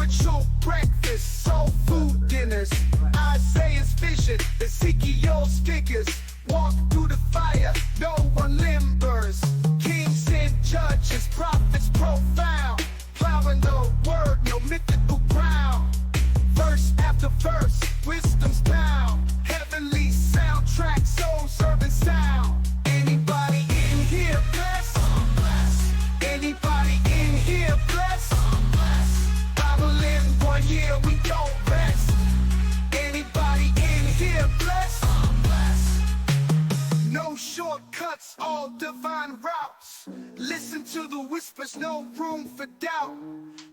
Spiritual breakfast, soul food dinners, Isaiah's vision, Ezekiel's figures. Walk through the fire, no one limbers. Kings and judges, prophets profound, plowing the word, no mythical ground. Verse after verse, wisdom's bound. Heavenly soundtrack, soul serving sound. Anybody in here blessed? Anybody in here blessed? Bible in 1 year, we don't rest. Anybody in here blessed? No shortcuts, all divine routes. Listen to the whispers, no room for doubt.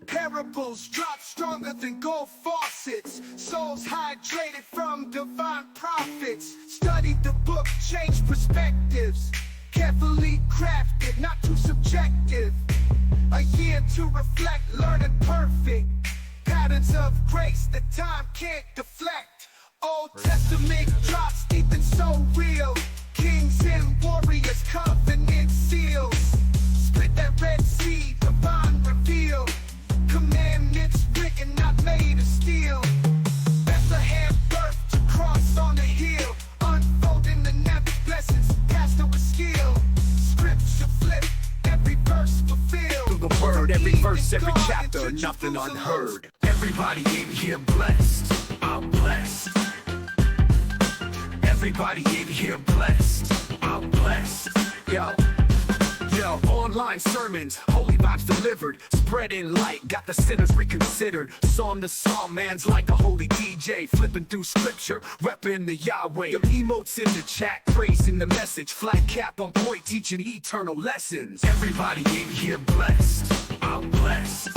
Parables drop stronger than gold faucets. Souls hydrated from divine prophets. Study the book, change perspectives. Carefully crafted, not too subjective. A year to reflect, learning perfect. Patterns of grace that time can't deflect. Old Testament drops deep and so real. Kings and warriors, covenant seals. Split that Red Sea, divine reveal. Commandments written, not made of steel. Bethlehem birth to cross on the hill. Unfolding the next blessings, pastor with skill. Scripture flip, every verse fulfilled. Through the word, every verse, every chapter, nothing unheard. Everybody in here blessed, I'm blessed. Everybody in here blessed, I'm blessed. Yo, online sermons, holy vibes delivered. Spreading light, got the sinners reconsidered. Psalm to psalm, man's like a holy DJ. Flipping through scripture, repping the Yahweh. Your emotes in the chat, praising the message. Flat cap on point, teaching eternal lessons. Everybody in here blessed, I'm blessed.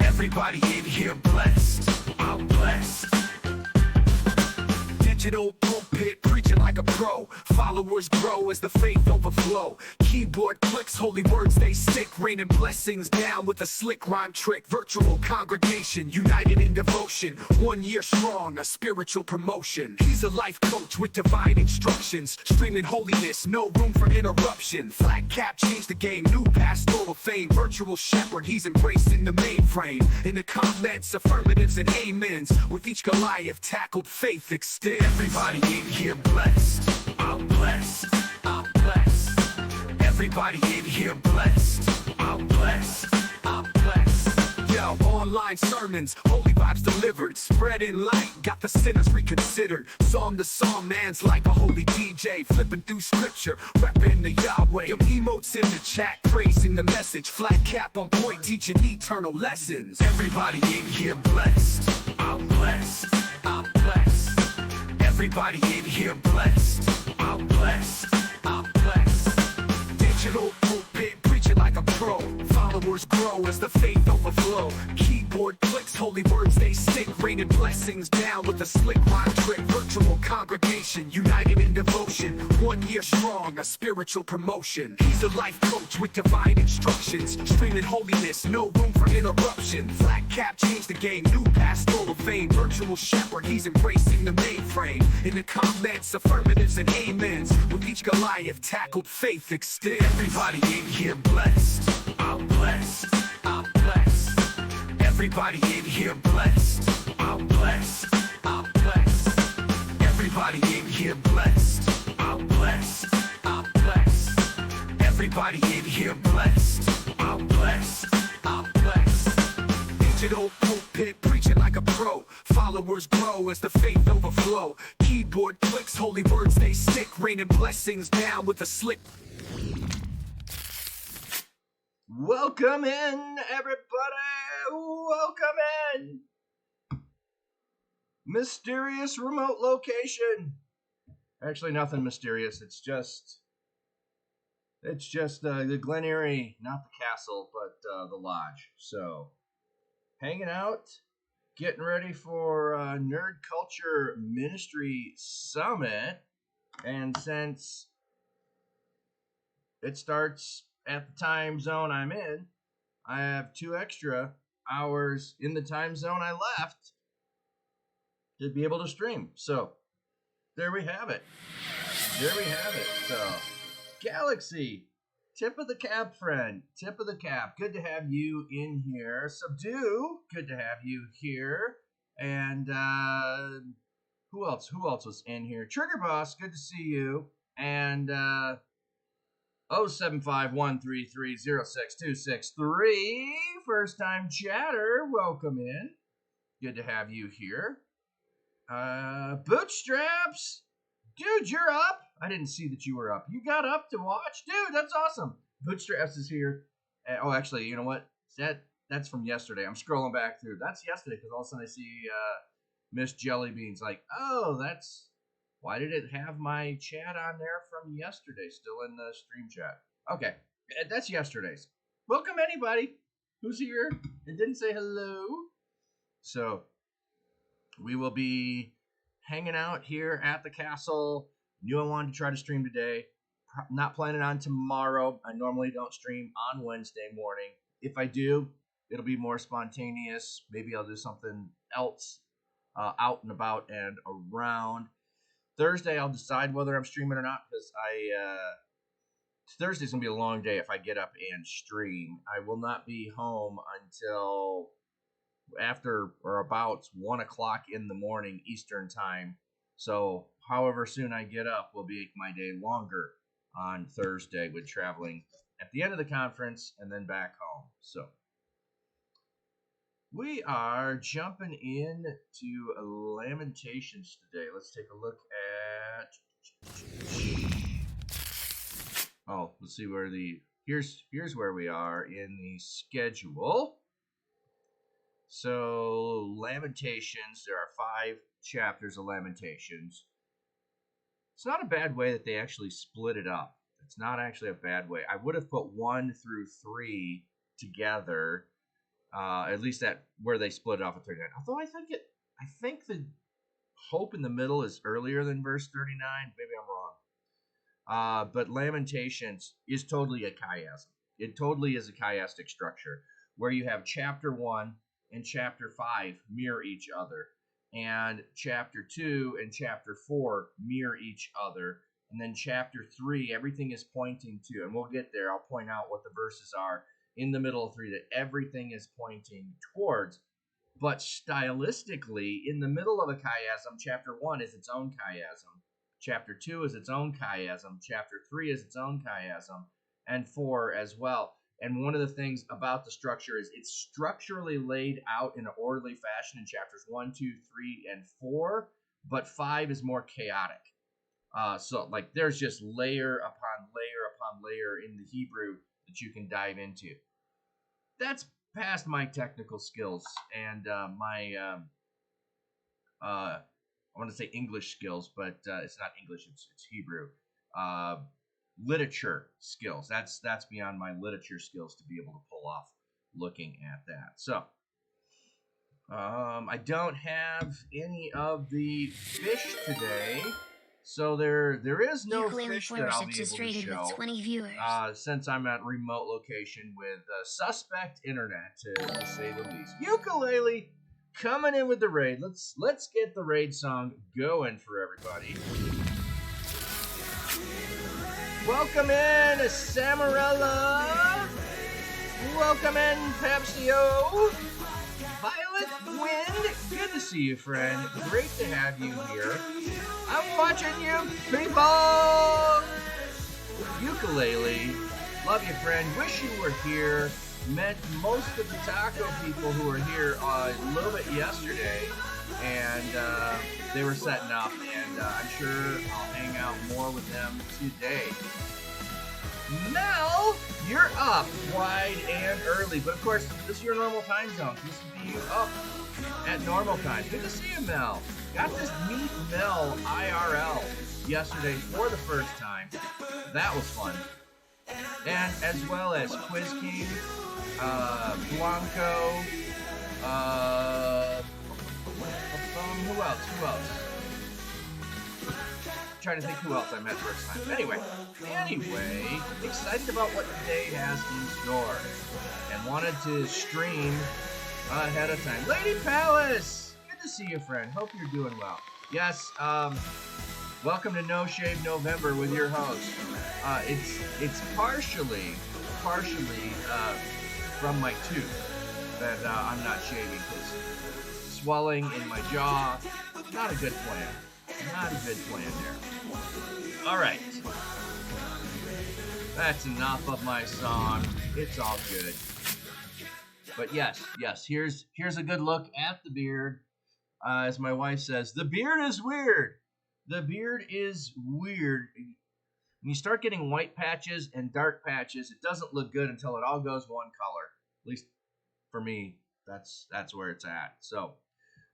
Everybody in here blessed, I'm blessed. Digital pulpit, preaching like a pro. Followers grow as the faith overflow. Keyboard clicks, holy words they stick. Raining blessings down with a slick rhyme trick. Virtual congregation, united in devotion. 1 year strong, a spiritual promotion. He's a life coach with divine instructions. Streaming holiness, no room for interruption. Flat cap changed the game, new pastoral fame. Virtual shepherd, he's embraced in the mainframe. In the comments, affirmatives and amens. With each Goliath tackled, faith extends. Everybody in here blessed, I'm blessed, I'm blessed. Everybody in here blessed, I'm blessed, I'm blessed. Yo, online sermons, holy vibes delivered. Spreading light, got the sinners reconsidered. Psalm to psalm, man's like a holy DJ. Flipping through scripture, repping the Yahweh. Your emotes in the chat, praising the message. Flat cap on point, teaching eternal lessons. Everybody in here blessed, I'm blessed, I'm blessed. Everybody in here blessed, I'm blessed, I'm blessed. Digital pulpit, preaching like a pro. Followers grow as the faith overflow. Keyboard clicks, holy words they stick. Raining blessings down with a slick rhyme trick. Virtual congregation, united in devotion. 1 year strong, a spiritual promotion. He's a life coach with divine instructions. Streaming holiness, no room for interruption. Flat cap changed the game, new pastoral fame. Virtual shepherd, he's embracing the mainframe. In the comments, affirmatives and amens. With each Goliath tackled, faith extends. Everybody in here blessed, I'm blessed, I'm blessed. Everybody in here blessed, I'm blessed, I'm blessed. Everybody in here blessed, I'm blessed, I'm blessed. Everybody in here blessed, I'm blessed, I'm blessed. Digital pulpit, preaching like a pro. Followers grow as the faith overflow. Keyboard clicks, holy words they stick. Raining blessings down with a slick. Welcome in, everybody! Welcome in! Mysterious remote location. Actually, nothing mysterious. It's just the Glen Erie, not the castle, but the lodge. So, hanging out, getting ready for Nerd Culture Ministry Summit. And since it starts at the time zone I'm in, I have 2 extra hours in the time zone I left to be able to stream. So, there we have it. There we have it. So, Galaxy Tip of the cap, friend. Tip of the cap. Good to have you in here. Subdue. Good to have you here. And who else? Who else was in here? Trigger Boss. Good to see you. And 0751330623. First time chatter. Welcome in. Good to have you here. Bootstraps. Dude, you're up. I didn't see that you were up. You got up to watch? Dude, that's awesome. Bootstraps is here. Oh, actually, you know what? That's from yesterday. I'm scrolling back through. That's yesterday because all of a sudden I see Miss Jellybeans like, oh, that's... Why did it have my chat on there from yesterday still in the stream chat? Okay, that's yesterday's. Welcome anybody who's here and didn't say hello. So we will be hanging out here at the castle. Knew I wanted to try to stream today. Not planning on tomorrow. I normally don't stream on Wednesday morning. If I do, it'll be more spontaneous. Maybe I'll do something else out and about and around. Thursday, I'll decide whether I'm streaming or not because Thursday's going to be a long day if I get up and stream. I will not be home until after or about 1 o'clock in the morning Eastern time. So however soon I get up will make my day longer on Thursday with traveling at the end of the conference and then back home. So we are jumping in to Lamentations today. Let's take a look at... Oh, let's see where here's where we are in the schedule. So Lamentations, there are 5 chapters of Lamentations. It's not a bad way that they actually split it up. It's not actually a bad way. I would have put 1 through 3 together. At least that where they split it off at 39. Although I think the hope in the middle is earlier than verse 39. Maybe I'm wrong. But Lamentations is totally a chiasm. It totally is a chiastic structure where you have chapter 1 and chapter 5 mirror each other, and chapter 2 and chapter 4 mirror each other, and then chapter 3 everything is pointing to, and we'll get there. I'll point out what the verses are in the middle of 3 that everything is pointing towards. But stylistically, in the middle of a chiasm, chapter 1 is its own chiasm, chapter 2 is its own chiasm, chapter 3 is its own chiasm, and 4 as well. And one of the things about the structure is it's structurally laid out in an orderly fashion in chapters 1, 2, 3, and 4, but 5 is more chaotic. So like there's just layer upon layer upon layer in the Hebrew that you can dive into. That's past my technical skills and my I want to say English skills, but it's not English, it's Hebrew. Literature skills. That's beyond my literature skills to be able to pull off looking at that. So I don't have any of the fish today. So there is no fish that I'll be able to show, with 20 viewers. Since I'm at remote location with suspect internet, to say the least. Ukulele coming in with the raid. Let's get the raid song going for everybody. Welcome in, Samarella. Welcome in, Pepsio. Violet Wind, good to see you, friend. Great to have you here. I'm watching you, people. Ukulele, love you, friend. Wish you were here. Met most of the taco people who were here a little bit yesterday, and they were setting up, and I'm sure I'll hang out more with them today. Mel, you're up wide and early, but of course, this is your normal time zone. This will be you up at normal time. Good to see you, Mel. Got this meet Mel IRL yesterday for the first time. That was fun. And as well as Quiz King, Blanco, who else? Trying to think who else I met first time. Anyway, excited about what today has in store, and wanted to stream ahead of time. Lady Palace, good to see you, friend. Hope you're doing well. Yes, Welcome to No Shave November with your host. It's partially from my tooth that I'm not shaving because swelling in my jaw. Not a good plan. Not a good plan there. All right. That's enough of my song. It's all good. But yes, here's a good look at the beard. As my wife says, the beard is weird. The beard is weird. When you start getting white patches and dark patches, it doesn't look good until it all goes one color. At least for me, that's where it's at. So,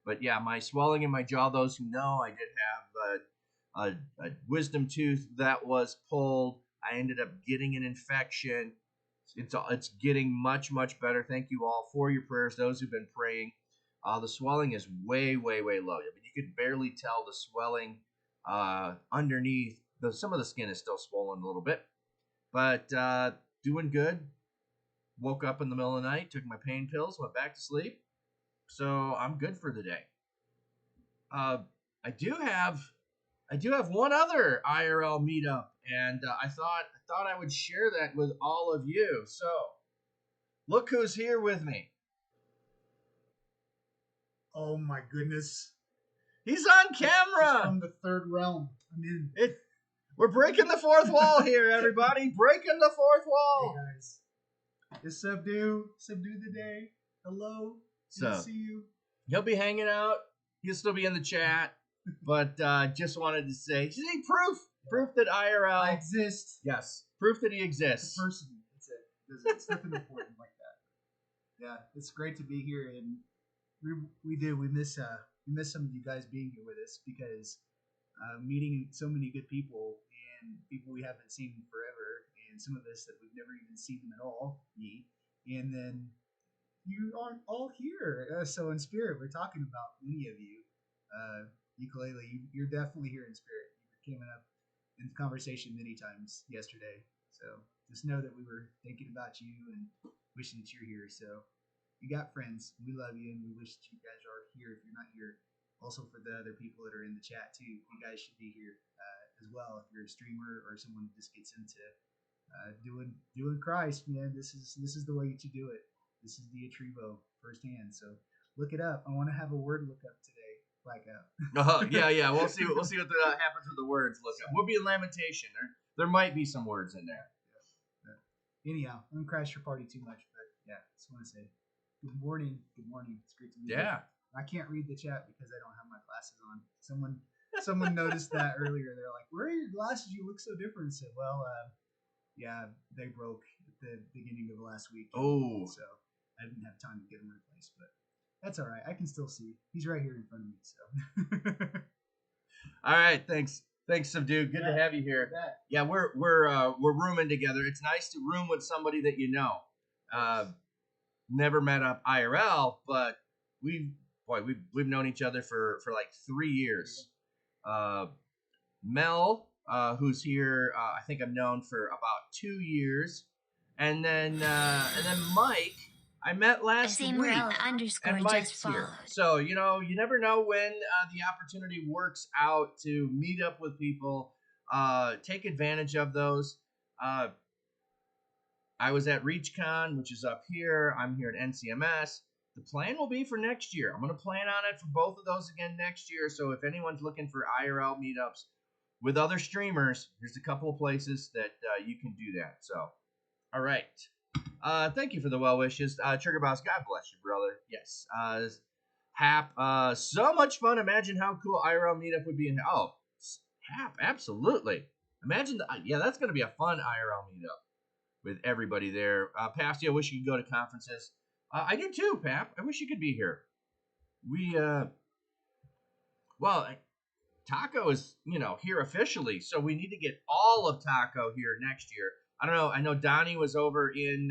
but yeah, my swelling in my jaw. Those who know, I did have a wisdom tooth that was pulled. I ended up getting an infection. It's getting much better. Thank you all for your prayers. Those who've been praying. The swelling is way low. I mean, you could barely tell the swelling underneath. Some of the skin is still swollen a little bit, but doing good. Woke up in the middle of the night, took my pain pills, went back to sleep. So I'm good for the day. I do have one other IRL meetup, and I thought I would share that with all of you. So look who's here with me. Oh my goodness. He's on camera. From the third realm. I'm in. We're breaking the fourth wall here, everybody. Breaking the fourth wall. Hey guys. It's Subdue the day. Hello. Good to see you. He'll be hanging out. He'll still be in the chat. But just wanted to say, see, proof that IRL I exist. Yes, proof that he exists. The person. That's it. It's nothing important like that. Yeah, it's great to be here, and we miss some of you guys being here with us because meeting so many good people and people we haven't seen in forever, and some of us that we've never even seen them at all meet, and then you aren't all here. So in spirit, we're talking about many of you. Ukulele, you're definitely here in spirit. You came up in conversation many times yesterday. So just know that we were thinking about you and wishing that you're here. So you got friends. We love you, and we wish that you guys are here if you're not here. Also for the other people that are in the chat too, you guys should be here as well. If you're a streamer or someone who just gets into doing Christ, man, this is the way to do it. This is the Atrivo firsthand. So look it up. I want to have a word look up today. Blackout. Yeah. We'll see what happens with the words. Look up. We'll be in Lamentation. There might be some words in there. Yeah. Anyhow, I don't crash your party too much, but yeah, just want to say good morning. Good morning. It's great to be here. I can't read the chat because I don't have my glasses on. Someone noticed that earlier. They're like, "Where are your glasses? You look so different." I said, "Well, yeah, they broke at the beginning of last week. Oh, so I didn't have time to get them replaced, but." That's all right. I can still see. He's right here in front of me. So. All right. Thanks, Subdue. Good to have you here. Yeah, we're rooming together. It's nice to room with somebody that you know. Never met up IRL, but we've known each other for like 3 years. Mel, who's here, I think I've known for about 2 years, and then Mike. I met last week, and Mike's here. So, you never know when the opportunity works out to meet up with people. Take advantage of those. I was at ReachCon, which is up here. I'm here at NCMS. The plan will be for next year. I'm going to plan on it for both of those again next year. So if anyone's looking for IRL meetups with other streamers, there's a couple of places that you can do that. So, all right. Thank you for the well wishes. Trigger Boss, God bless you, brother. Yes. Hap, so much fun. Imagine how cool IRL meetup would be. Oh, Hap, absolutely. Imagine that's going to be a fun IRL meetup with everybody there. Pasty, I wish you could go to conferences. I do too, Pap. I wish you could be here. Taco is, here officially, so we need to get all of Taco here next year. I don't know. I know Donnie was over in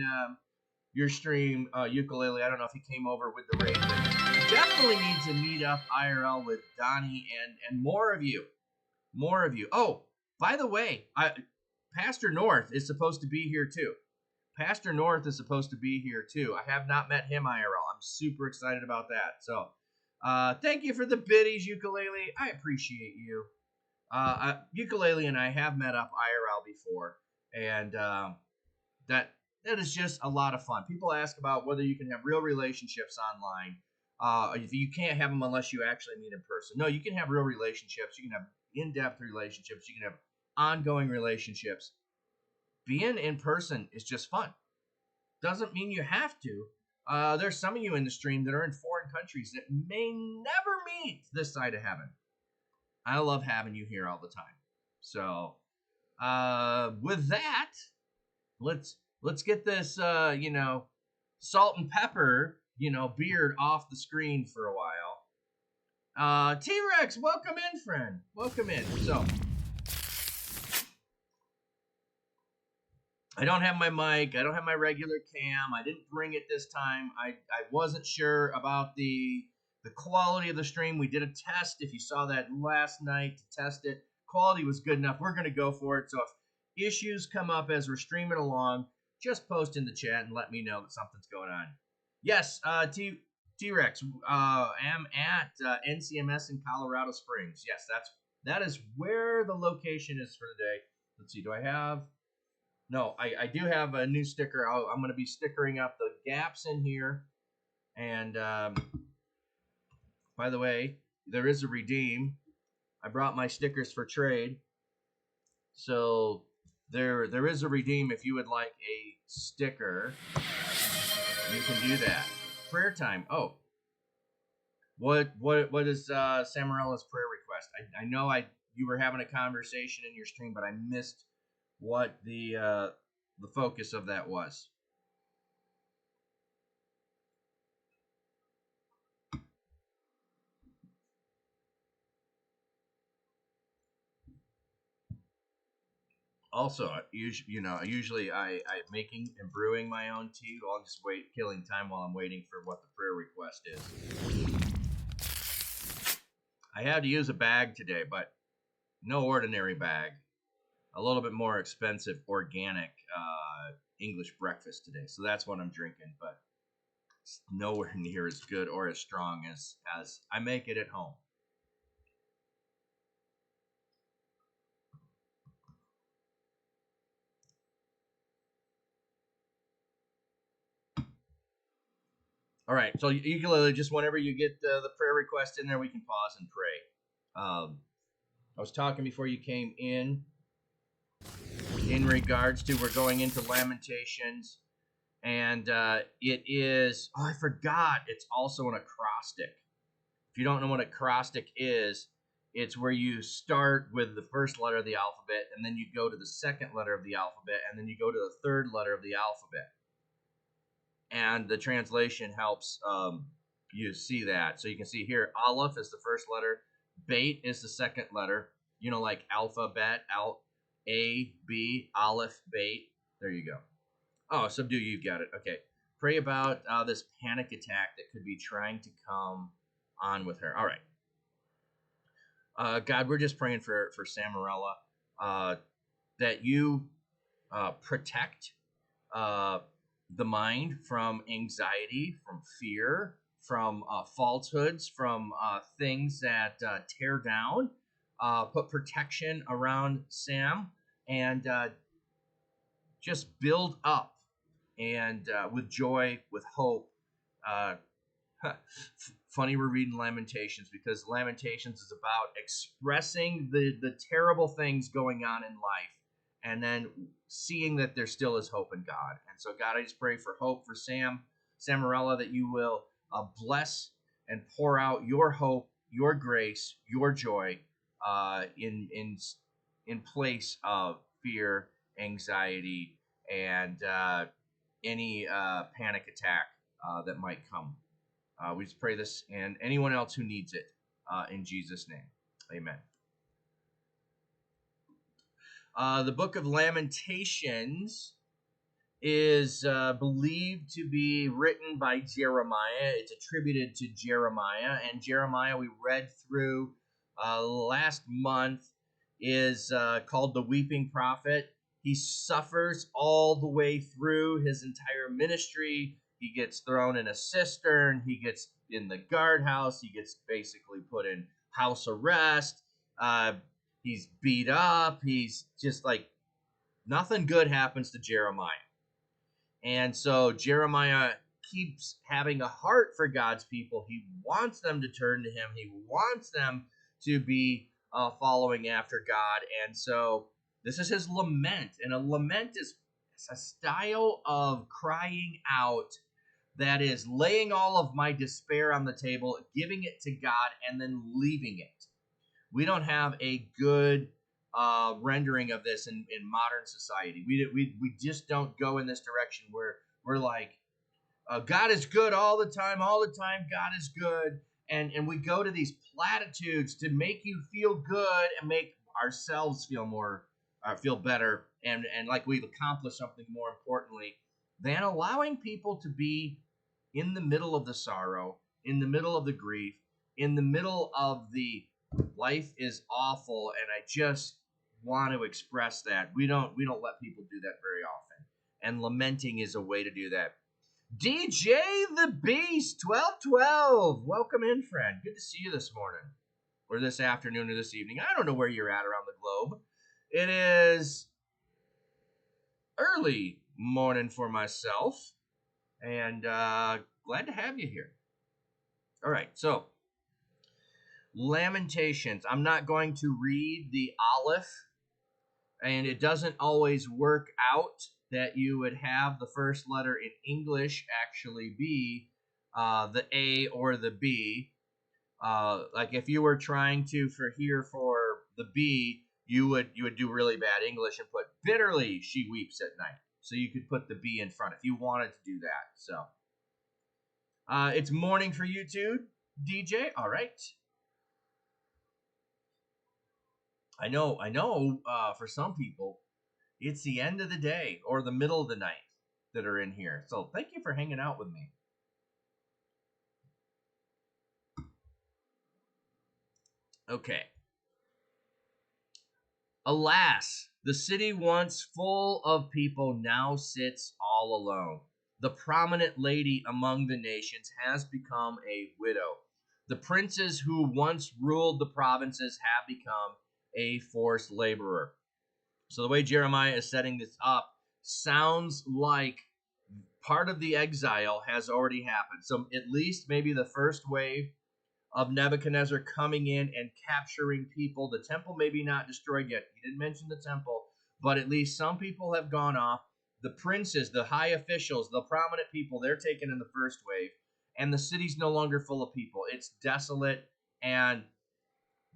your stream, Ukulele. I don't know if he came over with the raid, but definitely need to meet up IRL with Donnie and more of you. More of you. Oh, by the way, Pastor North is supposed to be here too. I have not met him IRL. I'm super excited about that. So, thank you for the biddies, Ukulele. I appreciate you. Ukulele and I have met up IRL before, and that that is just a lot of fun. People ask about whether you can have real relationships online. If you can't have them unless you actually meet in person. No, you can have real relationships. You can have in-depth relationships. You can have ongoing relationships. Being in person is just fun. Doesn't mean you have to. There's some of you in the stream that are in foreign countries that may never meet this side of heaven. I love having you here all the time. So, with that, let's get this salt and pepper beard off the screen for a while. T-Rex, welcome in, friend. Welcome in. So, I don't have my mic. I don't have my regular cam. I didn't bring it this time. I wasn't sure about the quality of the stream. We did a test. If you saw that last night to test it, quality was good enough. We're going to go for it. So if issues come up as we're streaming along, just post in the chat and let me know that something's going on. Yes, T-Rex, am at NCMS in Colorado Springs. Yes, that is where the location is for the day. Let's see. Do I have... No, I do have a new sticker. I'm going to be stickering up the gaps in here. And by the way, there is a redeem. I brought my stickers for trade. So there is a redeem if you would like a sticker. You can do that. Prayer time. Oh. What is Samarella's prayer request? I know you were having a conversation in your stream, but I missed what the focus of that was. Also, usually I making and brewing my own tea. I'll just killing time while I'm waiting for what the prayer request is. I had to use a bag today, but no ordinary bag. A little bit more expensive organic English breakfast today. So that's what I'm drinking, but it's nowhere near as good or as strong as I make it at home. All right, so ukulele, just whenever you get the prayer request in there, we can pause and pray. I was talking before you came in regards to we're going into Lamentations, and it is, I forgot, it's also an acrostic. If you don't know what acrostic is, it's where you start with the first letter of the alphabet, and then you go to the second letter of the alphabet, and then you go to the third letter of the alphabet. And the translation helps you see that. So you can see here, Aleph is the first letter, Bait is the second letter, like alphabet, A, B, Aleph, Bait. There you go. Oh, subdue, you've got it. Okay. Pray about this panic attack that could be trying to come on with her. All right. God, we're just praying for Samarella, that you protect the mind from anxiety, from fear, from falsehoods, from things that tear down. Put protection around Sam and just build up and with joy, with hope. Funny we're reading Lamentations because Lamentations is about expressing the terrible things going on in life and then seeing that there still is hope in God. And so, God, I just pray for hope for Samarella, that you will bless and pour out your hope, your grace, your joy in place of fear, anxiety, and any panic attack that might come. We just pray this and anyone else who needs it in Jesus' name. Amen. The book of Lamentations is believed to be written by Jeremiah. It's attributed to Jeremiah. And Jeremiah, we read through last month, is called the Weeping Prophet. He suffers all the way through his entire ministry. He gets thrown in a cistern. He gets in the guardhouse. He gets basically put in house arrest. He's beat up. He's just like nothing good happens to Jeremiah. And so Jeremiah keeps having a heart for God's people. He wants them to turn to him. He wants them to be following after God. And so this is his lament. And a lament is a style of crying out that is laying all of my despair on the table, giving it to God, and then leaving it. We don't have a good rendering of this in modern society. We just don't go in this direction where we're like, God is good all the time, God is good. And we go to these platitudes to make you feel good and make ourselves feel better and like we've accomplished something more importantly than allowing people to be in the middle of the sorrow, in the middle of the grief, in the middle of the life is awful and I just want to express that. We don't let people do that very often. And lamenting is a way to do that. DJ the Beast 1212. Welcome in, friend. Good to see you this morning. Or this afternoon or this evening. I don't know where you're at around the globe. It is early morning for myself. And glad to have you here. All right, so Lamentations. I'm not going to read the Aleph, and it doesn't always work out that you would have the first letter in English actually be the A or the B. Like if you were trying to for the B, you would do really bad English and put bitterly she weeps at night. So you could put the B in front if you wanted to do that. So it's morning for you too, DJ. All right. I know. For some people, it's the end of the day or the middle of the night that are in here. So thank you for hanging out with me. Okay. Alas, the city once full of people now sits all alone. The prominent lady among the nations has become a widow. The princes who once ruled the provinces have become a forced laborer. So the way Jeremiah is setting this up sounds like part of the exile has already happened. So at least maybe the first wave of Nebuchadnezzar coming in and capturing people. The temple may be not destroyed yet. He didn't mention the temple, but at least some people have gone off. The princes, the high officials, the prominent people, they're taken in the first wave. And the city's no longer full of people. It's desolate. And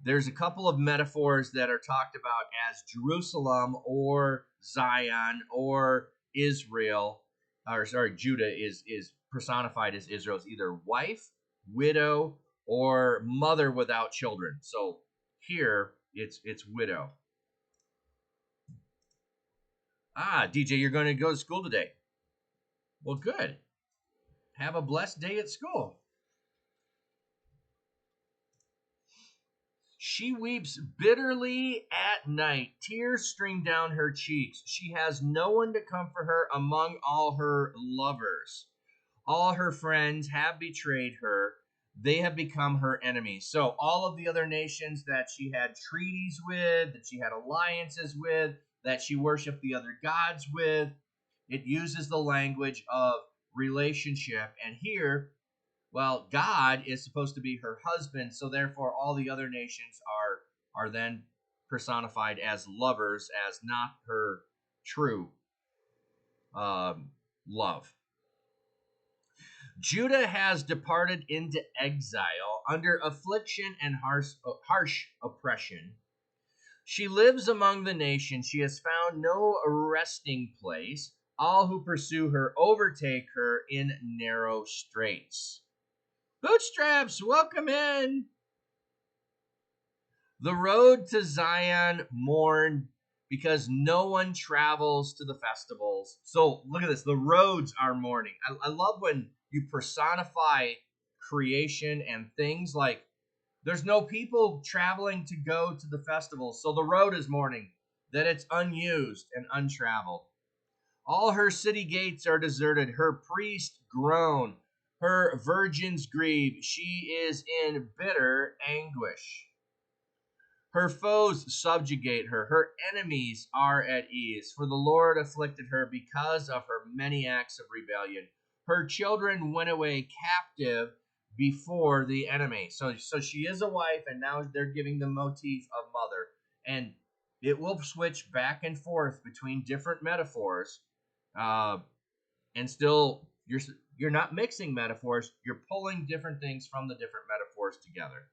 there's a couple of metaphors that are talked about as Jerusalem or Zion or Israel. Judah is personified as Israel's either wife, widow, or mother without children. So here it's widow. DJ, you're going to go to school today. Well, good. Have a blessed day at school. She weeps bitterly at night. Tears stream down her cheeks. She has no one to comfort her among all her lovers. All her friends have betrayed her. They have become her enemies. So all of the other nations that she had treaties with, that she had alliances with, that she worshiped the other gods with, it uses the language of relationship. And here, well, God is supposed to be her husband, so therefore all the other nations are then personified as lovers, as not her true love. Judah has departed into exile under affliction and harsh oppression. She lives among the nations. She has found no resting place. All who pursue her overtake her in narrow straits. Bootstraps, welcome in. The road to Zion mourned because no one travels to the festivals. So look at this. The roads are mourning. I love when you personify creation and things like there's no people traveling to go to the festivals. So the road is mourning that it's unused and untraveled. All her city gates are deserted. Her priests groan. Her virgins grieve. She is in bitter anguish. Her foes subjugate her. Her enemies are at ease. For the Lord afflicted her because of her many acts of rebellion. Her children went away captive before the enemy. So she is a wife, and now they're giving the motif of mother. And it will switch back and forth between different metaphors. And still, you're not mixing metaphors. You're pulling different things from the different metaphors together.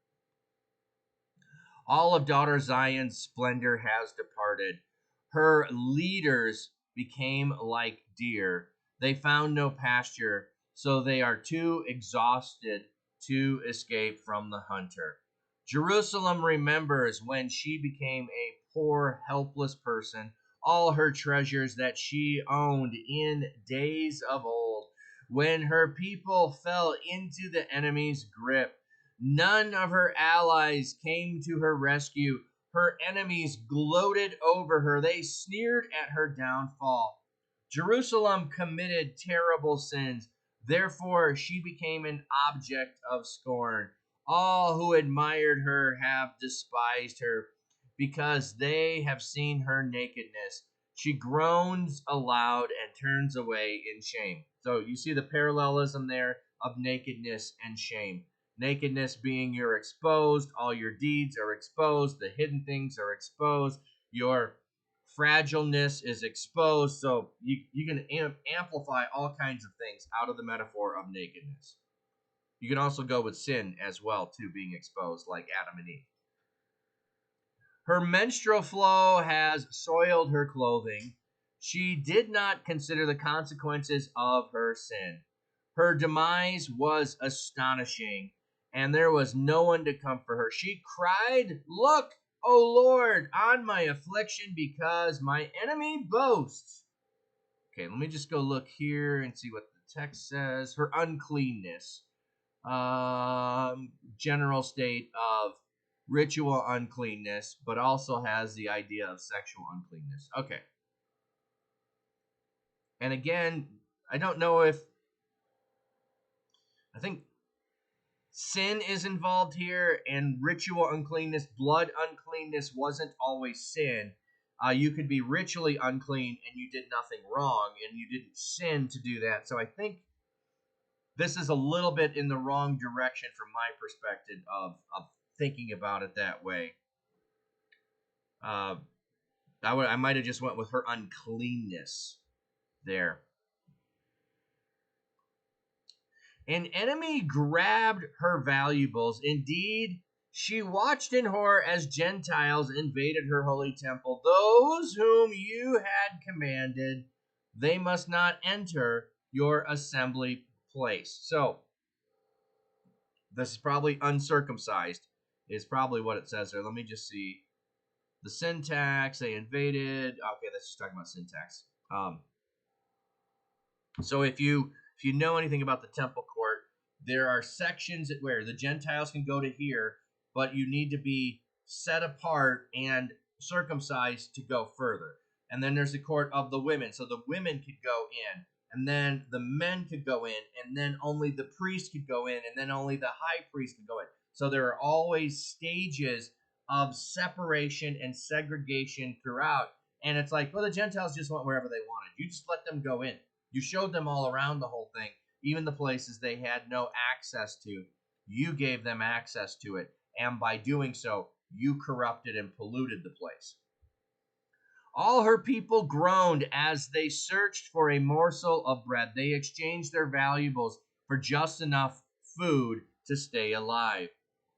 All of daughter Zion's splendor has departed. Her leaders became like deer. They found no pasture, so they are too exhausted to escape from the hunter. Jerusalem remembers when she became a poor, helpless person, all her treasures that she owned in days of old, when her people fell into the enemy's grip. None of her allies came to her rescue. Her enemies gloated over her. They sneered at her downfall. Jerusalem committed terrible sins. Therefore, she became an object of scorn. All who admired her have despised her because they have seen her nakedness. She groans aloud and turns away in shame. So you see the parallelism there of nakedness and shame. Nakedness being you're exposed, all your deeds are exposed, the hidden things are exposed, your fragileness is exposed. So you can amplify all kinds of things out of the metaphor of nakedness. You can also go with sin as well, too, being exposed, like Adam and Eve. Her menstrual flow has soiled her clothing. She did not consider the consequences of her sin. Her demise was astonishing, and there was no one to comfort her. She cried, "Look, O Lord, on my affliction, because my enemy boasts." Okay, let me just go look here and see what the text says. Her uncleanness. General state of ritual uncleanness, but also has the idea of sexual uncleanness. Okay. And again, I don't know if I think sin is involved here, and ritual uncleanness, blood uncleanness wasn't always sin. You could be ritually unclean and you did nothing wrong and you didn't sin to do that. So I think this is a little bit in the wrong direction from my perspective of thinking about it that way. I might have just went with her uncleanness there. An enemy grabbed her valuables. Indeed, she watched in horror as Gentiles invaded her holy temple. Those whom you had commanded, they must not enter your assembly place. So, this is probably uncircumcised, is probably what it says there. Let me just see. The syntax, they invaded. Okay, that's just talking about syntax. So if you know anything about the temple court, there are sections where the Gentiles can go to here, but you need to be set apart and circumcised to go further. And then there's the court of the women, so the women could go in, and then the men could go in, and then only the priest could go in, and then only the high priest could go in. So there are always stages of separation and segregation throughout. And it's like, well, the Gentiles just went wherever they wanted. You just let them go in. You showed them all around the whole thing, even the places they had no access to. You gave them access to it, and by doing so, you corrupted and polluted the place. All her people groaned as they searched for a morsel of bread. They exchanged their valuables for just enough food to stay alive.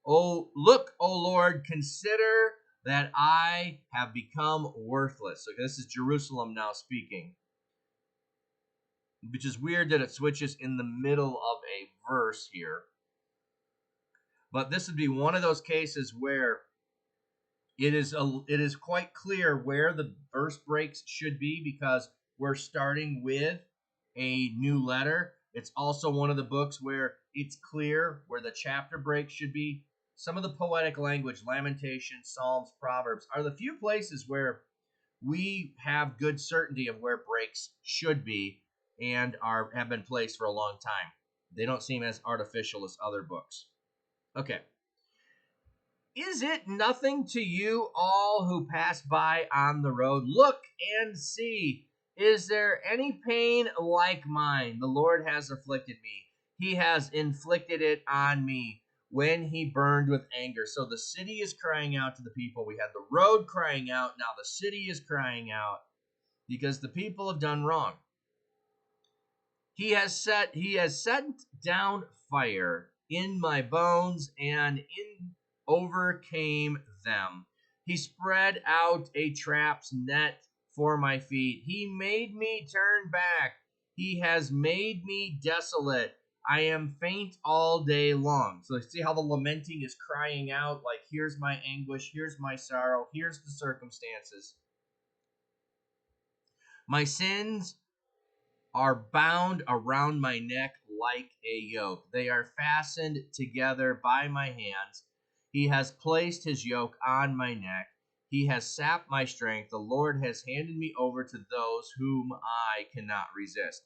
Oh, look, O Lord, consider that I have become worthless. So this is Jerusalem now speaking, which is weird that it switches in the middle of a verse here. But this would be one of those cases where it is quite clear where the verse breaks should be, because we're starting with a new letter. It's also one of the books where it's clear where the chapter break should be. Some of the poetic language, Lamentations, Psalms, Proverbs, are the few places where we have good certainty of where breaks should be and have been placed for a long time. They don't seem as artificial as other books. Okay. Is it nothing to you all who pass by on the road? Look and see. Is there any pain like mine? The Lord has afflicted me. He has inflicted it on me when he burned with anger. So the city is crying out to the people. We had the road crying out. Now the city is crying out because the people have done wrong. He has sent down fire in my bones and overcame them. He spread out a trap's net for my feet. He made me turn back. He has made me desolate. I am faint all day long. So see how the lamenting is crying out, like, here's my anguish, here's my sorrow, here's the circumstances. My sins are bound around my neck like a yoke. They are fastened together by my hands. He has placed his yoke on my neck. He has sapped my strength. The Lord has handed me over to those whom I cannot resist.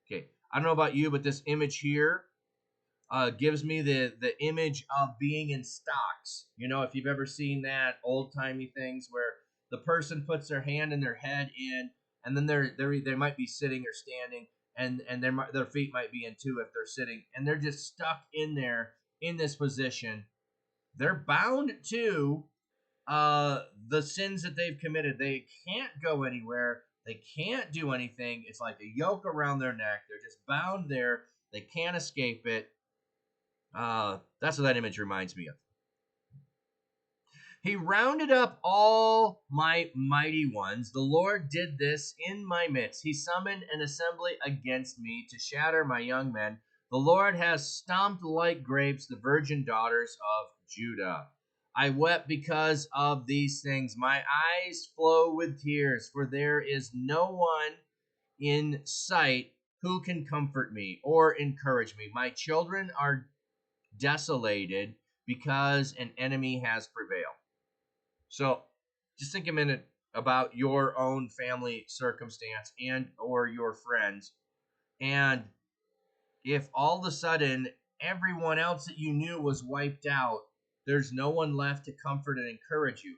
Okay, I don't know about you, but this image here gives me the image of being in stocks. You know, if you've ever seen that old-timey things where the person puts their hand and their head in, and then they might be sitting or standing, and their feet might be in too if they're sitting, and they're just stuck in there in this position. They're bound to the sins that they've committed. They can't go anywhere. They can't do anything. It's like a yoke around their neck. They're just bound there. They can't escape it. That's what that image reminds me of. He rounded up all my mighty ones. The Lord did this in my midst. He summoned an assembly against me to shatter my young men. The Lord has stomped like grapes the virgin daughters of Judah. I wept because of these things. My eyes flow with tears, for there is no one in sight who can comfort me or encourage me. My children are desolated because an enemy has prevailed. So just think a minute about your own family circumstance and or your friends. And if all of a sudden everyone else that you knew was wiped out, there's no one left to comfort and encourage you.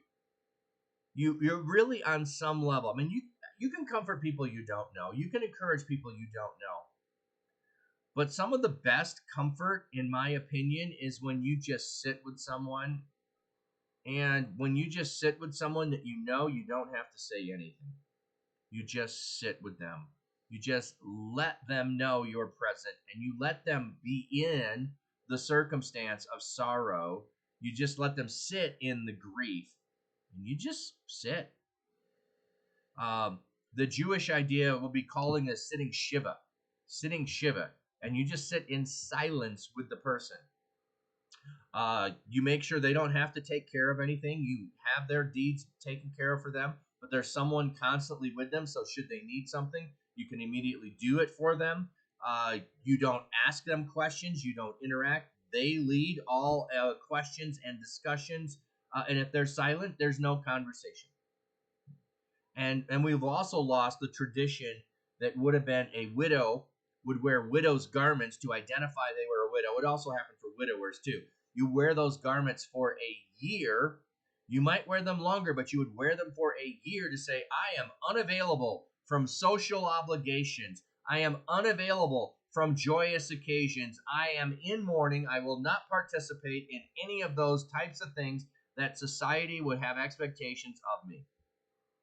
You're really on some level. I mean, you can comfort people you don't know. You can encourage people you don't know. But some of the best comfort, in my opinion, is when you just sit with someone. And when you just sit with someone that you know, you don't have to say anything. You just sit with them. You just let them know you're present and you let them be in the circumstance of sorrow. You just let them sit in the grief and you just sit. The Jewish idea will be calling this sitting Shiva, and you just sit in silence with the person. You make sure they don't have to take care of anything. You have their deeds taken care of for them, but there's someone constantly with them. So should they need something, you can immediately do it for them. You don't ask them questions. You don't interact. They lead all questions and discussions. And if they're silent, there's no conversation. And we've also lost the tradition that would have been a widow would wear widow's garments to identify they were a widow. It also happened for widowers too. You wear those garments for a year. You might wear them longer, but you would wear them for a year to say, I am unavailable from social obligations. I am unavailable from joyous occasions. I am in mourning. I will not participate in any of those types of things that society would have expectations of me.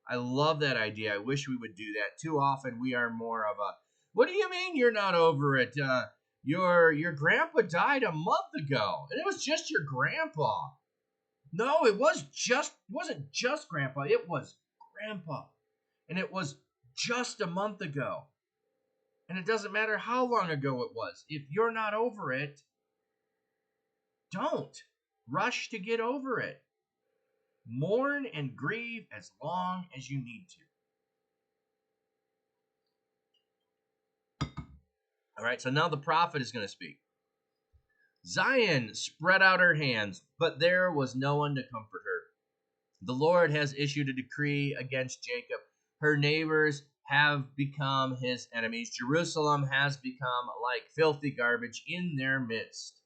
I love that idea. I wish we would do that. Too often we are more of a, what do you mean you're not over it? Your grandpa died a month ago, and it was just your grandpa. No, wasn't just grandpa. It was grandpa, and it was just a month ago. And it doesn't matter how long ago it was. If you're not over it, don't rush to get over it. Mourn and grieve as long as you need to. All right, so now the prophet is going to speak. Zion spread out her hands, but there was no one to comfort her. The Lord has issued a decree against Jacob. Her neighbors have become his enemies. Jerusalem has become like filthy garbage in their midst.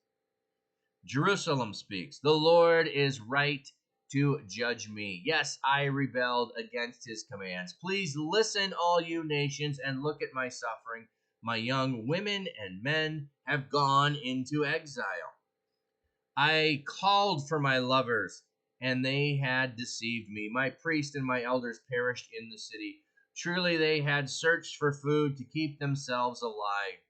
Jerusalem speaks, the Lord is right to judge me. Yes, I rebelled against his commands. Please listen, all you nations, and look at my suffering. My young women and men have gone into exile. I called for my lovers, and they had deceived me. My priests and my elders perished in the city. Truly, they had searched for food to keep themselves alive.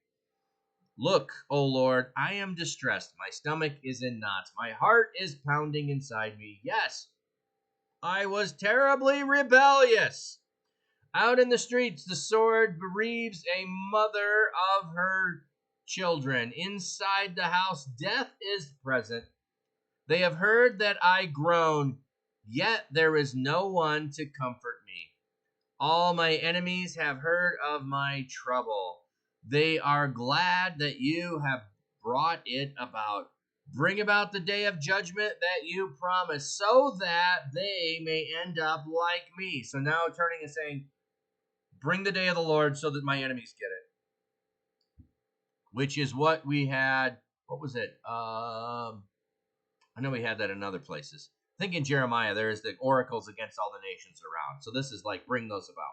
Look, O Lord, I am distressed. My stomach is in knots. My heart is pounding inside me. Yes, I was terribly rebellious. Out in the streets, the sword bereaves a mother of her children. Inside the house, death is present. They have heard that I groan, yet there is no one to comfort me. All my enemies have heard of my trouble. They are glad that you have brought it about. Bring about the day of judgment that you promised, so that they may end up like me. So now turning and saying, bring the day of the Lord so that my enemies get it. Which is what we had. What was it? I know we had that in other places. I think in Jeremiah, there's the oracles against all the nations around. So this is like, bring those about.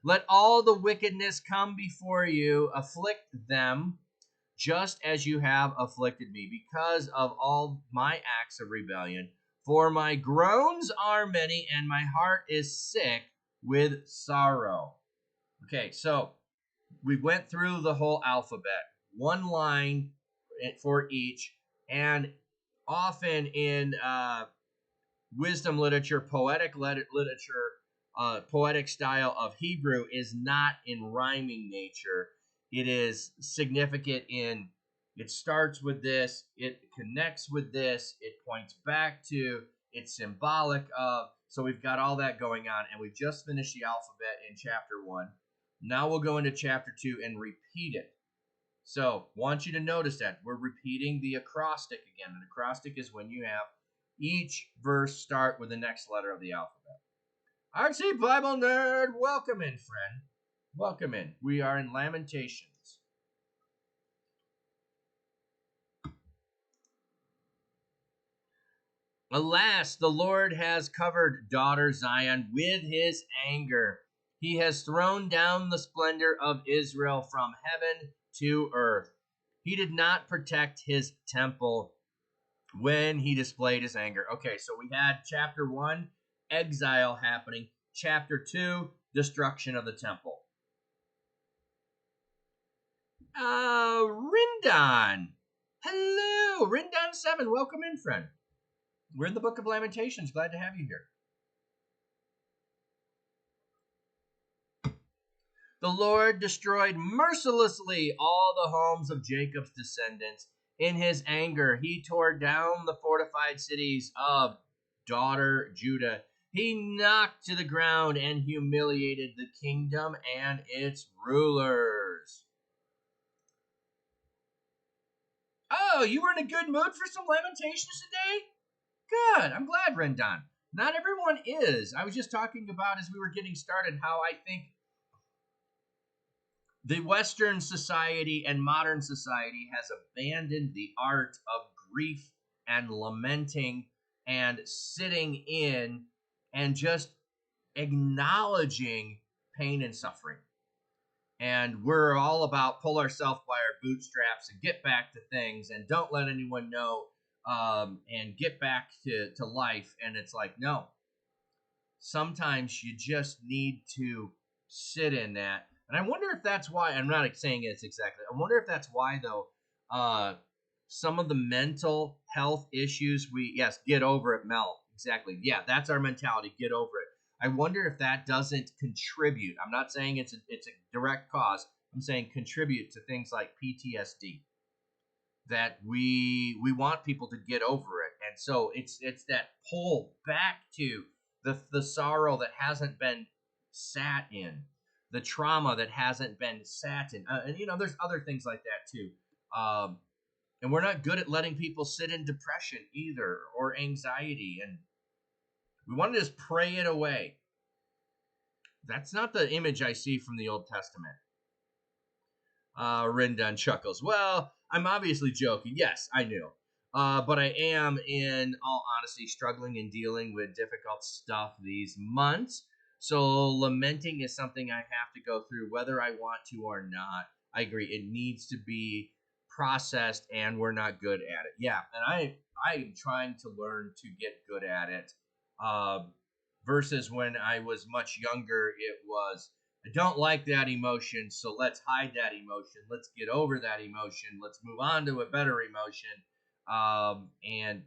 Let all the wickedness come before you, afflict them, just as you have afflicted me, because of all my acts of rebellion. For my groans are many, and my heart is sick with sorrow. Okay, so we went through the whole alphabet, one line for each, and often in wisdom literature, poetic literature, poetic style of Hebrew is not in rhyming nature. It is significant in it starts with this, it connects with this, it points back to, it's symbolic of. So we've got all that going on, and we've just finished the alphabet in chapter 1. Now we'll go into chapter 2 and repeat it. So, want you to notice that we're repeating the acrostic again. An acrostic is when you have each verse start with the next letter of the alphabet. RC Bible Nerd, welcome in, friend. Welcome in. We are in Lamentations. Alas, the Lord has covered daughter Zion with his anger. He has thrown down the splendor of Israel from heaven to earth. He did not protect his temple when he displayed his anger. Okay, so we had chapter 1, exile happening. Chapter 2, destruction of the temple. Rindon. Hello, Rindon 7. Welcome in, friend. We're in the book of Lamentations. Glad to have you here. The Lord destroyed mercilessly all the homes of Jacob's descendants. In his anger, he tore down the fortified cities of daughter Judah. He knocked to the ground and humiliated the kingdom and its rulers. Oh, you were in a good mood for some Lamentations today? Good. I'm glad, Rendon. Not everyone is. I was just talking about, as we were getting started, how I think the Western society and modern society has abandoned the art of grief and lamenting and sitting in and just acknowledging pain and suffering. And we're all about pull ourselves by our bootstraps and get back to things and don't let anyone know, and get back to life. And it's like, no, sometimes you just need to sit in that. And I wonder if that's why, I'm not saying it's exactly, I wonder if that's why, though, some of the mental health issues get over it, Mel. Exactly. Yeah, that's our mentality. Get over it. I wonder if that doesn't contribute. I'm not saying it's a direct cause. I'm saying contribute to things like PTSD. That we want people to get over it. And so it's that pull back to the sorrow that hasn't been sat in, the trauma that hasn't been sat in. And, there's other things like that too. And we're not good at letting people sit in depression either, or anxiety. And we want to just pray it away. That's not the image I see from the Old Testament. Rendon chuckles. Well, I'm obviously joking. Yes, I knew. But I am, in all honesty, struggling and dealing with difficult stuff these months. So lamenting is something I have to go through, whether I want to or not. I agree. It needs to be processed, and we're not good at it. Yeah, and I'm trying to learn to get good at it. Um, versus when I was much younger, it was, I don't like that emotion, so let's hide that emotion. Let's get over that emotion. Let's move on to a better emotion. And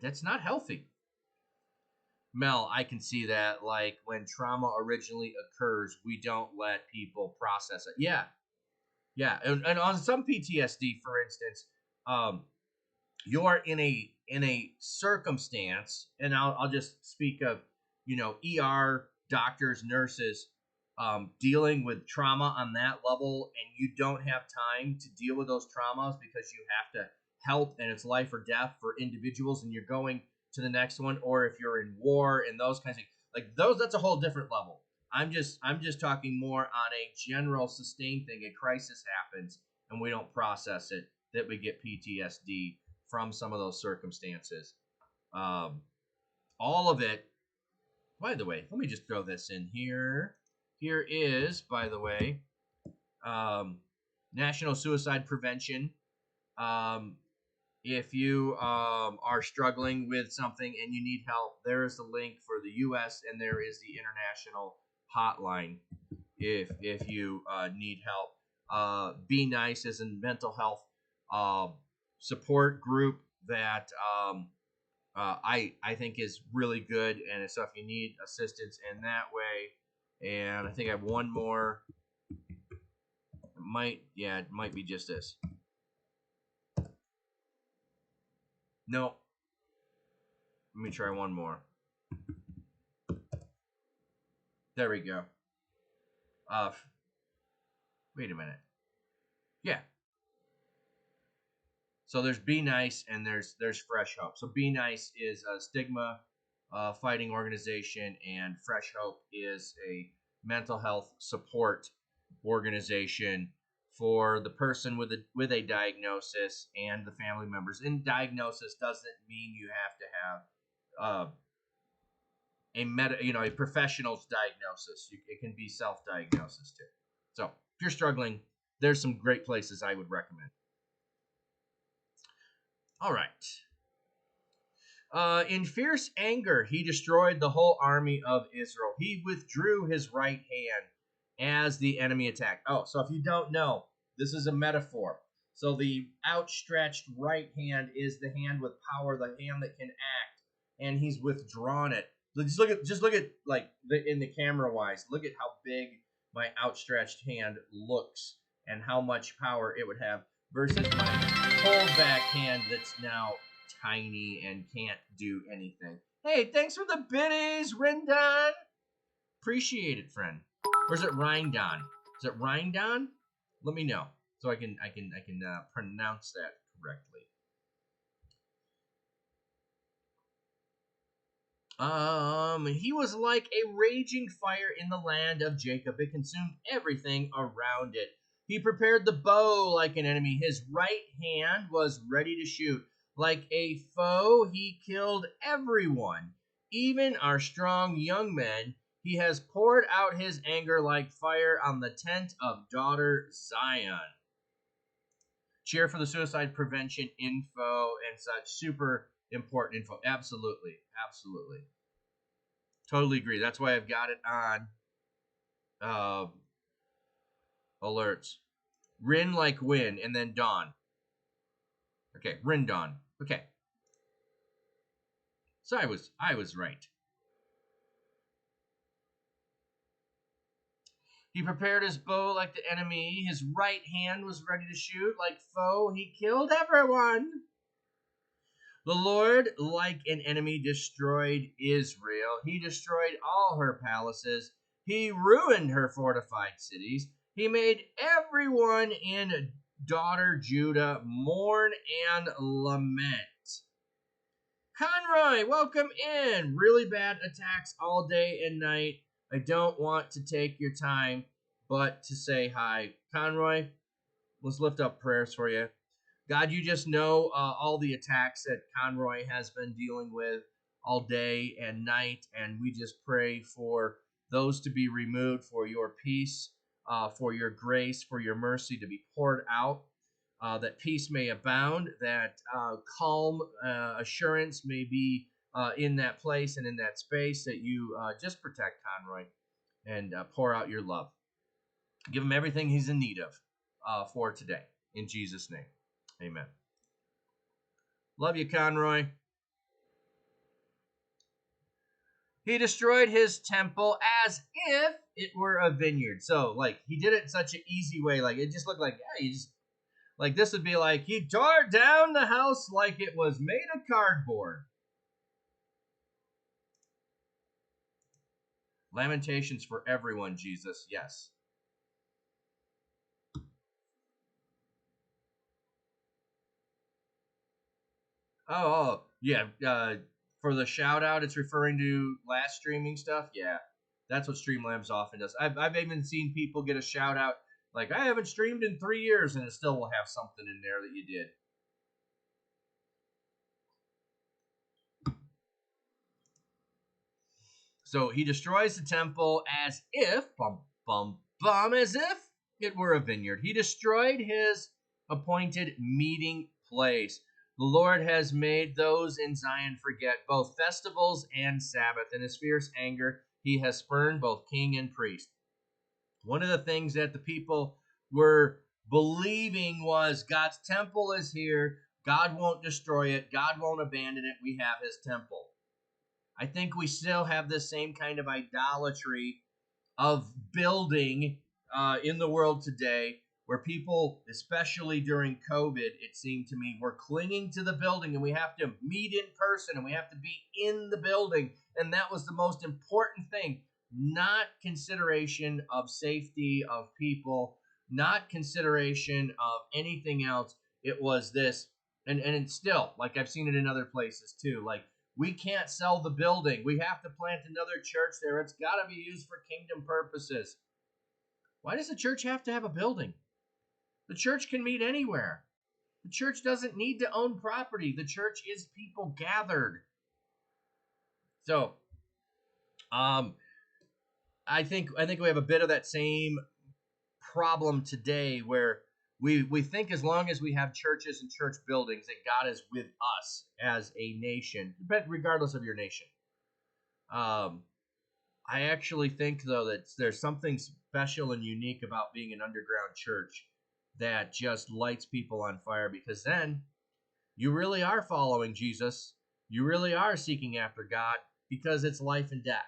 that's not healthy. Mel, I can see that. Like when trauma originally occurs, we don't let people process it. Yeah, yeah, and on some PTSD, for instance, um, you're in a circumstance, and I'll just speak of, ER doctors, nurses, dealing with trauma on that level, and you don't have time to deal with those traumas because you have to help, and it's life or death for individuals, and you're going to the next one. Or if you're in war and those kinds of, like those, that's a whole different level. I'm just talking more on a general sustained thing. A crisis happens and we don't process it, that we get PTSD from some of those circumstances. Um, all of it. By the way, let me just throw this in here. Here is, by the way, um, National Suicide Prevention. Um, if you are struggling with something and you need help, there is the link for the U.S. and there is the international hotline if you need help. Be Nice is a mental health uh, support group that I think is really good, and so if you need assistance in that way, and I think I have one more. It might be just this. No, let me try one more. There we go. Uh, wait a minute. Yeah. So there's Be Nice and there's Fresh Hope. So Be Nice is a stigma fighting organization, and Fresh Hope is a mental health support organization for the person with a diagnosis and the family members. And diagnosis doesn't mean you have to have a professional's diagnosis. It can be self-diagnosis too. So if you're struggling, there's some great places I would recommend. All right. In fierce anger, he destroyed the whole army of Israel. He withdrew his right hand as the enemy attacked. Oh, so if you don't know, this is a metaphor. So the outstretched right hand is the hand with power, the hand that can act, and he's withdrawn it. Just look at like in the camera wise. Look at how big my outstretched hand looks and how much power it would have versus my pulled back hand that's now tiny and can't do anything. Hey, thanks for the biddies, Rindon. Appreciate it, friend. Or is it Rindon? Is it Rindon? Let me know so I can pronounce that correctly. He was like a raging fire in the land of Jacob. It consumed everything around it. He prepared the bow like an enemy. His right hand was ready to shoot. Like a foe, he killed everyone, even our strong young men. He has poured out his anger like fire on the tent of daughter Zion. Cheer for the suicide prevention info and such. Super important info. Absolutely. Absolutely. Totally agree. That's why I've got it on alerts. Rin like win, and then dawn. Okay, Rin dawn. Okay. So I was right. He prepared his bow like the enemy. His right hand was ready to shoot. Like foe, he killed everyone. The Lord, like an enemy, destroyed Israel. He destroyed all her palaces. He ruined her fortified cities. He made everyone in daughter Judah mourn and lament. Conroy, welcome in. Really bad attacks all day and night. I don't want to take your time, but to say hi. Conroy, let's lift up prayers for you. God, you just know all the attacks that Conroy has been dealing with all day and night, and we just pray for those to be removed, for your peace, for your grace, for your mercy to be poured out, that peace may abound, that calm assurance may be in that place and in that space, that you just protect Conroy and pour out your love. Give him everything he's in need of for today. In Jesus' name, amen. Love you, Conroy. He destroyed his temple as if it were a vineyard. So, like, he did it in such an easy way. Like, it just looked like, yeah, you just, like, this would be like, he tore down the house like it was made of cardboard. Lamentations for everyone, Jesus, yes. Oh, yeah. For the shout out, it's referring to last streaming stuff. Yeah, that's what Streamlabs often does. I've even seen people get a shout out like, I haven't streamed in 3 years, and it still will have something in there that you did. So he destroys the temple as if, as if it were a vineyard. He destroyed his appointed meeting place. The Lord has made those in Zion forget both festivals and Sabbath. In his fierce anger, he has spurned both king and priest. One of the things that the people were believing was God's temple is here. God won't destroy it. God won't abandon it. We have his temple. I think we still have this same kind of idolatry of building in the world today, where people, especially during COVID, it seemed to me, were clinging to the building, and we have to meet in person and we have to be in the building. And that was the most important thing, not consideration of safety of people, not consideration of anything else. It was this, and it's still, like I've seen it in other places too, like, we can't sell the building. We have to plant another church there. It's got to be used for kingdom purposes. Why does the church have to have a building? The church can meet anywhere. The church doesn't need to own property. The church is people gathered. So, I think we have a bit of that same problem today, where we think as long as we have churches and church buildings that God is with us as a nation, but regardless of your nation. I actually think, though, that there's something special and unique about being an underground church that just lights people on fire, because then you really are following Jesus. You really are seeking after God, because it's life and death.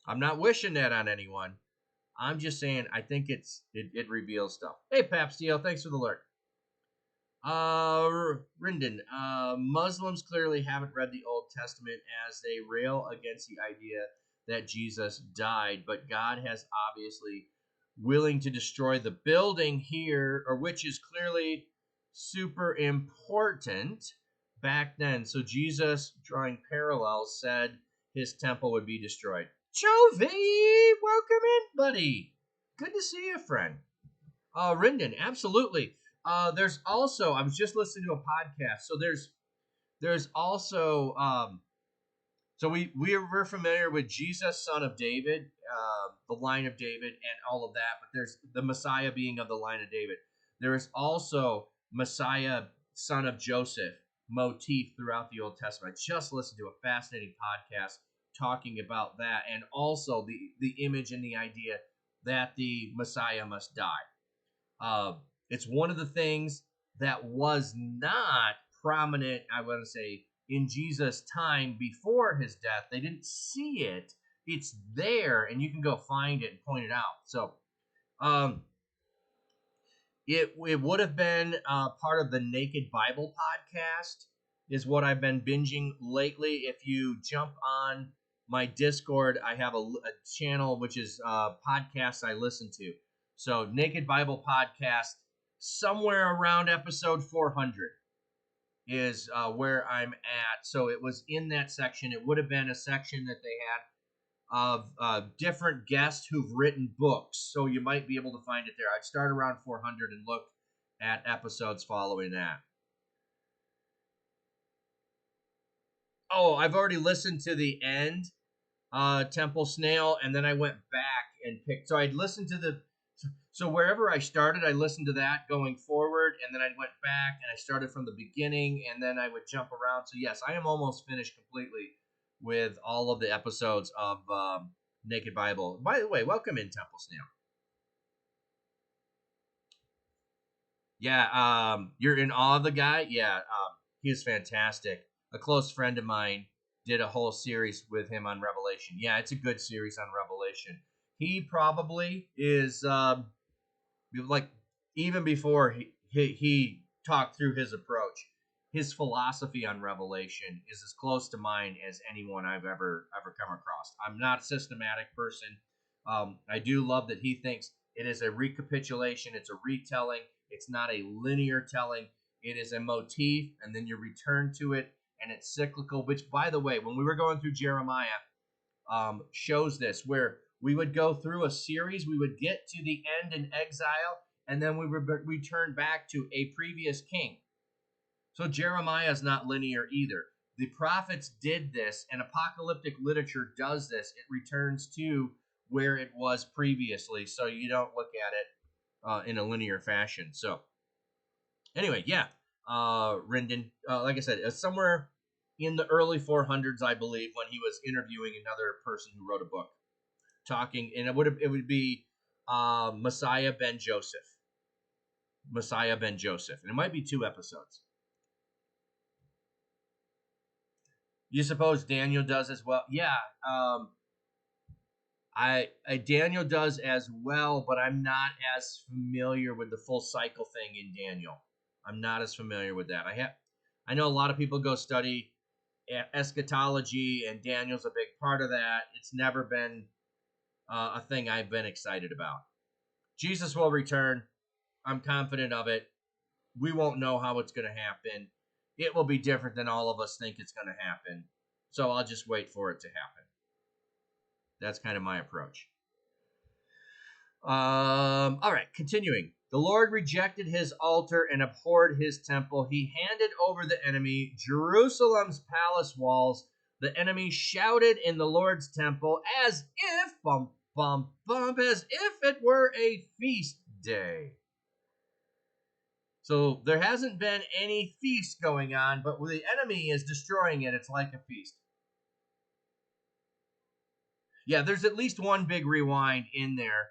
I'm not wishing that on anyone. I'm just saying I think it reveals stuff. Hey, Pap Steele, thanks for the alert. Rindon, Muslims clearly haven't read the Old Testament, as they rail against the idea that Jesus died, but God has obviously willing to destroy the building here, or which is clearly super important back then. So Jesus, drawing parallels, said his temple would be destroyed. Chovy, welcome in, buddy. Good to see you, friend. Rindon, absolutely. There's also, I was just listening to a podcast. So there's also, so we're familiar with Jesus, son of David, the line of David, and all of that. But there's the Messiah being of the line of David. There is also Messiah, son of Joseph, motif throughout the Old Testament. I just listened to a fascinating podcast talking about that, and also the image and the idea that the Messiah must die. It's one of the things that was not prominent, I want to say, in Jesus' time before his death. They didn't see it. It's there, and you can go find it and point it out. So, it would have been part of the Naked Bible podcast, is what I've been binging lately. If you jump on my Discord, I have a channel which is podcasts I listen to. So, Naked Bible podcast, somewhere around episode 400 is where I'm at. So it was in that section. It would have been a section that they had of different guests who've written books. So you might be able to find it there. I'd start around 400 and look at episodes following that. Oh, I've already listened to the end, Temple Snail, and then I went back and picked. So I'd listened to so wherever I started, I listened to that going forward, and then I went back and I started from the beginning, and then I would jump around. So yes, I am almost finished completely with all of the episodes of Naked Bible. By the way, welcome in, Temple Snail. Yeah, you're in awe of the guy. Yeah, he is fantastic. A close friend of mine did a whole series with him on Revelation. Yeah, it's a good series on Revelation. He probably is like even before he talked through his approach. His philosophy on Revelation is as close to mine as anyone I've ever come across. I'm not a systematic person. I do love that he thinks it is a recapitulation. It's a retelling. It's not a linear telling. It is a motif, and then you return to it, and it's cyclical. Which, by the way, when we were going through Jeremiah, shows this, where we would go through a series, we would get to the end in exile, and then we would return back to a previous king. So Jeremiah is not linear either. The prophets did this, and apocalyptic literature does this. It returns to where it was previously, so you don't look at it in a linear fashion. So anyway, yeah, Rendon, like I said, somewhere in the early 400s, I believe, when he was interviewing another person who wrote a book, talking, and it would be Messiah ben Joseph, and it might be 2 episodes. You suppose Daniel does as well? Yeah, I Daniel does as well, but I'm not as familiar with the full cycle thing in Daniel. I'm not as familiar with that. I know a lot of people go study eschatology, and Daniel's a big part of that. It's never been a thing I've been excited about. Jesus will return. I'm confident of it. We won't know how it's going to happen. It will be different than all of us think it's going to happen. So I'll just wait for it to happen. That's kind of my approach. All right, continuing. The Lord rejected his altar and abhorred his temple. He handed over the enemy Jerusalem's palace walls. The enemy shouted in the Lord's temple as if, bump, bump, bump, as if it were a feast day. So there hasn't been any feast going on, but when the enemy is destroying it, it's like a feast. Yeah, there's at least one big rewind in there.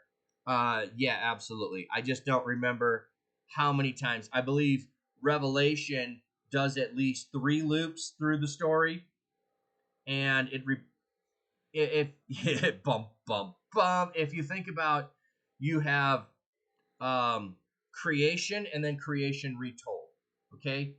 Yeah, absolutely. I just don't remember how many times. I believe Revelation does at least 3 loops through the story, and if bump bump bump. If you think about, you have creation and then creation retold. Okay,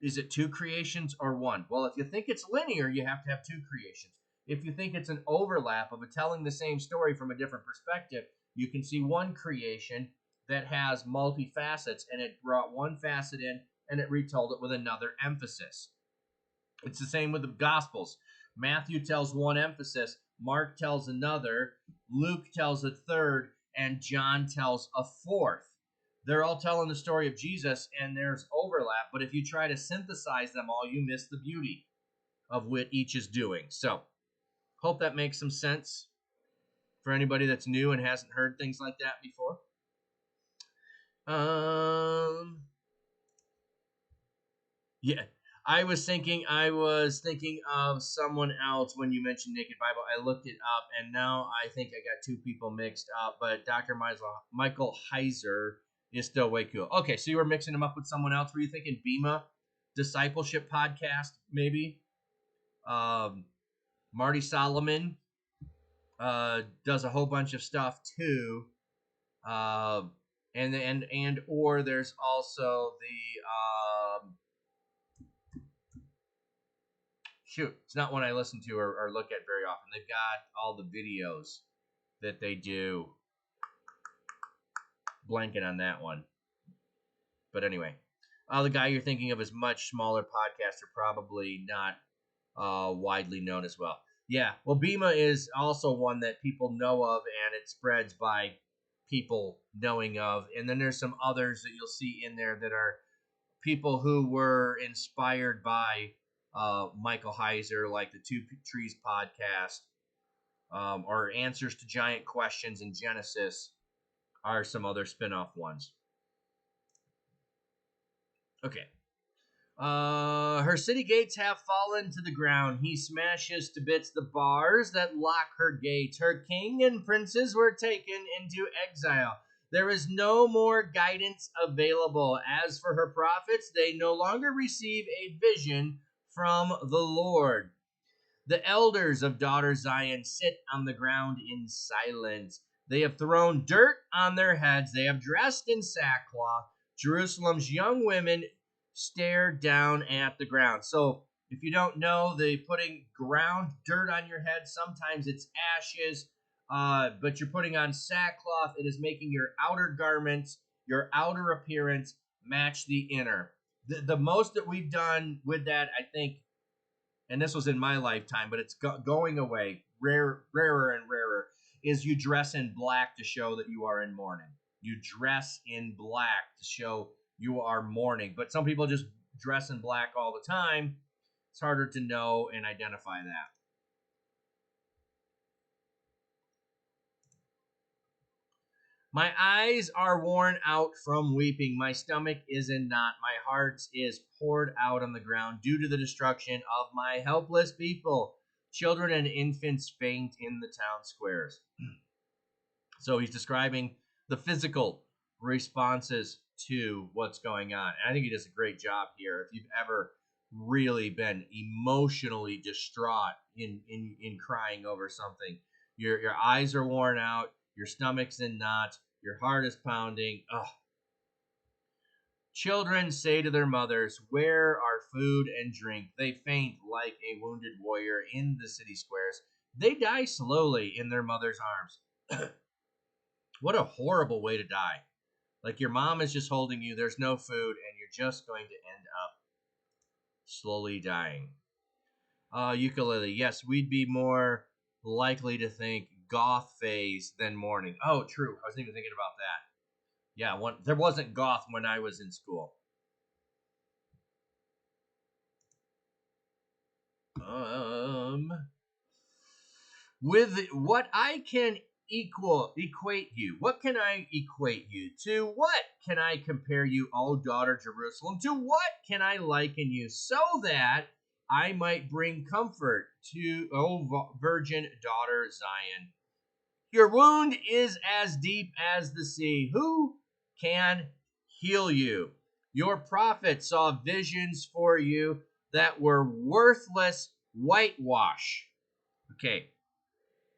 is it 2 creations or 1? Well, if you think it's linear, you have to have 2 creations. If you think it's an overlap of telling the same story from a different perspective, you can see 1 creation that has multifacets, and it brought 1 facet in and it retold it with another emphasis. It's the same with the Gospels. Matthew tells 1 emphasis, Mark tells another, Luke tells a third, and John tells a 4th. They're all telling the story of Jesus, and there's overlap, but if you try to synthesize them all, you miss the beauty of what each is doing. So, hope that makes some sense for anybody that's new and hasn't heard things like that before. Yeah, I was thinking of someone else when you mentioned Naked Bible. I looked it up, and now I think I got 2 people mixed up, but Dr. Michael Heiser is still way cool. Okay, so you were mixing him up with someone else. Were you thinking Bema Discipleship Podcast, maybe? Marty Solomon does a whole bunch of stuff too, and or there's also the shoot, it's not one I listen to or look at very often. They've got all the videos that they do. Blanking on that one, but anyway, the guy you're thinking of is much smaller podcaster, probably not widely known as well. Yeah, well, Bema is also one that people know of, and it spreads by people knowing of. And then there's some others that you'll see in there that are people who were inspired by Michael Heiser, like the Two Trees podcast, or Answers to Giant Questions in Genesis are some other spin-off ones. Okay. Her city gates have fallen to the ground. He smashes to bits the bars that lock her gates. Her king and princes were taken into exile. There is no more guidance available. As for her prophets, they no longer receive a vision from the Lord. The elders of daughter Zion sit on the ground in silence. They have thrown dirt on their heads. They have dressed in sackcloth. Jerusalem's young women stare down at the ground. So, if you don't know, they putting ground dirt on your head. Sometimes it's ashes, but you're putting on sackcloth. It is making your outer garments, your outer appearance match the inner. The most that we've done with that, I think, and this was in my lifetime, but it's going away, rarer and rarer, is you dress in black to show that you are in mourning. You dress in black to show you are mourning. But some people just dress in black all the time. It's harder to know and identify that. My eyes are worn out from weeping. My stomach is in knot. My heart is poured out on the ground due to the destruction of my helpless people. Children and infants faint in the town squares. So he's describing the physical responses to what's going on. And I think he does a great job here. If you've ever really been emotionally distraught in crying over something, your eyes are worn out, your stomach's in knots, your heart is pounding. Ugh. Children say to their mothers, "Where are food and drink?" They faint like a wounded warrior in the city squares. They die slowly in their mother's arms. What a horrible way to die. Like your mom is just holding you, there's no food, and you're just going to end up slowly dying. Ukulele. Yes, we'd be more likely to think goth phase than mourning. Oh, true. I wasn't even thinking about that. Yeah, there wasn't goth when I was in school. With what I can equate you. What can I equate you to? What can I compare you, O daughter Jerusalem? To what can I liken you, so that I might bring comfort to, O virgin daughter Zion? Your wound is as deep as the sea. Who can heal you? Your prophet saw visions for you that were worthless whitewash. Okay,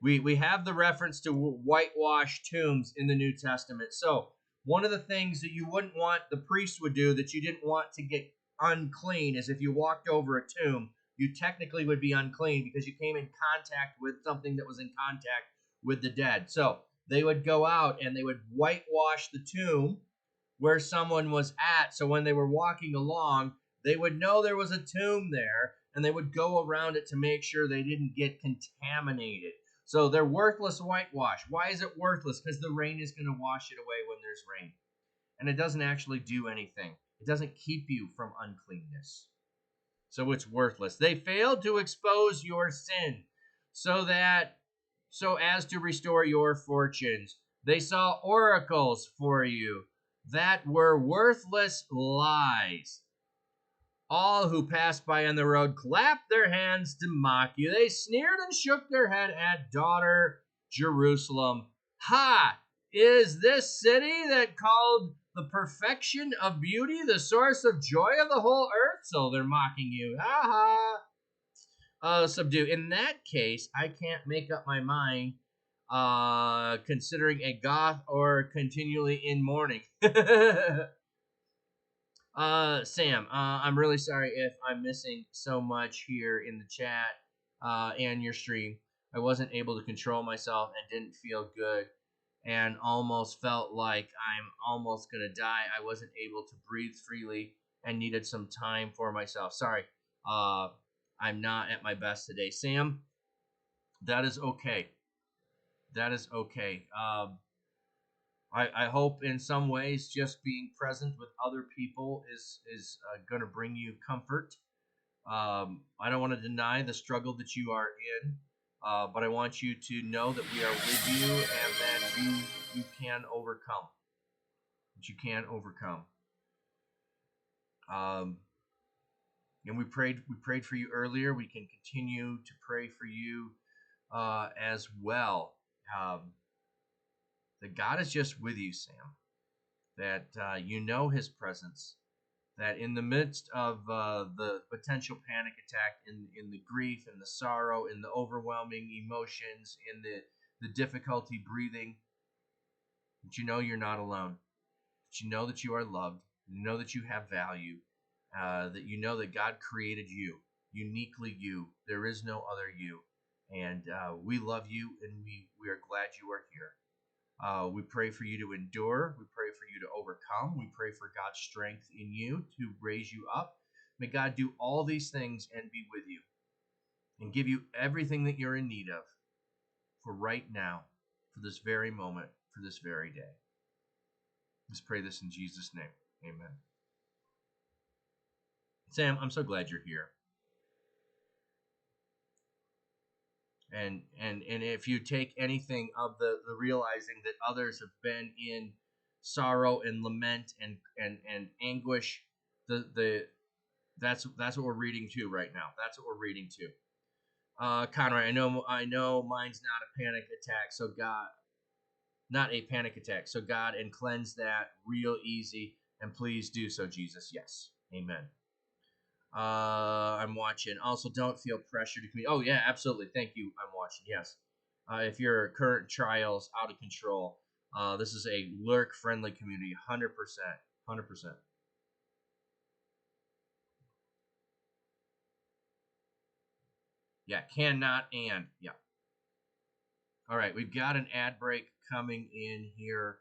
we have the reference to whitewashed tombs in the New Testament. So one of the things that you wouldn't want the priest would do, that you didn't want to get unclean, is if you walked over a tomb, you technically would be unclean because you came in contact with something that was in contact with the dead. So they would go out and they would whitewash the tomb where someone was at. So when they were walking along, they would know there was a tomb there, and they would go around it to make sure they didn't get contaminated. So they're worthless whitewash. Why is it worthless? Because the rain is going to wash it away when there's rain. And it doesn't actually do anything. It doesn't keep you from uncleanness. So it's worthless. They failed to expose your sin so as to restore your fortunes. They saw oracles for you that were worthless lies. All who passed by on the road clapped their hands to mock you. They sneered and shook their head at daughter Jerusalem. Ha! Is this city that called the perfection of beauty the source of joy of the whole earth? So they're mocking you. Ha ha! Subdue. In that case, I can't make up my mind considering a goth or continually in mourning. Sam, I'm really sorry if I'm missing so much here in the chat and your stream. I wasn't able to control myself and didn't feel good and almost felt like I'm almost going to die. I wasn't able to breathe freely and needed some time for myself. Sorry, I'm not at my best today. Sam, that is okay. That is okay. I hope in some ways just being present with other people is going to bring you comfort. I don't want to deny the struggle that you are in, but I want you to know that we are with you and that you can overcome. That you can overcome. And we prayed for you earlier. We can continue to pray for you as well. That God is just with you, Sam. That you know His presence. That in the midst of the potential panic attack, in the grief, in the sorrow, in the overwhelming emotions, in the difficulty breathing, that you know you're not alone. That you know that you are loved. You know that you have value. That you know that God created you, uniquely you. There is no other you. And we love you, and we are glad you are here. We pray for you to endure. We pray for you to overcome. We pray for God's strength in you to raise you up. May God do all these things and be with you and give you everything that you're in need of for right now, for this very moment, for this very day. Let's pray this in Jesus' name. Amen. Sam, I'm so glad you're here. And if you take anything of the realizing that others have been in sorrow and lament and anguish, that's what we're reading to right now. That's what we're reading to. Conrad, I know mine's not a panic attack, so God, not a panic attack. So God, and cleanse that real easy, and please do so, Jesus. Yes, amen. I'm watching. Also, don't feel pressure to communicate. Oh yeah, absolutely. Thank you. I'm watching. Yes. If your current trial's out of control, this is a lurk-friendly community. 100%. 100%. Yeah, cannot and yeah. All right, we've got an ad break coming in here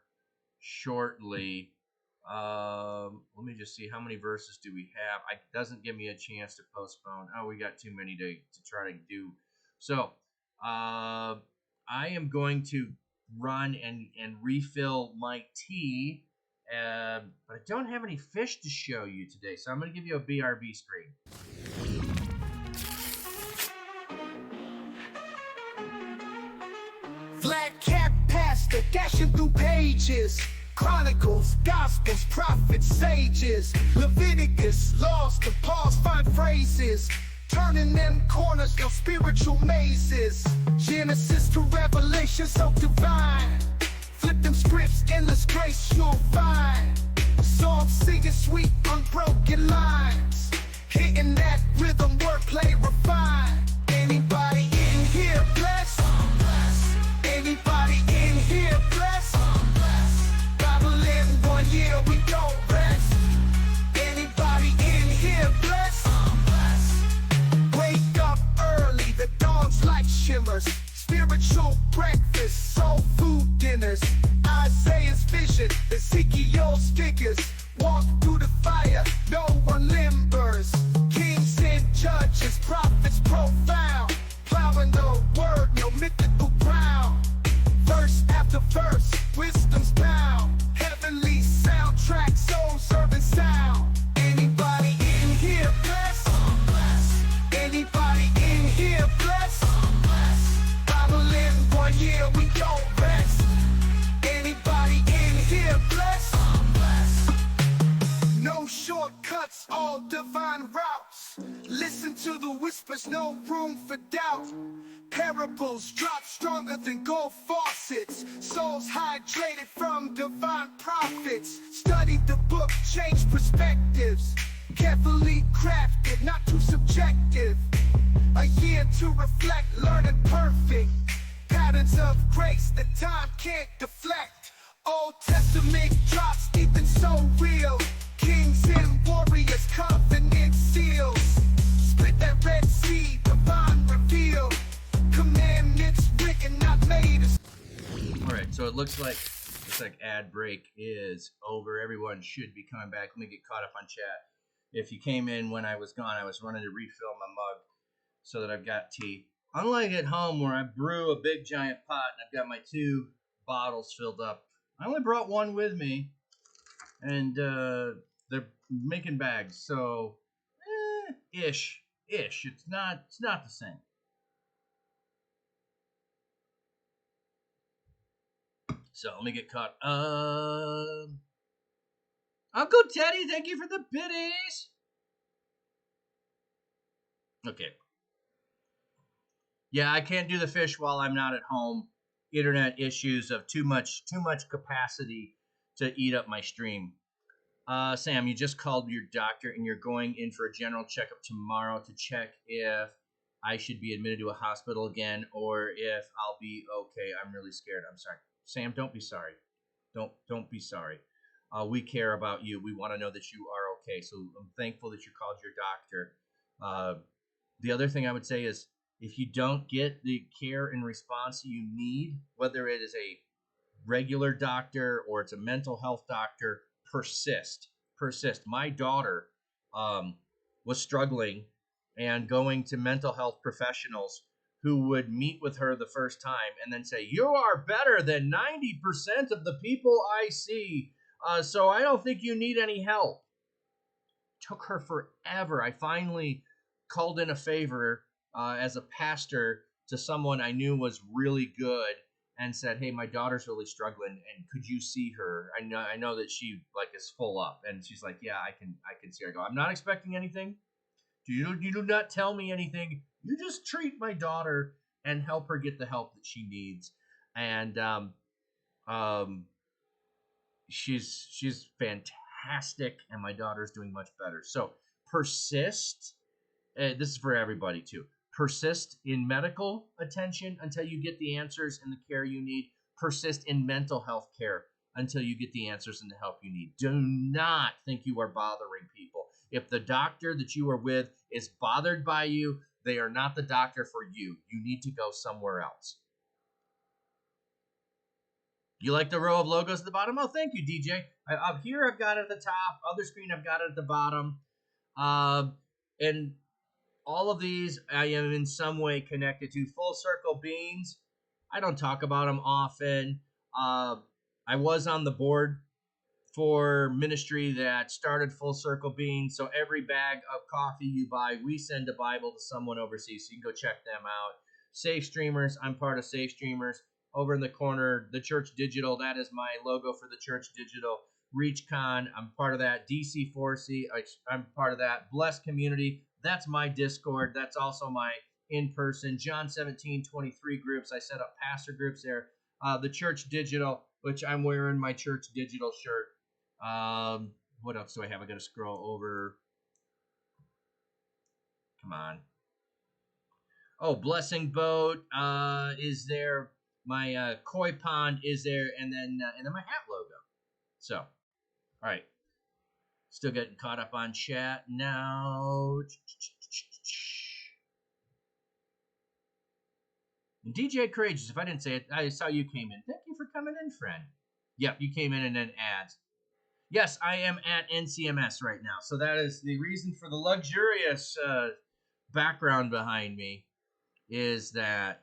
shortly. Let me just see, how many verses do we have? It doesn't give me a chance to postpone. Oh, we got too many to try to do. So I am going to run and refill my tea, but I don't have any fish to show you today, so I'm going to give you a BRB screen. Black cat pastor dashing through pages. Chronicles, Gospels, prophets, sages. Leviticus, laws to pause, find phrases. Turning them corners, your spiritual mazes. Genesis to Revelation, so divine. Flip them scripts, endless grace you'll find. Songs singing sweet, unbroken lines. Hitting that rhythm, wordplay refined. Anybody in here blessed? Anybody in here blessed? Bible in 1 year, we don't rest. Anybody in here blessed? Wake up early, the dawn's light shimmers. Spiritual breakfast, soul food dinners. Isaiah's vision, Ezekiel's figures. Walk through the fire, no one limbers. Kings and judges, prophets profound. Plowing the word, no mythical ground. Verse after verse, wisdom's bound. Heavenly soundtrack, soul serving sound. Anybody in here blessed? Anybody in here blessed? Bible in 1 year, we don't rest. Anybody in here blessed? No shortcuts, all divine routes. Listen to the whispers, no room for doubt. Parables drop stronger than gold faucets. Souls hydrated from divine prophets. Study the book, change perspectives. Carefully crafted, not too subjective. A year to reflect, learning perfect. Patterns of grace that time can't deflect. Old Testament drops deep and so real. Kings and warriors, covenant seals. Split that Red Sea, divine reveal. Commandments written, not made. All right, so it looks like ad break is over. Everyone should be coming back. Let me get caught up on chat. If you came in when I was gone, I was running to refill my mug so that I've got tea. Unlike at home where I brew a big giant pot and I've got my 2 bottles filled up I only brought one with me, and they're making bags, so ish. It's not the same. So let me get caught. Uncle Teddy, thank you for the biddies. Okay. Yeah, I can't do the fish while I'm not at home. Internet issues of too much capacity to eat up my stream. Sam, you just called your doctor and you're going in for a general checkup tomorrow to check if I should be admitted to a hospital again or if I'll be okay. I'm really scared. I'm sorry. Sam, don't be sorry. Don't be sorry. We care about you. We want to know that you are okay. So I'm thankful that you called your doctor. The other thing I would say is if you don't get the care and response you need, whether it is a regular doctor or it's a mental health doctor, persist. My daughter um, was struggling and going to mental health professionals who would meet with her the first time and then say, "You are better than 90% of the people I see, so I don't think you need any help." Took her forever. I finally called in a favor as a pastor to someone I knew was really good and said, "Hey, my daughter's really struggling, and could you see her? I know that she like is full up." And she's like, "Yeah, I can see her." I go, "I'm not expecting anything. You do not tell me anything. You just treat my daughter and help her get the help that she needs." And um, she's fantastic, and my daughter's doing much better. So persist. This is for everybody too. Persist in medical attention until you get the answers and the care you need. Persist in mental health care until you get the answers and the help you need. Do not think you are bothering people. If the doctor that you are with is bothered by you, they are not the doctor for you. You need to go somewhere else. You like the row of logos at the bottom? Oh, thank you, DJ. Up here, I've got it at the top. Other screen, I've got it at the bottom. And all of these, I am in some way connected to. Full Circle Beans, I don't talk about them often. I was on the board for ministry that started Full Circle Beans. So every bag of coffee you buy, we send a Bible to someone overseas. So you can go check them out. Safe Streamers, I'm part of Safe Streamers. Over in the corner, the Church Digital, that is my logo for the Church Digital. ReachCon, I'm part of that. DC4C, I'm part of that. Blessed Community, that's my Discord. That's also my in-person John 17:23 groups. I set up pastor groups there. The Church Digital, which I'm wearing my Church Digital shirt. What else do I have? I got to scroll over. Come on. Oh, Blessing Boat is there. My koi pond is there, and then my hat logo. So, all right. Still getting caught up on chat now. And DJ Courageous, if I didn't say it, I saw you came in. Thank you for coming in, friend. Yep, you came in and then ads. Yes, I am at NCMS right now. So that is the reason for the luxurious background behind me is that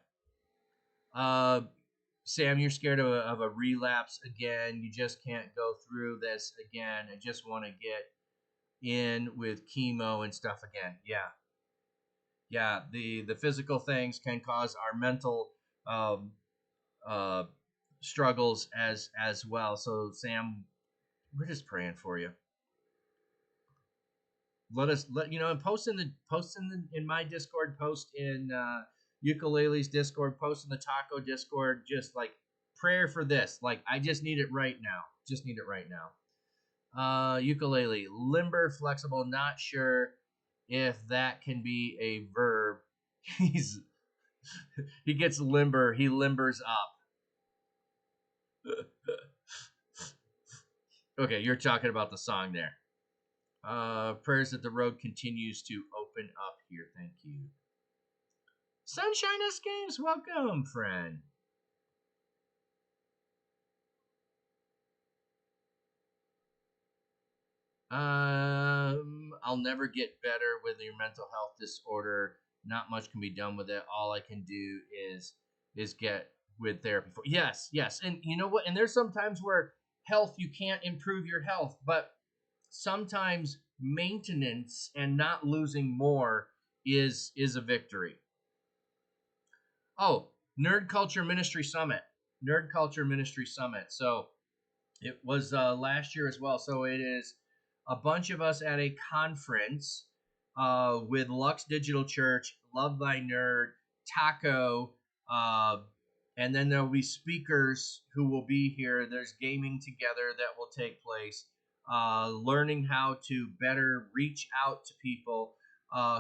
Sam, you're scared of a relapse again. You just can't go through this again. I just want to get in with chemo and stuff again. Yeah. The physical things can cause our mental um, uh, struggles as well. So Sam, we're just praying for you. Let you know, and post in my Discord, post in Ukulele's Discord, post in the Taco Discord, just like prayer for this. Like I just need it right now. Just need it right now. Ukulele, limber, flexible, not sure if that can be a verb. He gets limber, he limbers up. Okay, you're talking about the song there. Prayers that the road continues to open up here. Thank you. Sunshine S Games, welcome, friend. I'll never get better with your mental health disorder. Not much can be done with it. All I can do is get with therapy for. Yes, yes. And you know what? And there's sometimes where health, you can't improve your health, but sometimes maintenance and not losing more is a victory. Oh, Nerd Culture Ministry Summit. Nerd Culture Ministry Summit. So it was last year as well. So it is a bunch of us at a conference with Lux Digital Church, Love Thy Nerd, Taco, uh, and then there'll be speakers who will be here. There's gaming together that will take place, learning how to better reach out to people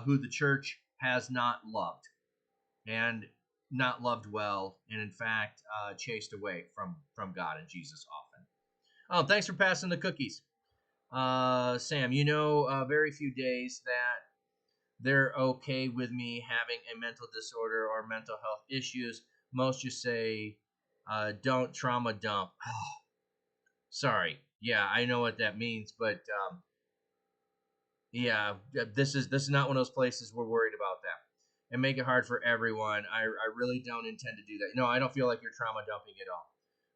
who the church has not loved and not loved well, and in fact chased away from God and Jesus often. Oh, thanks for passing the cookies. Sam, very few days that they're okay with me having a mental disorder or mental health issues. Most just say, don't trauma dump. Sorry. Yeah, I know what that means, but yeah, this is not one of those places we're worried about that. And make it hard for everyone. I really don't intend to do that. No, I don't feel like you're trauma dumping at all.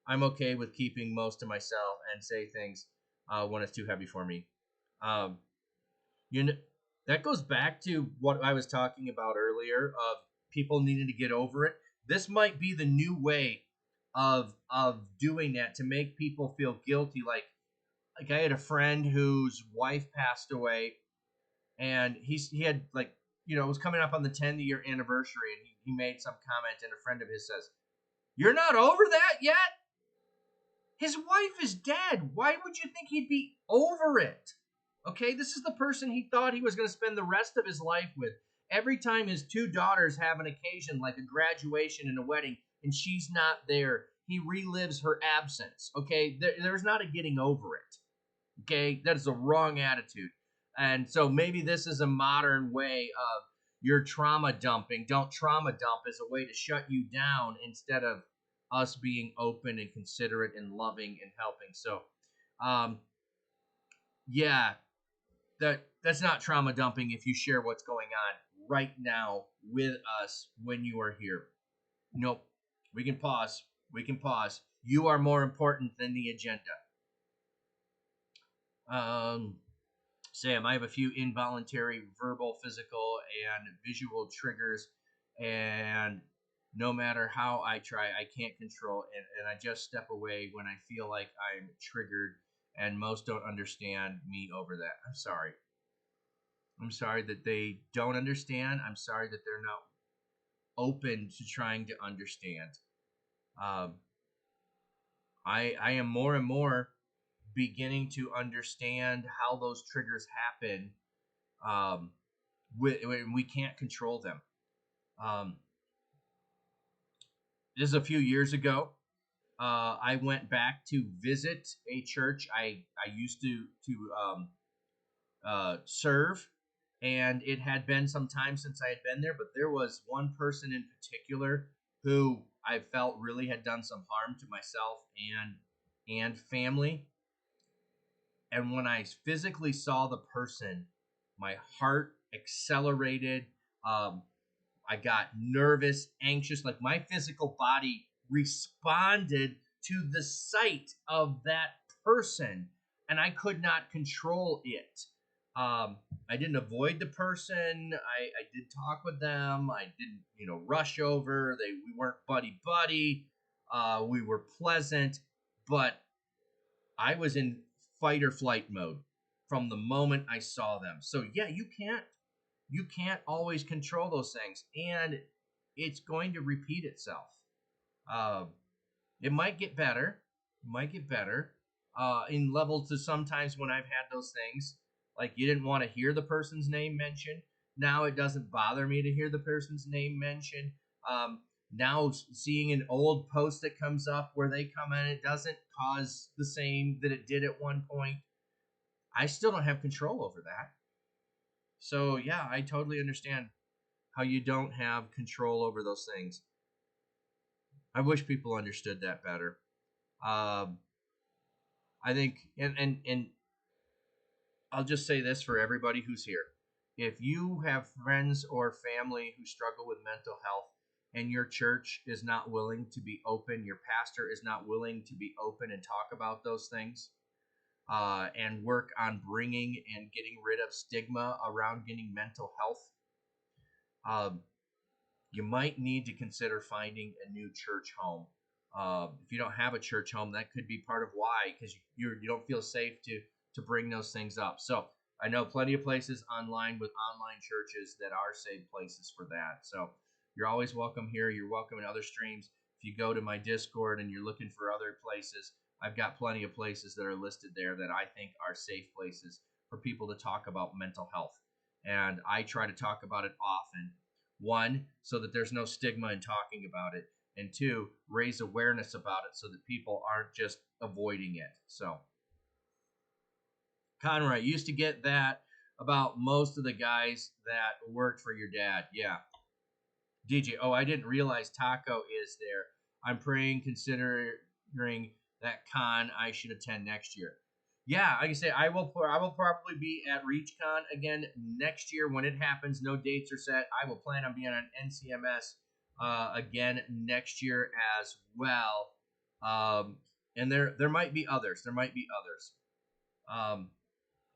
I'm okay with keeping most to myself and say things when it's too heavy for me. Um, you know, that goes back to what I was talking about earlier of people needing to get over it. This might be the new way of doing that to make people feel guilty. Like I had a friend whose wife passed away, and he had it was coming up on the 10-year anniversary, and he made some comment, and a friend of his says, "You're not over that yet? His wife is dead. Why would you think he'd be over it?" Okay, this is the person he thought he was going to spend the rest of his life with. Every time his two daughters have an occasion like a graduation and a wedding, and she's not there, he relives her absence. Okay, there's not a getting over it. Okay, that is a wrong attitude. And so maybe this is a modern way of your trauma dumping. Don't trauma dump as a way to shut you down instead of us being open and considerate and loving and helping. So, yeah, that's not trauma dumping if you share what's going on right now with us when you are here. Nope. We can pause. We can pause. You are more important than the agenda. Um, Sam, I have a few involuntary verbal, physical, and visual triggers, and no matter how I try, I can't control, and I just step away when I feel like I'm triggered, and most don't understand me over that. I'm sorry. I'm sorry that they don't understand. I'm sorry that they're not open to trying to understand. Um, I am more and more beginning to understand how those triggers happen. Um, we can't control them. Um, this is a few years ago. I went back to visit a church I used to serve, and it had been some time since I had been there. But there was one person in particular who I felt really had done some harm to myself and family. And when I physically saw the person, my heart accelerated. Um, I got nervous, anxious, like my physical body responded to the sight of that person, and I could not control it. I didn't avoid the person. I did talk with them. I didn't, rush over. We weren't buddy buddy. We were pleasant, but I was in fight or flight mode from the moment I saw them. So yeah, you can't always control those things, and it's going to repeat itself. Uh, it might get better, in level to sometimes when I've had those things, like you didn't want to hear the person's name mentioned. Now it doesn't bother me to hear the person's name mentioned. Now seeing an old post that comes up where they come in, it doesn't cause the same that it did at one point. I still don't have control over that. So yeah, I totally understand how you don't have control over those things. I wish people understood that better. Um, I think, and I'll just say this for everybody who's here: if you have friends or family who struggle with mental health, and your church is not willing to be open, your pastor is not willing to be open and talk about those things, and work on bringing and getting rid of stigma around getting mental health, you might need to consider finding a new church home. If you don't have a church home, that could be part of why, because you don't feel safe to bring those things up. So I know plenty of places online with online churches that are safe places for that. So you're always welcome here. You're welcome in other streams. If you go to my Discord and you're looking for other places, I've got plenty of places that are listed there that I think are safe places for people to talk about mental health. And I try to talk about it often. One, so that there's no stigma in talking about it. And two, raise awareness about it so that people aren't just avoiding it. So, Conroy, I used to get that about most of the guys that worked for your dad. Yeah. DJ, oh, I didn't realize Taco is there. I'm praying, considering that con I should attend next year. Yeah, like I say, I will probably be at ReachCon again next year when it happens. No dates are set. I will plan on being on NCMS again next year as well. And there might be others.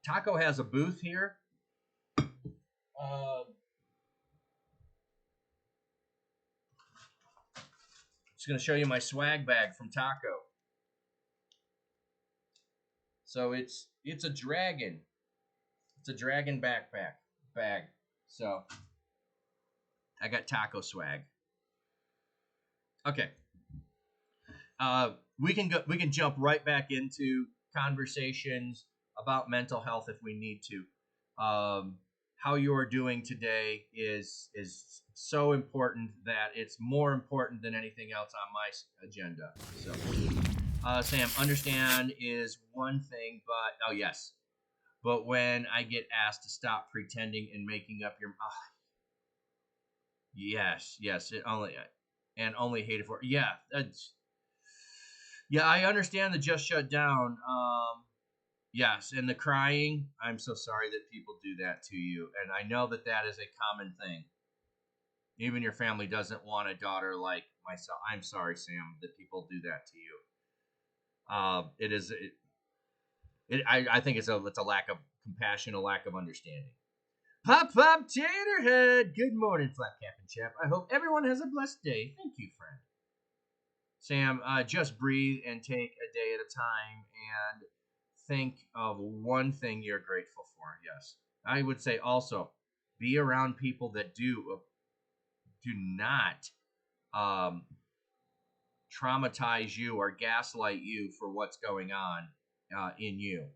Taco has a booth here. Just going to show you my swag bag from Taco. So it's a dragon. It's a dragon backpack bag. So I got Taco swag. Okay. We can jump right back into conversations about mental health if we need to. How you are doing today is so important that it's more important than anything else on my agenda. So, Sam, understand is one thing, but oh yes, but when I get asked to stop pretending and making up your, yes, it only hate it for, yeah, yeah, I understand the just shut down. Yes, and the crying, I'm so sorry that people do that to you. And I know that is a common thing. Even your family doesn't want a daughter like myself. I'm sorry, Sam, that people do that to you. I think it's a lack of compassion, a lack of understanding. Pop Taterhead! Good morning, Flat Cap and Chap. I hope everyone has a blessed day. Thank you, friend. Sam, just breathe and take a day at a time and think of one thing you're grateful for. Yes. I would say also be around people that do not traumatize you or gaslight you for what's going on in you.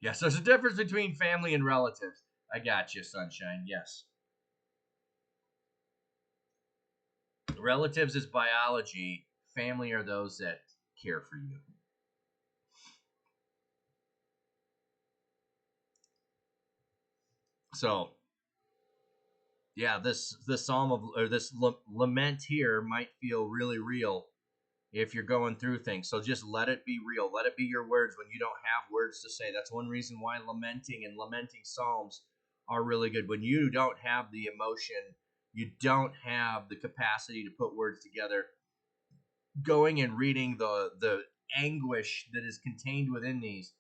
Yes, there's a difference between family and relatives. I got you, sunshine. Yes. Relatives is biology. Family are those that care for you. So, yeah, this psalm of or this lament here might feel really real if you're going through things. So just let it be real. Let it be your words when you don't have words to say. That's one reason why lamenting psalms are really good. When you don't have the emotion, you don't have the capacity to put words together. Going and reading the anguish that is contained within these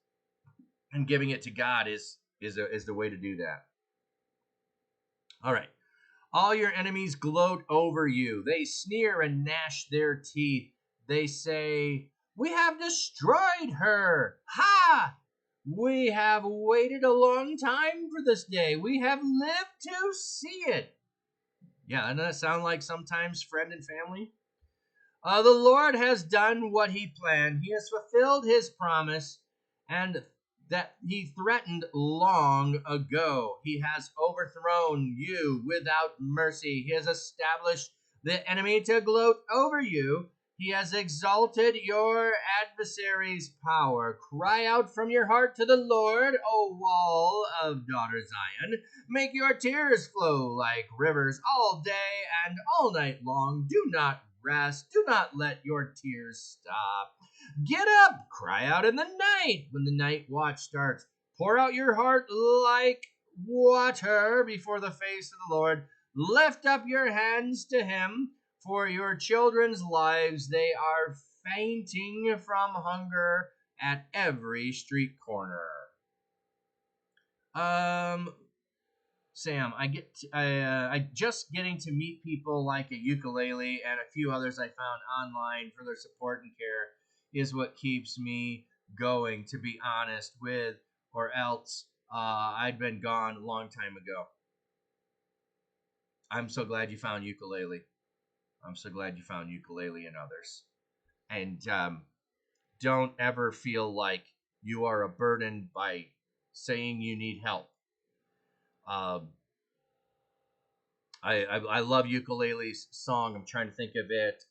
and giving it to God is the way to do that. All right. All your enemies gloat over you. They sneer and gnash their teeth. They say, "We have destroyed her. Ha! We have waited a long time for this day. We have lived to see it." Yeah, doesn't that sound like sometimes friend and family? The Lord has done what he planned. He has fulfilled his promise, and that he threatened long ago. He has overthrown you without mercy. He has established the enemy to gloat over you. He has exalted your adversary's power. Cry out from your heart to the Lord, O wall of daughter Zion. Make your tears flow like rivers all day and all night long. Do not rest. Do not let your tears stop. Get up, cry out in the night when the night watch starts. Pour out your heart like water before the face of the Lord. Lift up your hands to him for your children's lives. They are fainting from hunger at every street corner. Sam, I just getting to meet people like a ukulele and a few others I found online for their support and care is what keeps me going, to be honest with, or else I'd been gone a long time ago. I'm so glad you found ukulele. I'm so glad you found ukulele and others. And don't ever feel like you are a burden by saying you need help. Um, I love ukulele's song. I'm trying to think of it.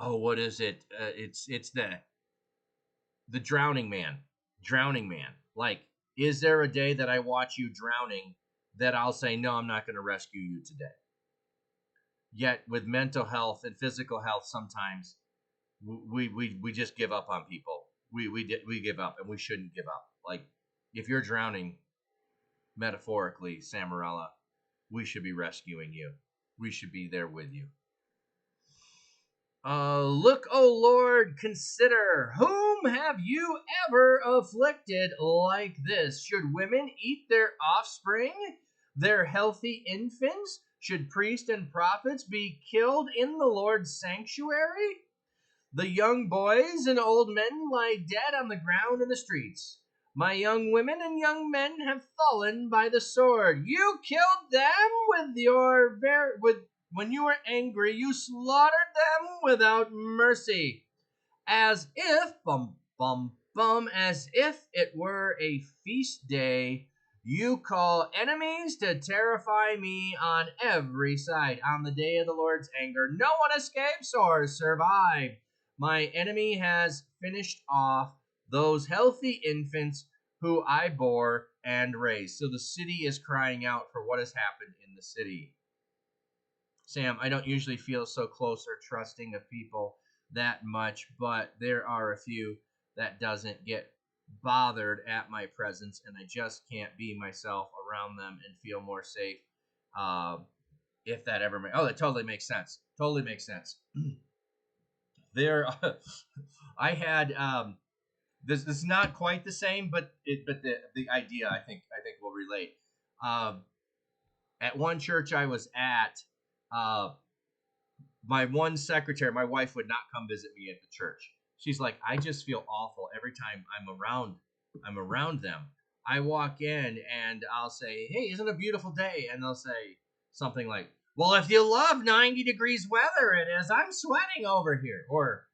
What is it? It's the Drowning Man. Drowning Man. Like, is there a day that I watch you drowning that I'll say no, I'm not going to rescue you today? Yet with mental health and physical health, sometimes we just give up on people. We give up, and we shouldn't give up. Like, if you're drowning, metaphorically, Samarella, we should be rescuing you. We should be there with you. Look, O Lord, consider, whom have you ever afflicted like this? Should women eat their offspring, their healthy infants? Should priests and prophets be killed in the Lord's sanctuary? The young boys and old men lie dead on the ground in the streets. My young women and young men have fallen by the sword. You killed them when you were angry. You slaughtered them without mercy, as if as if it were a feast day. You call enemies to terrify me on every side. On the day of the Lord's anger, no one escapes or survived. My enemy has finished off those healthy infants who I bore and raised. So the city is crying out for what has happened in the city. Sam, I don't usually feel so close or trusting of people that much, but there are a few that doesn't get bothered at my presence, and I just can't be myself around them and feel more safe. If that ever that totally makes sense. Totally makes sense. There, I had this is not quite the same, but the idea I think will relate. At one church I was at, my one secretary, my wife would not come visit me at the church. She's like, I just feel awful every time I'm around them. I walk in and I'll say, hey, isn't it a beautiful day? And they'll say something like, well, if you love 90 degrees weather, it is. I'm sweating over here. Or,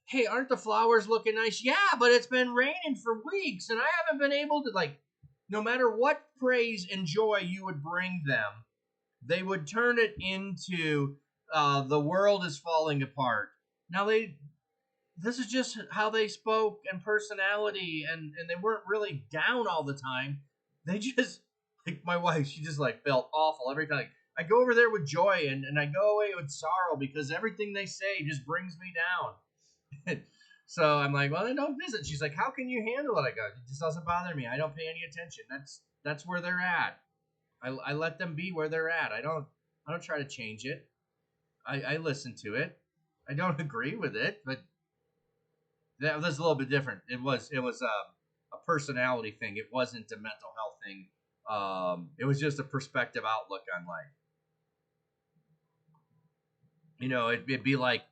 hey, aren't the flowers looking nice? Yeah, but it's been raining for weeks and I haven't been able to, like, no matter what praise and joy you would bring them, they would turn it into the world is falling apart. Now this is just how they spoke and personality, and they weren't really down all the time. They just, like my wife, she just like felt awful every time. I go over there with joy and I go away with sorrow because everything they say just brings me down. So I'm like, well, then don't visit. She's like, how can you handle it? I go, it just doesn't bother me. I don't pay any attention. That's where they're at. I let them be where they're at. I don't try to change it. I listen to it. I don't agree with it, but that was a little bit different. It was a personality thing. It wasn't a mental health thing. It was just a perspective outlook on life. It'd be like,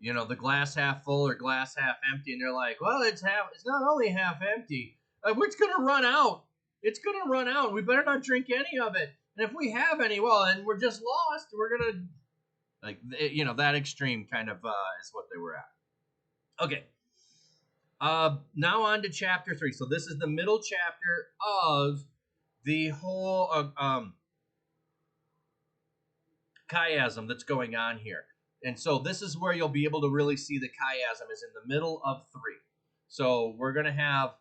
the glass half full or glass half empty, and they're like, well, it's not only half empty. It's gonna run out. It's gonna run out. We better not drink any of it. And if we have any, well, and we're just lost. We're gonna that extreme kind of is what they were at. Okay. Now on to chapter 3. So this is the middle chapter of the whole chiasm that's going on here. And so this is where you'll be able to really see the chiasm is in the middle of 3. So we're going to have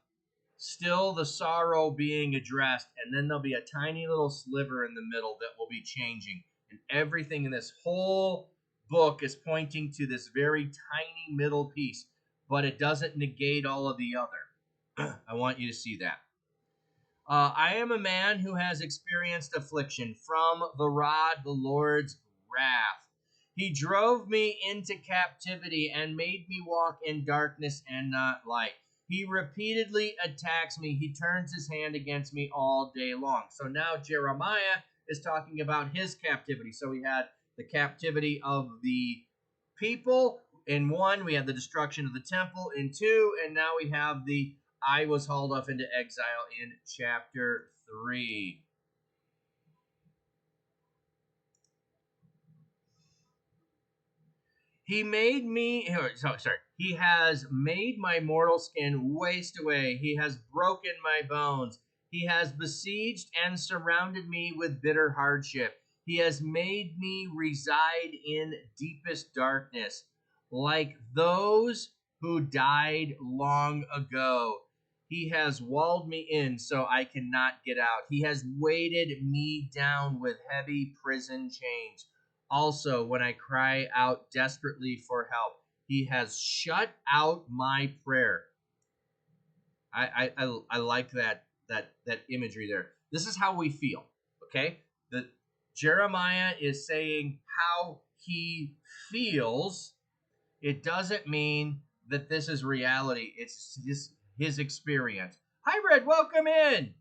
still the sorrow being addressed, and then there'll be a tiny little sliver in the middle that will be changing. And everything in this whole book is pointing to this very tiny middle piece, but it doesn't negate all of the other. I want you to see that. I am a man who has experienced affliction from the rod, the Lord's wrath. He drove me into captivity and made me walk in darkness and not light. He repeatedly attacks me. He turns his hand against me all day long. So now Jeremiah is talking about his captivity. So we had the captivity of the people in 1, we had the destruction of the temple in 2, and now we have the I was hauled off into exile in chapter 3. He made me, sorry, he has made my mortal skin waste away. He has broken my bones. He has besieged and surrounded me with bitter hardship. He has made me reside in deepest darkness, like those who died long ago. He has walled me in so I cannot get out. He has weighted me down with heavy prison chains. Also, when I cry out desperately for help, he has shut out my prayer. I like that imagery there. This is how we feel. Okay, the Jeremiah is saying how he feels. It doesn't mean that this is reality. It's just his experience. Hi, Red. Welcome in.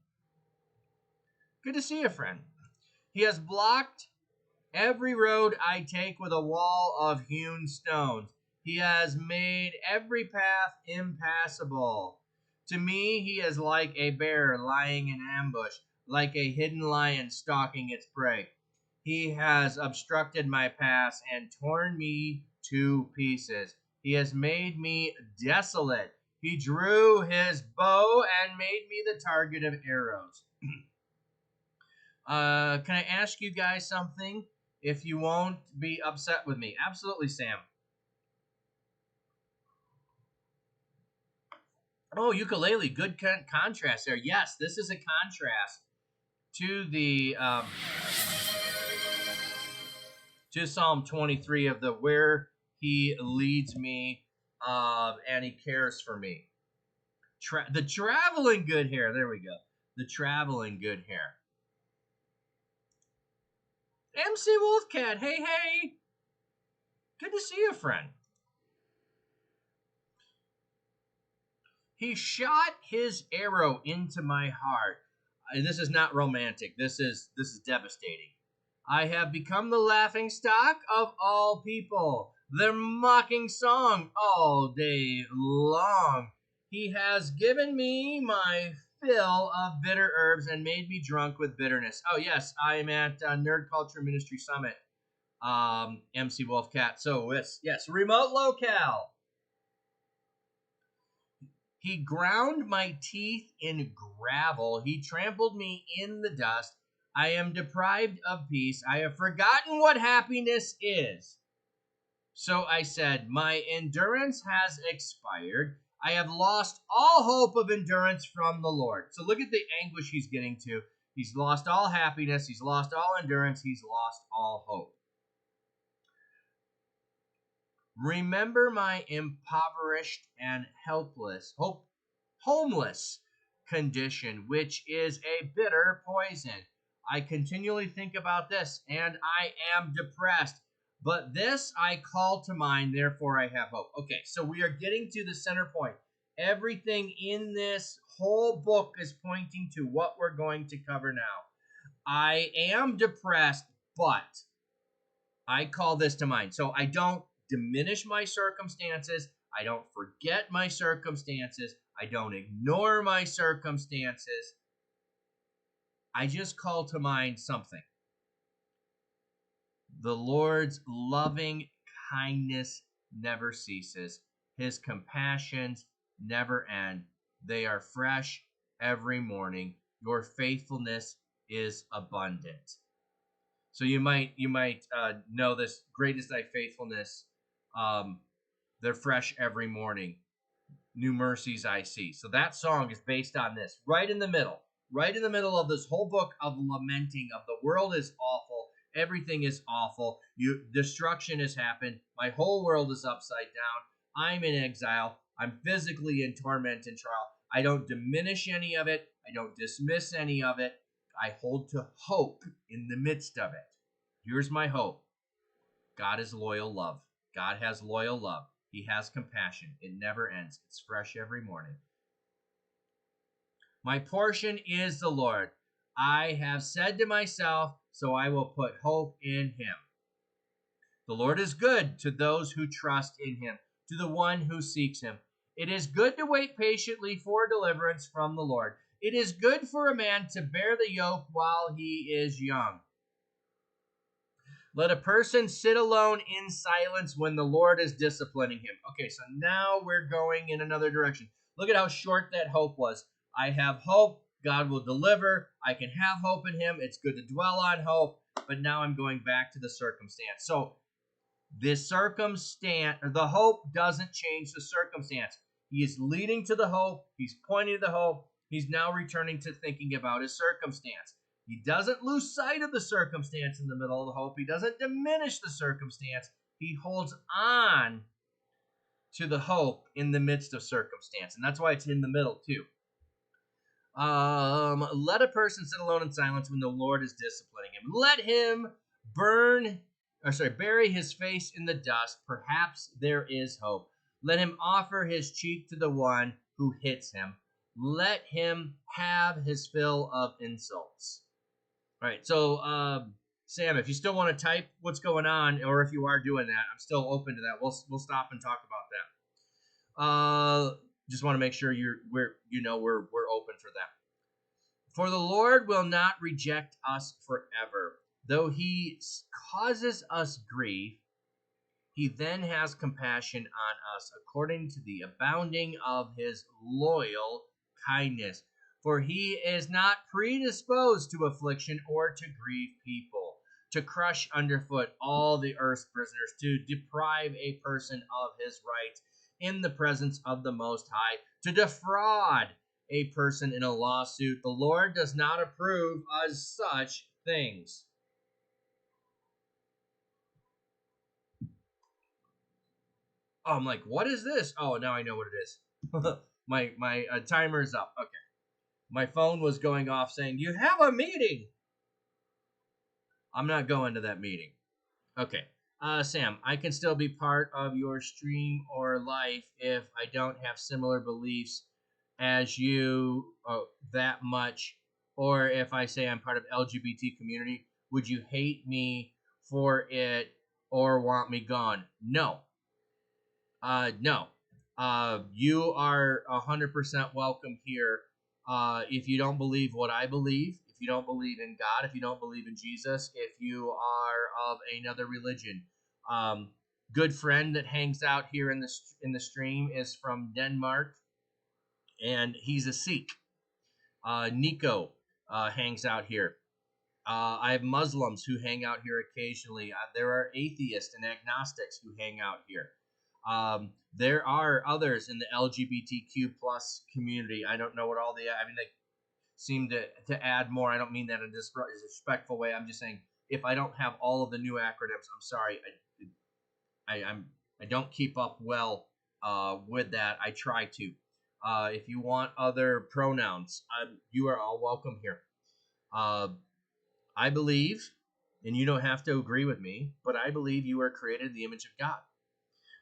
Good to see you, friend. He has blocked every road I take with a wall of hewn stones. He has made every path impassable. To me, he is like a bear lying in ambush, like a hidden lion stalking its prey. He has obstructed my path and torn me to pieces. He has made me desolate. He drew his bow and made me the target of arrows. Can I ask you guys something? If you won't be upset with me. Absolutely, Sam. Oh, ukulele. Good contrast there. Yes, this is a contrast to the to Psalm 23 of the where he leads me and he cares for me. The traveling good hair. There we go. The traveling good hair. MC Wolfcat. Hey, hey. Good to see you, friend. He shot his arrow into my heart. This is not romantic. This is devastating. I have become the laughing stock of all people, their mocking song all day long. He has given me my fill of bitter herbs and made me drunk with bitterness. Oh yes, I am at Nerd Culture Ministry Summit, MC Wolfcat. So yes, remote locale. He ground my teeth in gravel. He trampled me in the dust. I am deprived of peace. I have forgotten what happiness is. So I said, my endurance has expired. I have lost all hope of endurance from the Lord. So look at the anguish he's getting to. He's lost all happiness. He's lost all endurance. He's lost all hope. Remember my impoverished and homeless condition, which is a bitter poison. I continually think about this, and I am depressed. But this I call to mind, therefore I have hope. Okay, so we are getting to the center point. Everything in this whole book is pointing to what we're going to cover now. I am depressed, but I call this to mind. So I don't diminish my circumstances. I don't forget my circumstances. I don't ignore my circumstances. I just call to mind something. The Lord's loving kindness never ceases. His compassions never end. They are fresh every morning. Your faithfulness is abundant. So you might know this. Great is thy faithfulness. They're fresh every morning. New mercies I see. So that song is based on this. Right in the middle of this whole book of lamenting of the world is awful. Everything is awful. Destruction has happened. My whole world is upside down. I'm in exile. I'm physically in torment and trial. I don't diminish any of it. I don't dismiss any of it. I hold to hope in the midst of it. Here's my hope. God is loyal love. God has loyal love. He has compassion. It never ends. It's fresh every morning. My portion is the Lord. I have said to myself, so I will put hope in him. The Lord is good to those who trust in him, to the one who seeks him. It is good to wait patiently for deliverance from the Lord. It is good for a man to bear the yoke while he is young. Let a person sit alone in silence when the Lord is disciplining him. Okay, so now we're going in another direction. Look at how short that hope was. I have hope. God will deliver. I can have hope in him. It's good to dwell on hope. But now I'm going back to the circumstance. So this circumstance, the hope doesn't change the circumstance. He is leading to the hope. He's pointing to the hope. He's now returning to thinking about his circumstance. He doesn't lose sight of the circumstance in the middle of the hope. He doesn't diminish the circumstance. He holds on to the hope in the midst of circumstance. And that's why it's in the middle, too. Let a person sit alone in silence when the Lord is disciplining him. Let him bury his face in the dust. Perhaps there is hope. Let him offer his cheek to the one who hits him. Let him have his fill of insults. All right, so Sam, if you still want to type what's going on, or if you are doing that, I'm still open to that. We'll stop and talk about that. Just want to make sure we're open for that. For the Lord will not reject us forever, though he causes us grief. He then has compassion on us according to the abounding of his loyal kindness. For he is not predisposed to affliction or to grieve people, to crush underfoot all the earth's prisoners, to deprive a person of his rights in the presence of the Most High, to defraud a person in a lawsuit. The Lord does not approve of such things. Oh, I'm like, what is this? Oh, now I know what it is. my timer is up. Okay. My phone was going off saying, you have a meeting. I'm not going to that meeting. Okay. Sam, I can still be part of your stream or life if I don't have similar beliefs as you that much, or if I say I'm part of LGBT community. Would you hate me for it or want me gone? No. No. You are 100% welcome here. If you don't believe what I believe, if you don't believe in God, if you don't believe in Jesus, if you are of another religion, good friend that hangs out here in the stream is from Denmark, and he's a Sikh. Nico hangs out here. I have Muslims who hang out here occasionally. There are atheists and agnostics who hang out here. There are others in the LGBTQ plus community. I don't know what all they seem to add more. I don't mean that in a disrespectful way. I'm just saying if I don't have all of the new acronyms, I'm sorry. I don't keep up well with that. I try to. If you want other pronouns, you are all welcome here. I believe, and you don't have to agree with me, but I believe you are created in the image of God.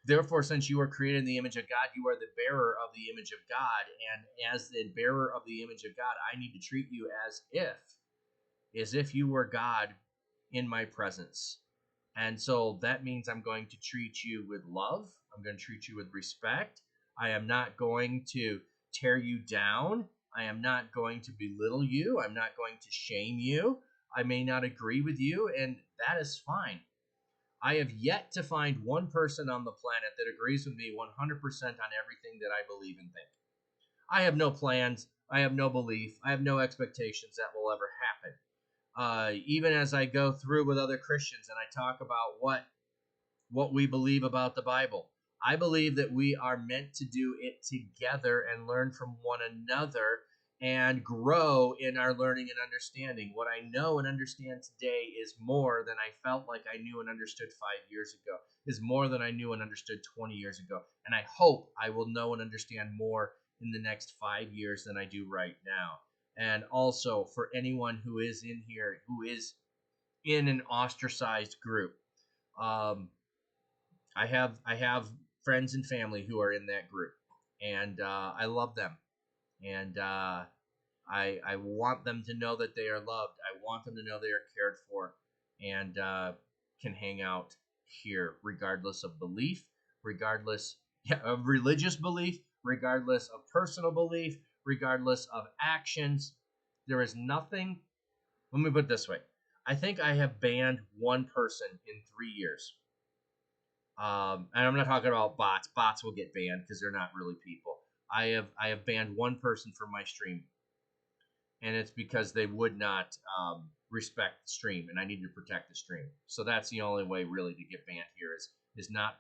Therefore, since you are created in the image of God, you are the bearer of the image of God. And as the bearer of the image of God, I need to treat you as if you were God in my presence. And so that means I'm going to treat you with love. I'm going to treat you with respect. I am not going to tear you down. I am not going to belittle you. I'm not going to shame you. I may not agree with you, and that is fine. I have yet to find one person on the planet that agrees with me 100% on everything that I believe and think. I have no plans. I have no belief. I have no expectations that will ever happen. Even as I go through with other Christians and I talk about what we believe about the Bible, I believe that we are meant to do it together and learn from one another and grow in our learning and understanding. What I know and understand today is more than I felt like I knew and understood 5 years ago, is more than I knew and understood 20 years ago. And I hope I will know and understand more in the next 5 years than I do right now. And also for anyone who is in here, who is in an ostracized group. I have friends and family who are in that group, and I love them, and I want them to know that they are loved. I want them to know they are cared for, and can hang out here regardless of belief, regardless of religious belief, regardless of personal belief, regardless of actions. There is nothing. Let me put it this way. I think I have banned one person in 3 years. And I'm not talking about bots. Bots will get banned because they're not really people. I have banned one person from my stream, and it's because they would not respect the stream, and I need to protect the stream. So that's the only way really to get banned here is not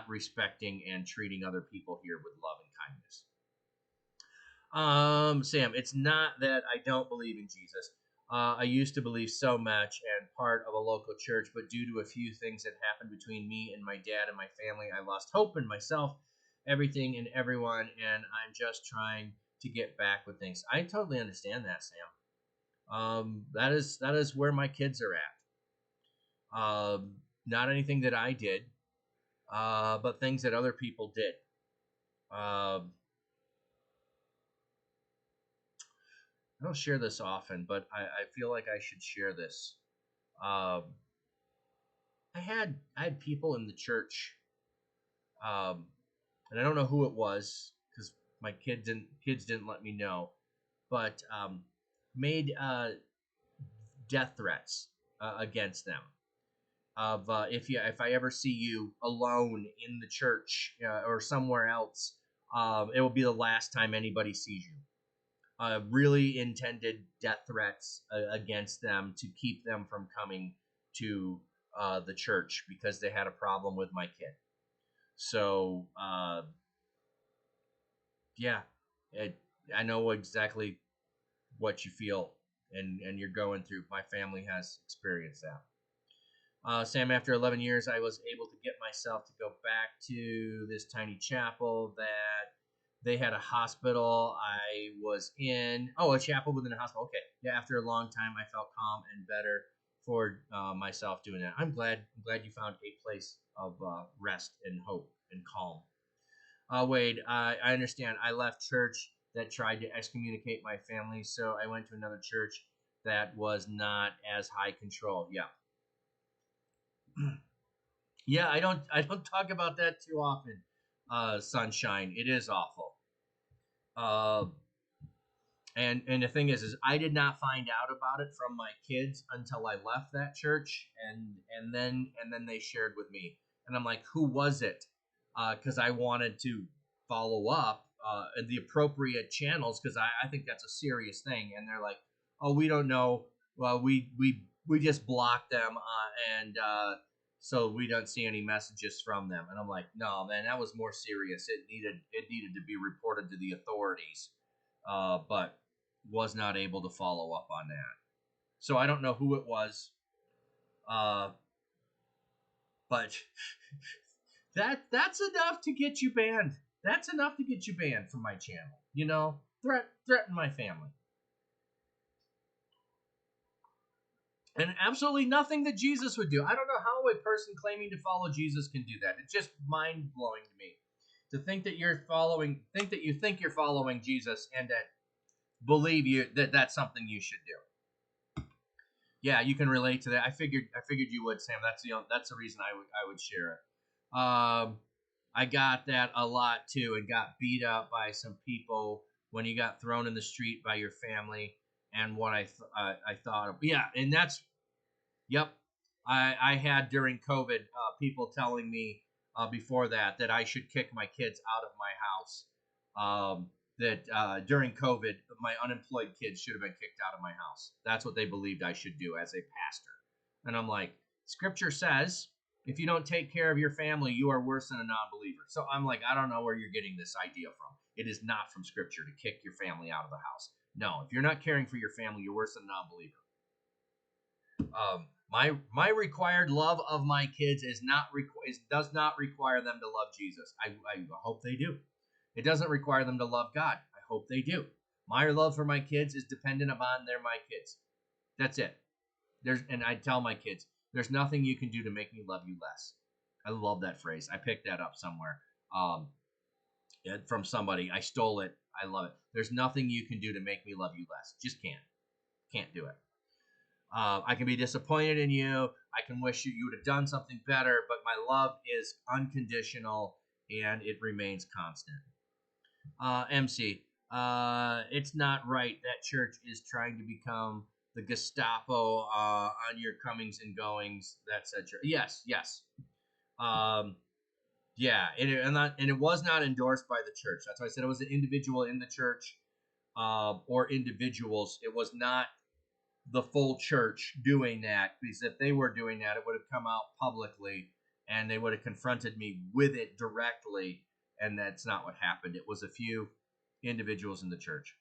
respecting and treating other people here with love and kindness. Sam, it's not that I don't believe in Jesus. I used to believe so much and part of a local church, but due to a few things that happened between me and my dad and my family, I lost hope in myself, everything, and everyone, and I'm just trying to get back with things. I totally understand that, Sam. That is where my kids are at. Not anything that I did, but things that other people did. I don't share this often, but I feel like I should share this. Um, I had people in the church, and I don't know who it was because my kids didn't let me know, but made death threats against them. Of if I ever see you alone in the church or somewhere else, it will be the last time anybody sees you. Really intended death threats against them to keep them from coming to the church because they had a problem with my kid. So, yeah, I know exactly what you feel and you're going through. My family has experienced that. Sam, after 11 years, I was able to get myself to go back to this tiny chapel that they had a hospital. I was in, a chapel within a hospital. Okay. Yeah. After a long time, I felt calm and better for myself doing that. I'm glad you found a place of rest and hope and calm. Wade, I understand. I left church that tried to excommunicate my family, so I went to another church that was not as high control. Yeah. Yeah, I don't talk about that too often. Sunshine, it is awful. Uh, and the thing is I did not find out about it from my kids until I left that church, and then they shared with me, and I'm like, who was it? Because I wanted to follow up in the appropriate channels because I think that's a serious thing, and they're like, oh, we don't know. Well, we just blocked them, and so we don't see any messages from them. And I'm like, no, man, that was more serious. It needed to be reported to the authorities, but was not able to follow up on that. So I don't know who it was, but that's enough to get you banned. That's enough to get you banned from my channel. Threaten my family. And absolutely nothing that Jesus would do. I don't know how a person claiming to follow Jesus can do that. It's just mind blowing to me to think that you think you're following Jesus and that believe that's something you should do. Yeah, you can relate to that. I figured you would, Sam. That's the reason I would share it. I got that a lot too, and got beat up by some people when you got thrown in the street by your family. And what I thought of, yeah, and that's, yep. I had during COVID people telling me before that I should kick my kids out of my house. That during COVID, my unemployed kids should have been kicked out of my house. That's what they believed I should do as a pastor. And I'm like, Scripture says, if you don't take care of your family, you are worse than a non-believer. So I'm like, I don't know where you're getting this idea from. It is not from Scripture to kick your family out of the house. No, if you're not caring for your family, you're worse than a non-believer. My required love of my kids does not require them to love Jesus. I hope they do. It doesn't require them to love God. I hope they do. My love for my kids is dependent upon they're my kids. That's it. And I tell my kids, there's nothing you can do to make me love you less. I love that phrase. I picked that up somewhere from somebody. I stole it. I love it. There's nothing you can do to make me love you less. Just can't do it. I can be disappointed in you. I can wish you would have done something better, but my love is unconditional and it remains constant. MC, it's not right that church is trying to become the Gestapo on your comings and goings. That's etc. Yes. Um, yeah, and it was not endorsed by the church. That's why I said it was an individual in the church or individuals. It was not the full church doing that, because if they were doing that, it would have come out publicly and they would have confronted me with it directly, and that's not what happened. It was a few individuals in the church.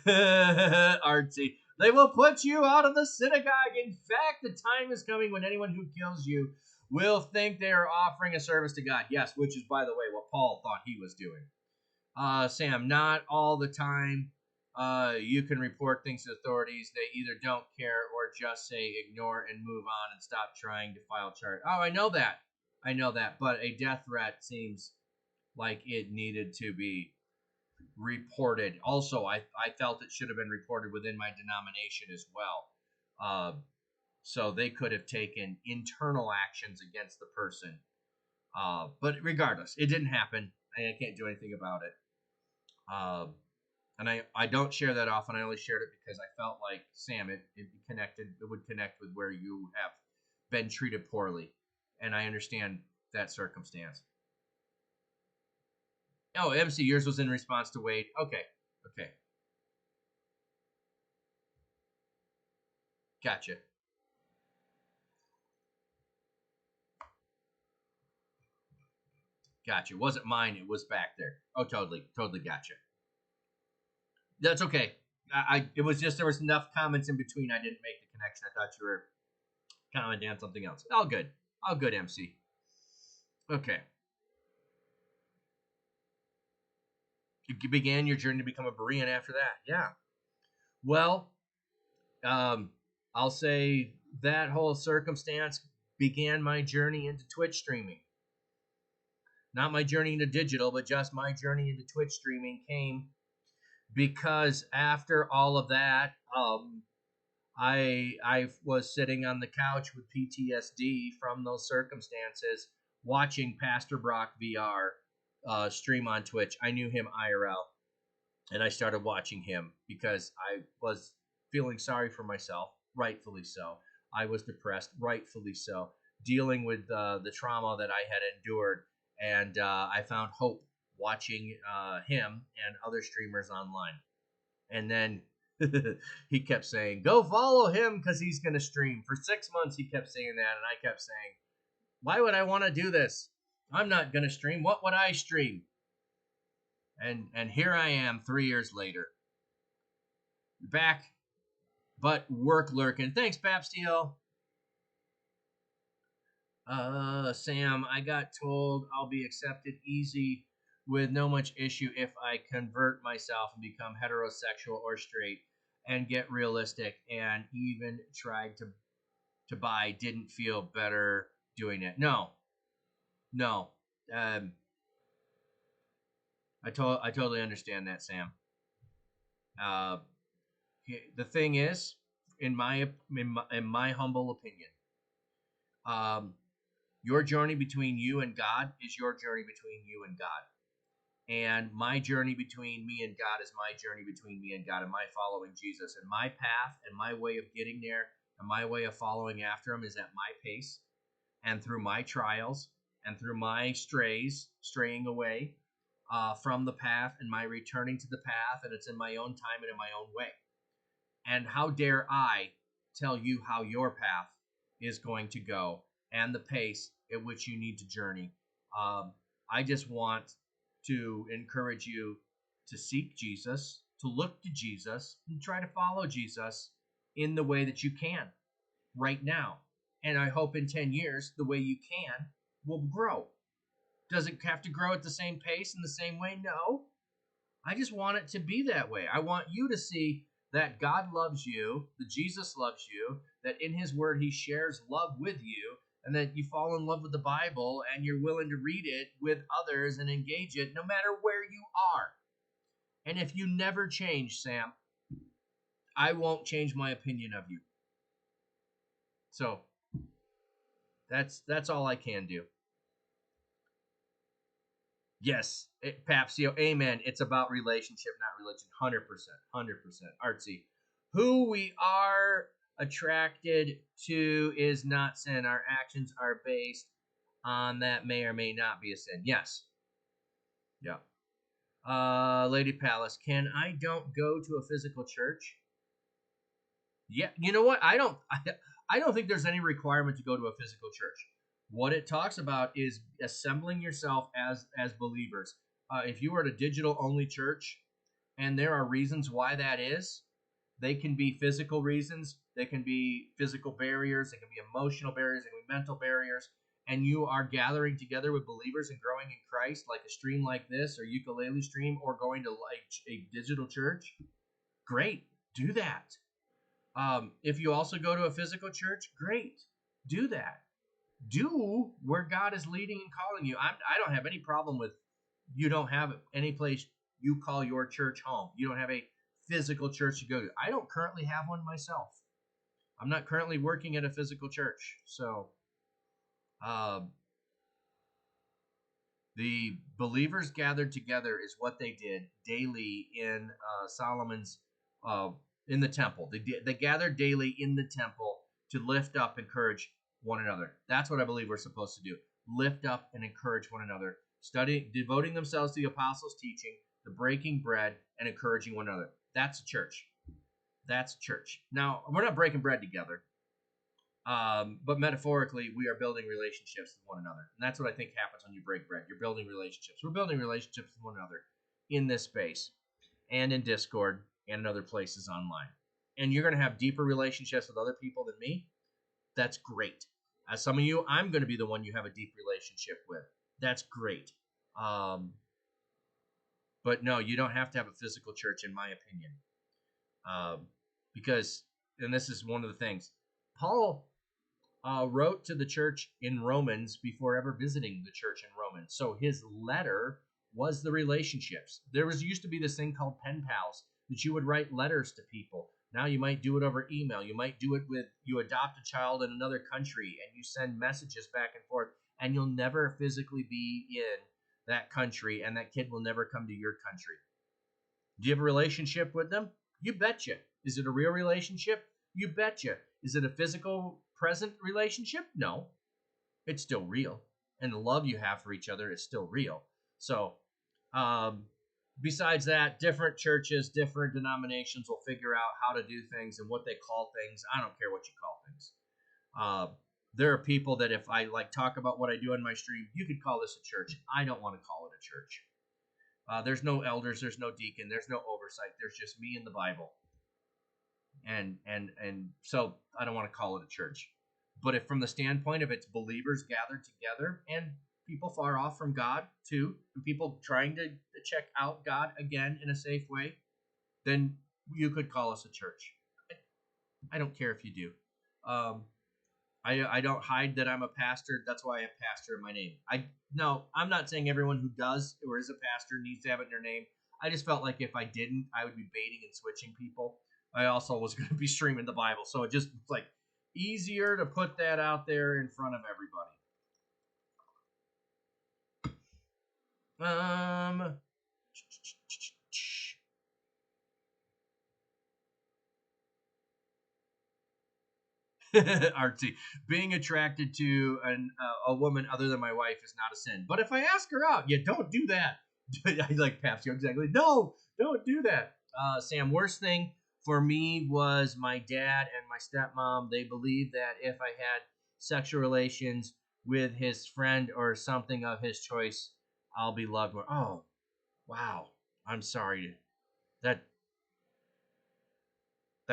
Artsy, they will put you out of the synagogue. In fact, the time is coming when anyone who kills you will think they are offering a service to God. Yes, which is, by the way, what Paul thought he was doing. Sam, not all the time. You can report things to authorities. They either don't care or just say ignore and move on and stop trying to file charge. Oh, I know that. But a death threat seems like it needed to be reported. Also, I felt it should have been reported within my denomination as well. So they could have taken internal actions against the person. But regardless, it didn't happen. I can't do anything about it. And I don't share that often. I only shared it because I felt like, Sam, it would connect with where you have been treated poorly. And I understand that circumstance. Oh, MC, yours was in response to Wade. Okay. Gotcha. It wasn't mine. It was back there. Oh, totally gotcha. That's okay. It was just there was enough comments in between. I didn't make the connection. I thought you were commenting on something else. All good, MC. Okay. You began your journey to become a Berean after that. Yeah. Well, I'll say that whole circumstance began my journey into Twitch streaming. Not my journey into digital, but just my journey into Twitch streaming came because after all of that, I was sitting on the couch with PTSD from those circumstances, watching Pastor Brock VR stream on Twitch. I knew him IRL, and I started watching him because I was feeling sorry for myself, rightfully so. I was depressed, rightfully so, dealing with the trauma that I had endured, and I found hope watching him and other streamers online. And then he kept saying, go follow him because he's going to stream. For 6 months, he kept saying that, and I kept saying, why would I want to do this? I'm not going to stream. What would I stream? And here I am 3 years later. Back, but work lurking. Thanks, Babsteel. Sam, I got told I'll be accepted easy with no much issue if I convert myself and become heterosexual or straight and get realistic, and even tried to buy, didn't feel better doing it. No. I totally understand that, Sam. The thing is, in my humble opinion, your journey between you and God is your journey between you and God. And my journey between me and God is my journey between me and God, and my following Jesus. And my path and my way of getting there and my way of following after him is at my pace and through my trials and through my straying away from the path and my returning to the path. And it's in my own time and in my own way. And how dare I tell you how your path is going to go and the pace at which you need to journey. I just want to encourage you to seek Jesus, to look to Jesus, and try to follow Jesus in the way that you can right now. And I hope in 10 years, the way you can will grow. Does it have to grow at the same pace in the same way? No. I just want it to be that way. I want you to see that God loves you, that Jesus loves you, that in his word he shares love with you, and that you fall in love with the Bible and you're willing to read it with others and engage it no matter where you are. And if you never change, Sam, I won't change my opinion of you. So that's all I can do. Yes, Papsio, amen. It's about relationship, not religion. 100%. Artsy. Who we are attracted to is not sin. Our actions are based on that may or may not be a sin. Yes. Yeah. Lady Palace, can I don't go to a physical church? Yeah, you know what? I don't think there's any requirement to go to a physical church. What it talks about is assembling yourself as believers. If you are at a digital only church, and there are reasons why that is, they can be physical reasons, they can be physical barriers, they can be emotional barriers, they can be mental barriers, and you are gathering together with believers and growing in Christ, like a stream like this, or ukulele stream, or going to like a digital church. Great, do that. If you also go to a physical church, great, do that. Do where God is leading and calling you. I don't have any problem with you don't have any place you call your church home. You don't have a physical church to go to. I don't currently have one myself. I'm not currently working at a physical church. So the believers gathered together is what they did daily in Solomon's in the temple. They gathered daily in the temple to lift up, encourage one another. That's what I believe we're supposed to do. Lift up and encourage one another. Studying, devoting themselves to the apostles' teaching, the breaking bread, and encouraging one another. That's a church. That's church. Now, we're not breaking bread together. But metaphorically, we are building relationships with one another. And that's what I think happens when you break bread. You're building relationships. We're building relationships with one another in this space and in Discord and in other places online. And you're going to have deeper relationships with other people than me. That's great. As some of you, I'm going to be the one you have a deep relationship with. That's great. But no, you don't have to have a physical church, in my opinion. Because, and this is one of the things, Paul wrote to the church in Romans before ever visiting the church in Romans. So his letter was the relationships. There used to be this thing called pen pals that you would write letters to people. Now you might do it over email. You might do it with, you adopt a child in another country and you send messages back and forth, and you'll never physically be in that country, and that kid will never come to your country. Do you have a relationship with them? You betcha. Is it a real relationship? You betcha. Is it a physical present relationship? No. It's still real. And the love you have for each other is still real. So, besides that, different churches, different denominations will figure out how to do things and what they call things. I don't care what you call things. There are people that if I like talk about what I do in my stream, you could call this a church. I don't want to call it a church. There's no elders, there's no deacon, there's no oversight. There's just me and the Bible. And so I don't want to call it a church. But if from the standpoint of it's believers gathered together and people far off from God too, and people trying to check out God again in a safe way, then you could call us a church. I don't care if you do. I don't hide that I'm a pastor. That's why I have pastor in my name. I'm not saying everyone who does or is a pastor needs to have it in their name. I just felt like if I didn't, I would be baiting and switching people. I also was going to be streaming the Bible, so it just was like easier to put that out there in front of everybody. Artsy. Being attracted to a woman other than my wife is not a sin. But if I ask her out, yeah, don't do that. I like Papsio exactly. No, don't do that. Sam, worst thing for me was my dad and my stepmom. They believed that if I had sexual relations with his friend or something of his choice, I'll be loved more. Oh, wow. I'm sorry. That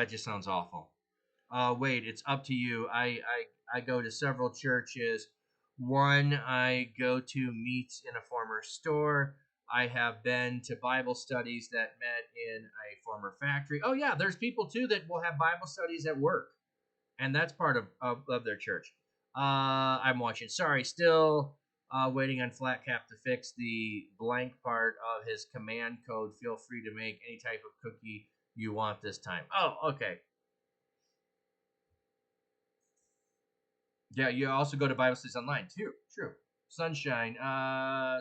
just sounds awful. Wait, it's up to you. I go to several churches. One I go to meets in a former store. I have been to Bible studies that met in a former factory. Oh, yeah, there's people too that will have Bible studies at work, and that's part of their church. I'm watching. Sorry, still waiting on Flatcap to fix the blank part of his command code. Feel free to make any type of cookie you want this time. Oh, okay. Yeah, you also go to Bible studies online too. True. Sunshine.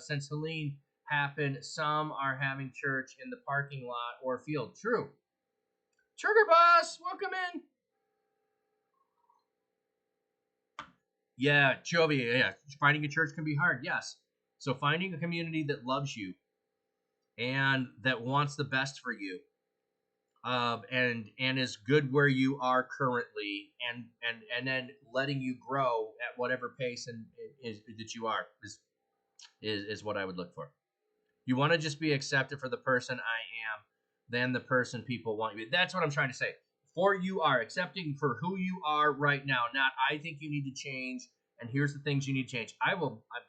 Since Helene happened, some are having church in the parking lot or field. True. Sugar Boss, welcome in. Yeah, Jovi. Yeah, finding a church can be hard. Yes. So finding a community that loves you and that wants the best for you, and is good where you are currently, and then letting you grow at whatever pace and is that you are is what I would look for. You want to just be accepted for the person I am, than the person people want you to be. That's what I'm trying to say. For you are accepting for who you are right now. Not I think you need to change, and here's the things you need to change.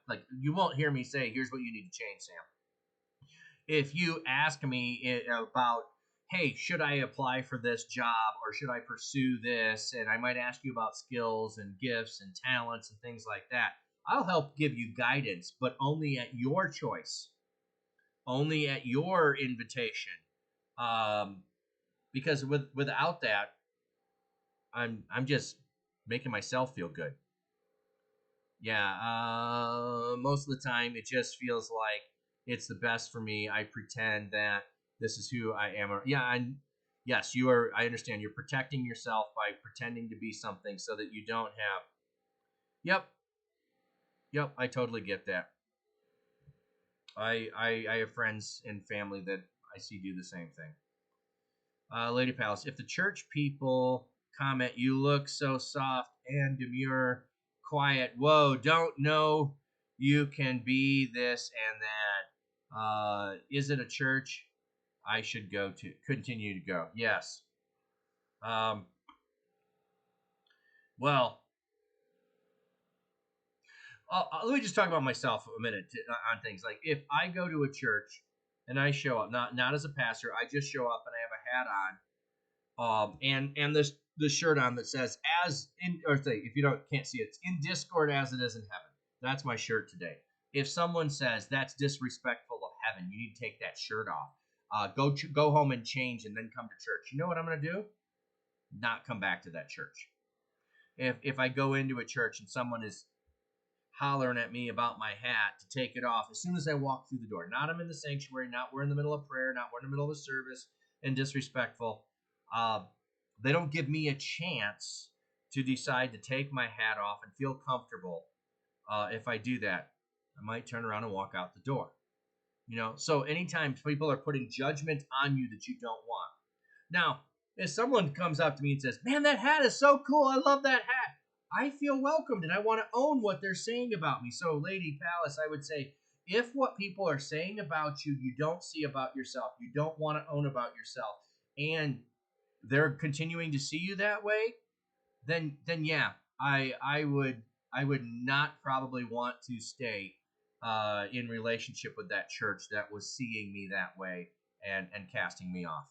Like you won't hear me say here's what you need to change, Sam. If you ask me about, hey, should I apply for this job or should I pursue this, and I might ask you about skills and gifts and talents and things like that, I'll help give you guidance, but only at your choice, only at your invitation. Um, because without that, I'm just making myself feel good. Yeah, most of the time it just feels like it's the best for me. I pretend that this is who I am. Yeah, and yes, you are. I understand. You're protecting yourself by pretending to be something so that you don't have. Yep, yep. I totally get that. I have friends and family that I see do the same thing. Lady Palace, if the church people comment, you look so soft and demure, quiet, whoa, don't know you can be this and that. Is it a church I should go to? Continue to go. Yes. Um, well, let me just talk about myself a minute on things. Like if I go to a church and I show up, not as a pastor, I just show up and I have a hat on, and this shirt on that says as in, or say if you can't see it, it's in Discord as it is in heaven. That's my shirt today. If someone says that's disrespectful of heaven, you need to take that shirt off. Go home and change and then come to church. You know what I'm gonna do? Not come back to that church. If I go into a church and someone is hollering at me about my hat to take it off as soon as I walk through the door, not I'm in the sanctuary, not we're in the middle of prayer, not we're in the middle of a service and disrespectful. Uh, they don't give me a chance to decide to take my hat off and feel comfortable. If I do that, I might turn around and walk out the door. So anytime people are putting judgment on you that you don't want. Now, if someone comes up to me and says, "Man, that hat is so cool. I love that hat." I feel welcomed and I want to own what they're saying about me. So, Lady Palace, I would say, if what people are saying about you, you don't see about yourself, you don't want to own about yourself, and they're continuing to see you that way, then yeah, I would not probably want to stay in relationship with that church that was seeing me that way and casting me off.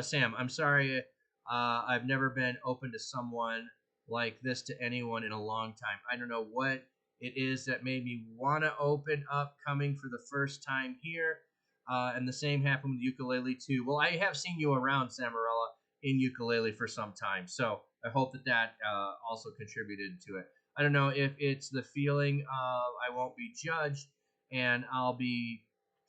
Sam, I'm sorry. I've never been open to someone like this to anyone in a long time. I don't know what it is that made me want to open up coming for the first time here. And the same happened with ukulele too. Well, I have seen you around, Samarella, in ukulele for some time. So I hope that also contributed to it. I don't know if it's the feeling of I won't be judged and I'll be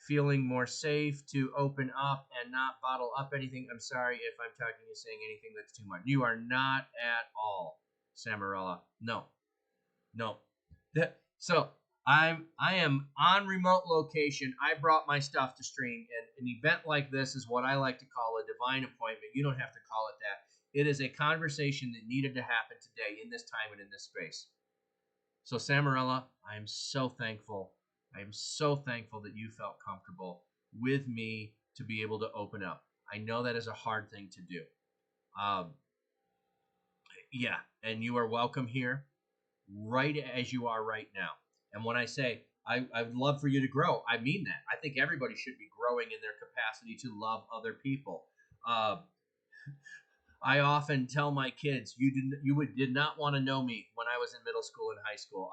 feeling more safe to open up and not bottle up anything. I'm sorry if I'm talking and saying anything that's too much. You are not at all, Samarella. No, no. So I am on remote location. I brought my stuff to stream, and an event like this is what I like to call a divine appointment. You don't have to call it that. It is a conversation that needed to happen today in this time and in this space. So Samarella, I am so thankful. I am so thankful that you felt comfortable with me to be able to open up. I know that is a hard thing to do. Um, yeah, and you are welcome here right as you are right now. And when I say I would love for you to grow. I mean that. I think everybody should be growing in their capacity to love other people. Uh, I often tell my kids, did not want to know me when I was in middle school and high school.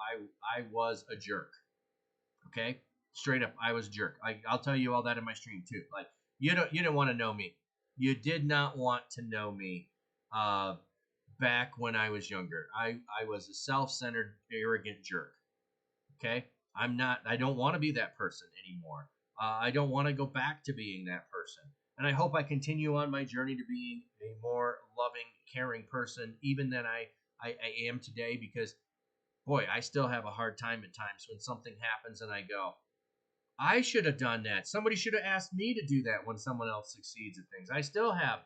I was a jerk. Okay, straight up, I was a jerk. I'll tell you all that in my stream too. Like you didn't want to know me. You did not want to know me. Back when I was younger, I was a self-centered, arrogant jerk. Okay, I don't want to be that person anymore. I don't want to go back to being that person. And I hope I continue on my journey to being a more loving, caring person, even than I am today, because, boy, I still have a hard time at times when something happens and I go, I should have done that. Somebody should have asked me to do that when someone else succeeds at things. I still have,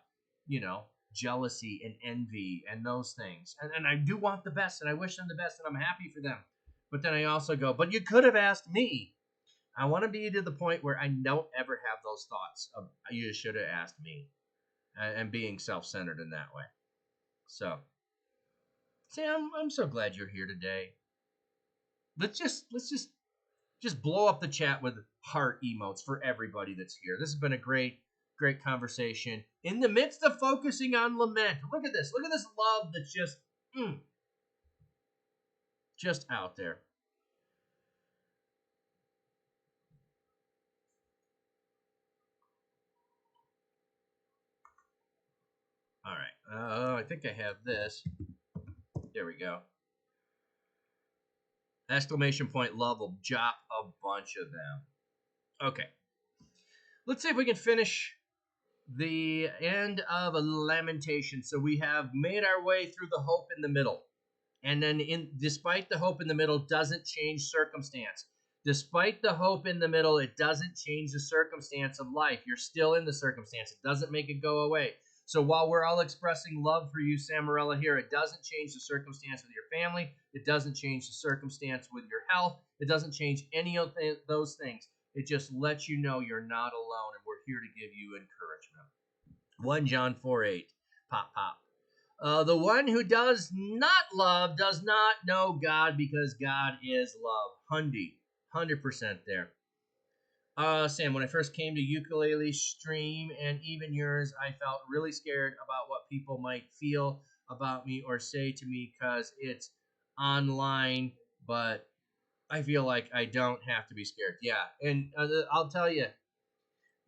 jealousy and envy and those things. And I do want the best, and I wish them the best, and I'm happy for them. But then I also go, but you could have asked me. I want to be to the point where I don't ever have those thoughts of you should have asked me, and being self-centered in that way. So, Sam, I'm so glad you're here today. Let's just blow up the chat with heart emotes for everybody that's here. This has been a great conversation in the midst of focusing on lament. Look at this love that's just out there. All right. I think I have this. There we go. Exclamation point love will drop a bunch of them. Okay. Let's see if we can finish the end of a lamentation. So we have made our way through the hope in the middle. And then despite the hope in the middle doesn't change circumstance. Despite the hope in the middle, it doesn't change the circumstance of life. You're still in the circumstance. It doesn't make it go away. So while we're all expressing love for you, Samarella, here, it doesn't change the circumstance with your family. It doesn't change the circumstance with your health. It doesn't change any of those things. It just lets you know you're not alone, and we're here to give you encouragement. 1 John 4:8. Pop, pop. The one who does not love does not know God, because God is love. 100% there. Sam, when I first came to ukulele stream and even yours, I felt really scared about what people might feel about me or say to me because it's online, but I feel like I don't have to be scared. Yeah, and I'll tell you,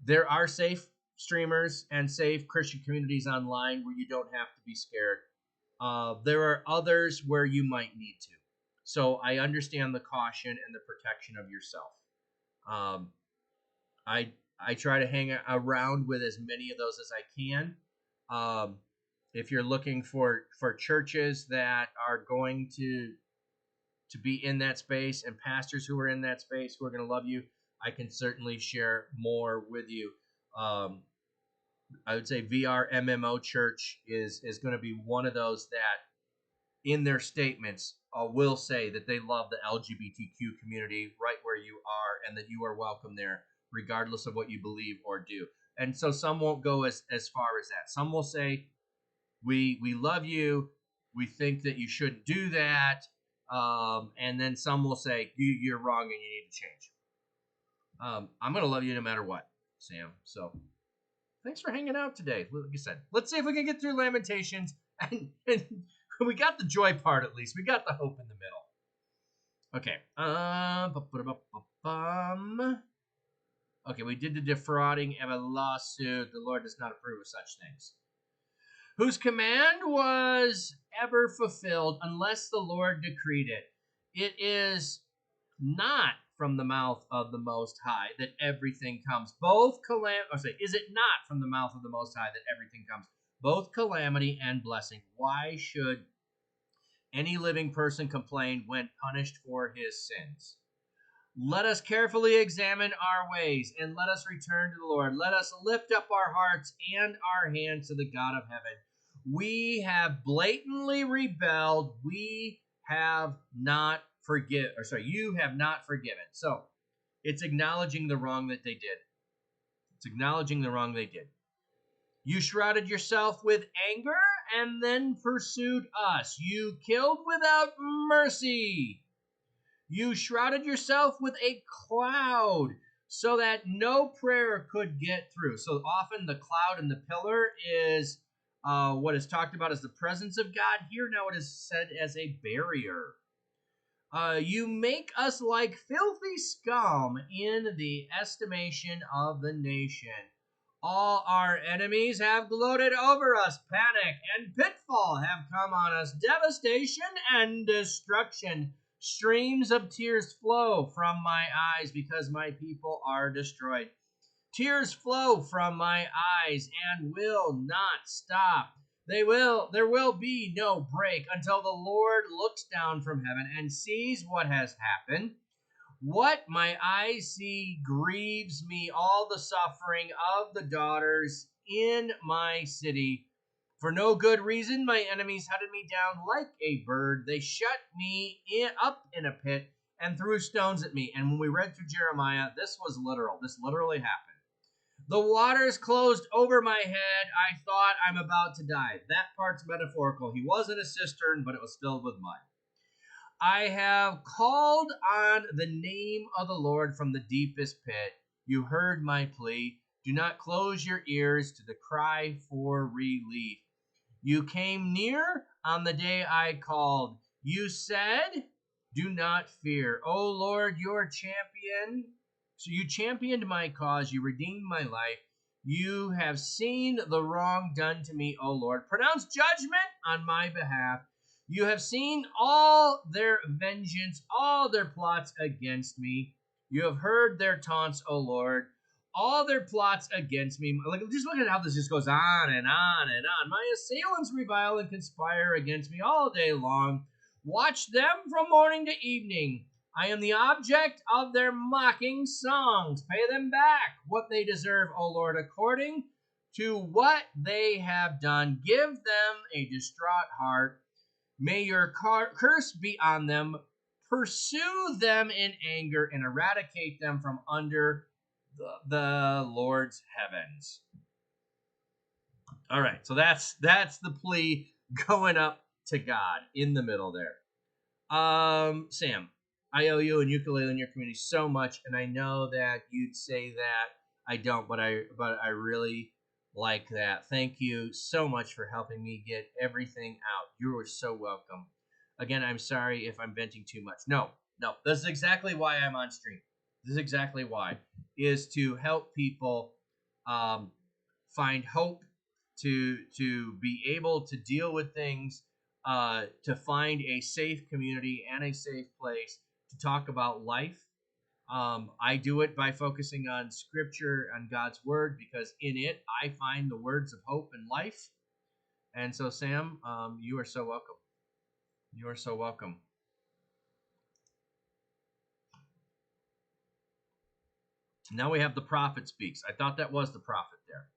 there are safe streamers and safe Christian communities online where you don't have to be scared. There are others where you might need to. So I understand the caution and the protection of yourself. I try to hang around with as many of those as I can. If you're looking for churches that are going to be in that space and pastors who are in that space who are going to love you, I can certainly share more with you. I would say VR MMO Church is going to be one of those that in their statements will say that they love the LGBTQ community right where you are and that you are welcome there regardless of what you believe or do. And so some won't go as far as that. Some will say, we love you. We think that you shouldn't do that. And then some will say, you're wrong and you need to change. I'm going to love you no matter what, Sam. So thanks for hanging out today. Like I said, let's see if we can get through Lamentations. And we got the joy part at least. We got the hope in the middle. Okay. Okay, we did the defrauding of a lawsuit. The Lord does not approve of such things. Whose command was ever fulfilled unless the Lord decreed it. It is not from the mouth of the Most High that everything comes. Is it not from the mouth of the Most High that everything comes? Both calamity and blessing. Why should any living person complain when punished for his sins? Let us carefully examine our ways, and let us return to the Lord. Let us lift up our hearts and our hands to the God of heaven. We have blatantly rebelled. You have not forgiven. So it's acknowledging the wrong that they did. You shrouded yourself with anger and then pursued us. You killed without mercy. You shrouded yourself with a cloud so that no prayer could get through. So often the cloud and the pillar is what is talked about as the presence of God. Here now it is said as a barrier. You make us like filthy scum in the estimation of the nation. All our enemies have gloated over us. Panic and pitfall have come on us. Devastation and destruction. Streams of tears flow from my eyes because my people are destroyed. Tears flow from my eyes and will not stop. There will be no break until the Lord looks down from heaven and sees what has happened. What my eyes see grieves me, all the suffering of the daughters in my city. For no good reason, my enemies hunted me down like a bird. They shut me up in a pit and threw stones at me. And when we read through Jeremiah, this was literal. This literally happened. The waters closed over my head. I thought I'm about to die. That part's metaphorical. He was in a cistern, but it was filled with mud. I have called on the name of the Lord from the deepest pit. You heard my plea. Do not close your ears to the cry for relief. You came near on the day I called. You said, do not fear. O Lord, your champion. So you championed my cause. You redeemed my life. You have seen the wrong done to me, O Lord. Pronounce judgment on my behalf. You have seen all their vengeance, all their plots against me. You have heard their taunts, O Lord. All their plots against me. Like, just look at how this just goes on and on and on. My assailants revile and conspire against me all day long. Watch them from morning to evening. I am the object of their mocking songs. Pay them back what they deserve, O Lord, according to what they have done. Give them a distraught heart. May your curse be on them. Pursue them in anger and eradicate them from under the Lord's heavens. All right, so that's the plea going up to God in the middle there. Sam, I owe you and ukulele in your community so much, and I know that you'd say that I don't, but I really like that. Thank you so much for helping me get everything out. You are so welcome. Again, I'm sorry if I'm venting too much. No, this is exactly why I'm on stream. This is exactly why, is to help people find hope, to be able to deal with things, to find a safe community and a safe place to talk about life. I do it by focusing on scripture, on God's word, because in it I find the words of hope and life. And so, Sam, you are so welcome. You are so welcome. Now we have the prophet speaks. I thought that was the prophet there.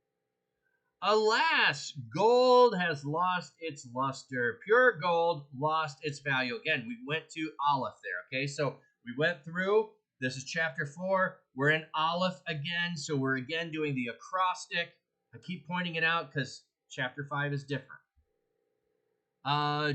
Alas, gold has lost its luster. Pure gold lost its value. Again, we went to Aleph there, okay? So we went through. This is chapter 4. We're in Aleph again, so we're again doing the acrostic. I keep pointing it out because chapter 5 is different.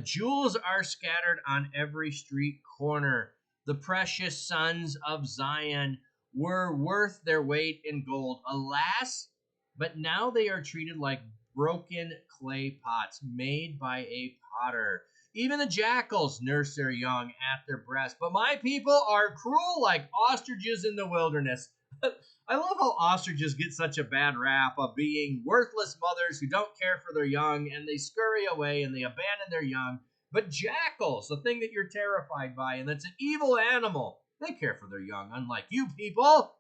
Jewels are scattered on every street corner. The precious sons of Zion were worth their weight in gold. Alas, but now they are treated like broken clay pots made by a potter. Even the jackals nurse their young at their breast. But my people are cruel like ostriches in the wilderness. I love how ostriches get such a bad rap of being worthless mothers who don't care for their young, and they scurry away and they abandon their young. But jackals, the thing that you're terrified by, and that's an evil animal, they care for their young, unlike you people.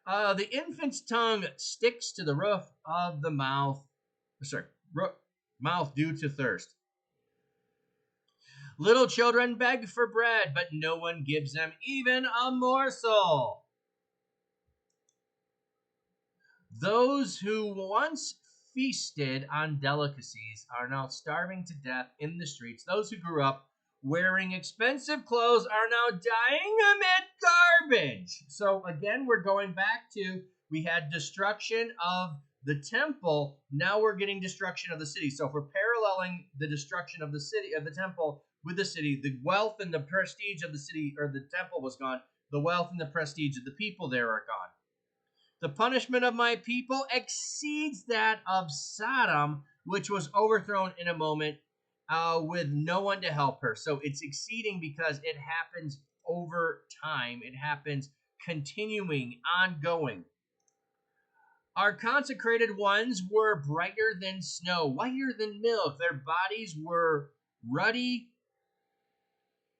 The infant's tongue sticks to the roof of the mouth. Mouth due to thirst. Little children beg for bread, but no one gives them even a morsel. Those who once feasted on delicacies are now starving to death in the streets. Those who grew up wearing expensive clothes are now dying amid garbage. So again, we're going back to, we had destruction of the temple. Now we're getting destruction of the city. So if we're paralleling the destruction of the city, of the temple, with the city. The wealth and the prestige of the city or the temple was gone. The wealth and the prestige of the people there are gone. The punishment of my people exceeds that of Sodom, which was overthrown in a moment with no one to help her. So it's exceeding because it happens over time. It happens continuing, ongoing. Our consecrated ones were brighter than snow, whiter than milk. Their bodies were ruddy,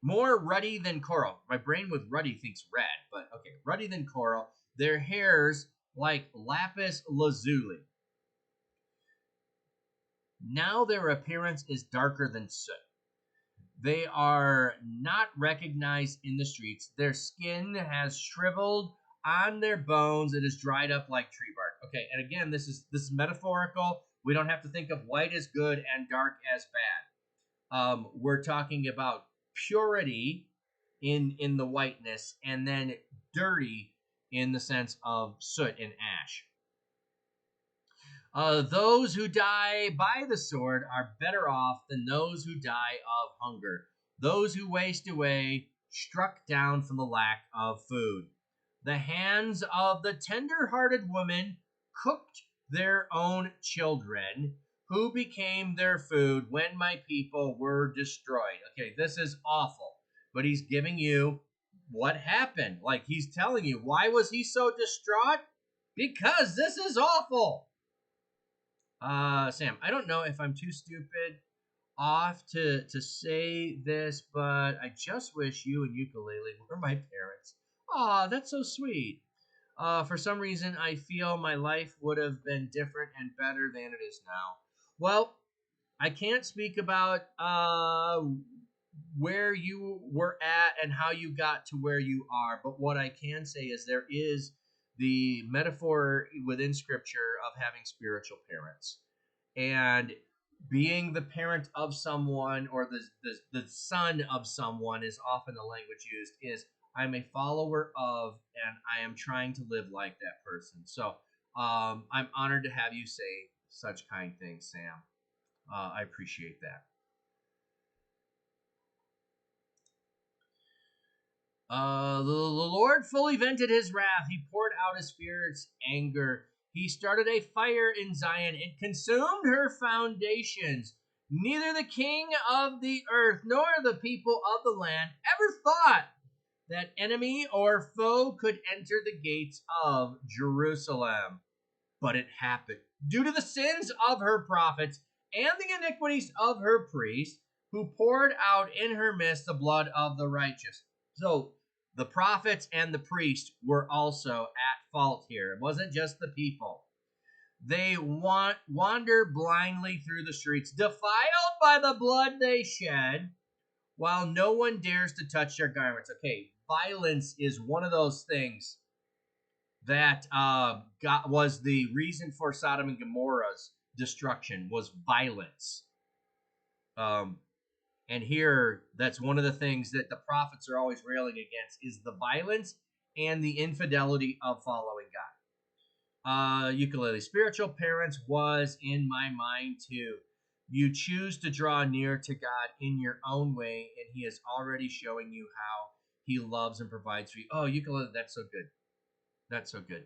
more ruddy than coral. My brain with ruddy thinks red, but okay, ruddy than coral. Their hairs like lapis lazuli. Now their appearance is darker than soot. They are not recognized in the streets. Their skin has shriveled on their bones. It is dried up like tree bark. Okay, and again, this is metaphorical. We don't have to think of white as good and dark as bad. We're talking about purity in the whiteness, and then dirty in the sense of soot and ash. Those who die by the sword are better off than those who die of hunger. Those who waste away, struck down from the lack of food. The hands of the tender-hearted woman cooked their own children, who became their food when my people were destroyed. Okay, this is awful, but he's giving you what happened. Like, he's telling you, why was he so distraught? Because this is awful. Sam, I don't know if I'm too stupid off to say this, but I just wish you and Ukulele were my parents. Aw, that's so sweet. For some reason, I feel my life would have been different and better than it is now. Well, I can't speak about where you were at and how you got to where you are, but what I can say is there is the metaphor within Scripture of having spiritual parents. And being the parent of someone or the son of someone is often the language used is I'm a follower of and I am trying to live like that person. So I'm honored to have you say such kind things, Sam. I appreciate that. The Lord fully vented his wrath. He poured out his spirit's anger. He started a fire in Zion. It consumed her foundations. Neither the king of the earth nor the people of the land ever thought that enemy or foe could enter the gates of Jerusalem. But it happened. Due to the sins of her prophets and the iniquities of her priests, who poured out in her midst the blood of the righteous. So the prophets and the priest were also at fault here. It wasn't just the people. They wander blindly through the streets, defiled by the blood they shed, while no one dares to touch their garments. Okay, violence is one of those things that was the reason for Sodom and Gomorrah's destruction, was violence. And here, that's one of the things that the prophets are always railing against is the violence and the infidelity of following God. Ukulele, spiritual parents was in my mind too. You choose to draw near to God in your own way, and he is already showing you how he loves and provides for you. Oh, ukulele, that's so good. That's so good.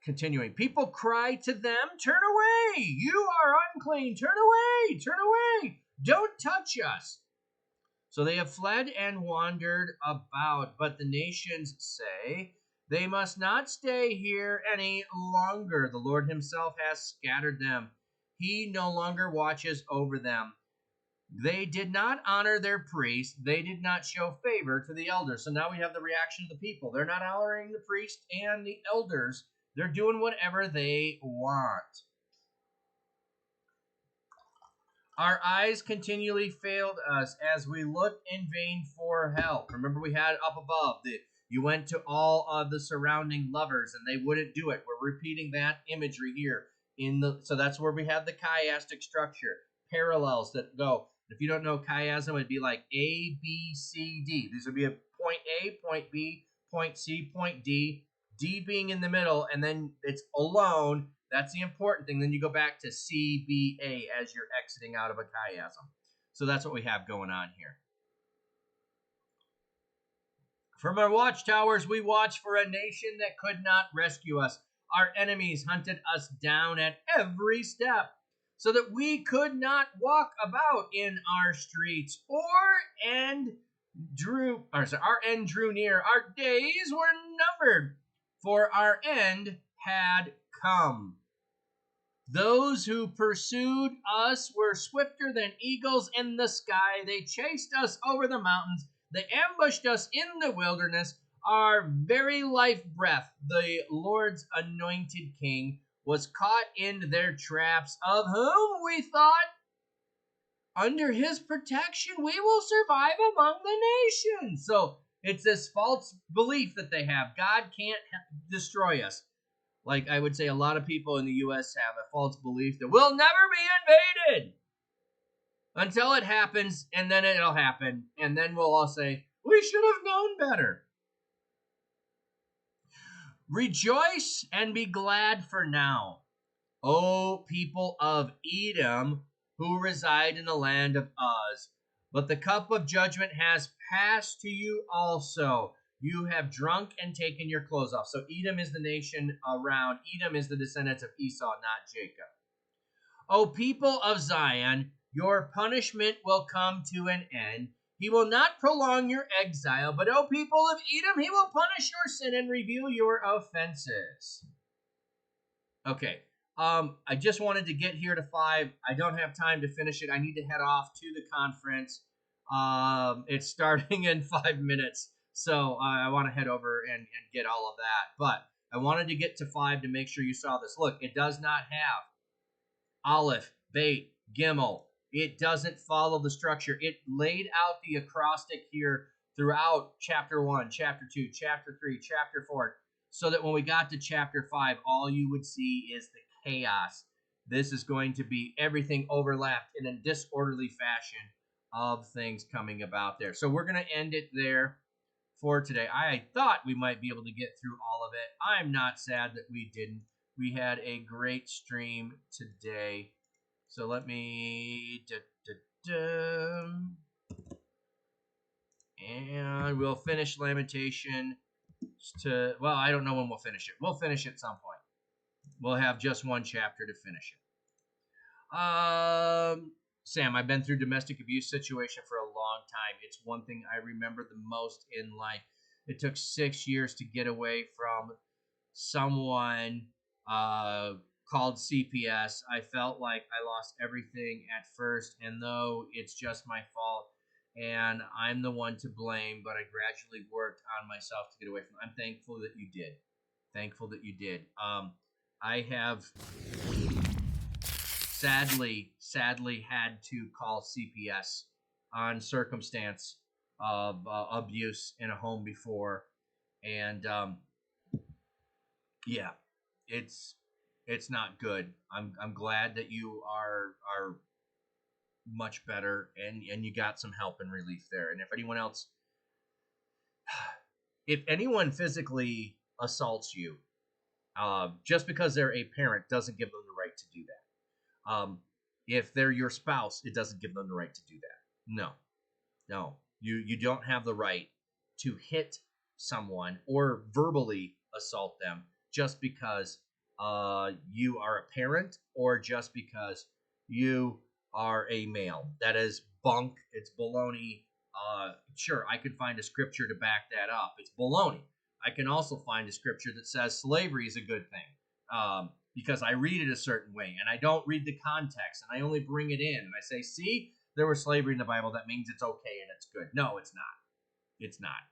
Continuing. People cry to them, turn away! You are unclean! Turn away! Turn away! Don't touch us! So they have fled and wandered about, but the nations say, they must not stay here any longer. The Lord himself has scattered them. He no longer watches over them. They did not honor their priests. They did not show favor to the elders. So now we have the reaction of the people. They're not honoring the priest and the elders. They're doing whatever they want. Our eyes continually failed us as we looked in vain for help. Remember, we had up above you went to all of the surrounding lovers and they wouldn't do it. We're repeating that imagery here so that's where we have the chiastic structure, parallels that go. If you don't know chiasm, it'd be like A, B, C, D. These would be a point A, point B, point C, point D, D being in the middle, and then it's alone. That's the important thing. Then you go back to C, B, A as you're exiting out of a chiasm. So that's what we have going on here. From our watchtowers, we watched for a nation that could not rescue us. Our enemies hunted us down at every step, so that we could not walk about in our streets. Our end drew near. Our days were numbered, for our end had come. Those who pursued us were swifter than eagles in the sky. They chased us over the mountains. They ambushed us in the wilderness. Our very life breath, the Lord's anointed king, was caught in their traps, of whom we thought, under his protection, we will survive among the nations. So it's this false belief that they have. God can't destroy us. Like I would say a lot of people in the U.S. have a false belief that we'll never be invaded until it happens, and then it'll happen, and then we'll all say, we should have known better. Rejoice and be glad for now, O people of Edom who reside in the land of Uz. But the cup of judgment has passed to you also. You have drunk and taken your clothes off. So Edom is the nation around. Edom is the descendants of Esau, not Jacob. O people of Zion, your punishment will come to an end. He will not prolong your exile, but O people of Edom, he will punish your sin and reveal your offenses. Okay, I just wanted to get here to 5. I don't have time to finish it. I need to head off to the conference. It's starting in 5 minutes. So I want to head over and get all of that. But I wanted to get to 5 to make sure you saw this. Look, it does not have Aleph, Beit, Gimel. It doesn't follow the structure. It laid out the acrostic here throughout chapter 1, chapter 2, chapter 3, chapter 4, so that when we got to chapter 5, all you would see is the chaos. This is going to be everything overlapped in a disorderly fashion of things coming about there. So we're going to end it there for today. I thought we might be able to get through all of it. I'm not sad that we didn't. We had a great stream today. So let me... And we'll finish Lamentation well, I don't know when we'll finish it. We'll finish it at some point. We'll have just one chapter to finish it. Sam, I've been through domestic abuse situation for a long time. It's one thing I remember the most in life. It took 6 years to get away from someone called CPS. I felt like I lost everything at first, and though it's just my fault and I'm the one to blame, but I gradually worked on myself to get away from it. I'm thankful that you did. Thankful that you did. I have sadly had to call CPS on circumstance of abuse in a home before, and yeah, it's not good. I'm glad that you are much better and you got some help and relief there. And if anyone physically assaults you, just because they're a parent doesn't give them the right to do that. If they're your spouse, it doesn't give them the right to do that. No, you don't have the right to hit someone or verbally assault them just because you are a parent or just because you are a male. That is bunk. It's baloney. Sure, I could find a scripture to back that up. It's baloney. I can also find a scripture that says slavery is a good thing because I read it a certain way and I don't read the context and I only bring it in and I say, see, there was slavery in the Bible. That means it's okay and it's good. No, it's not. It's not.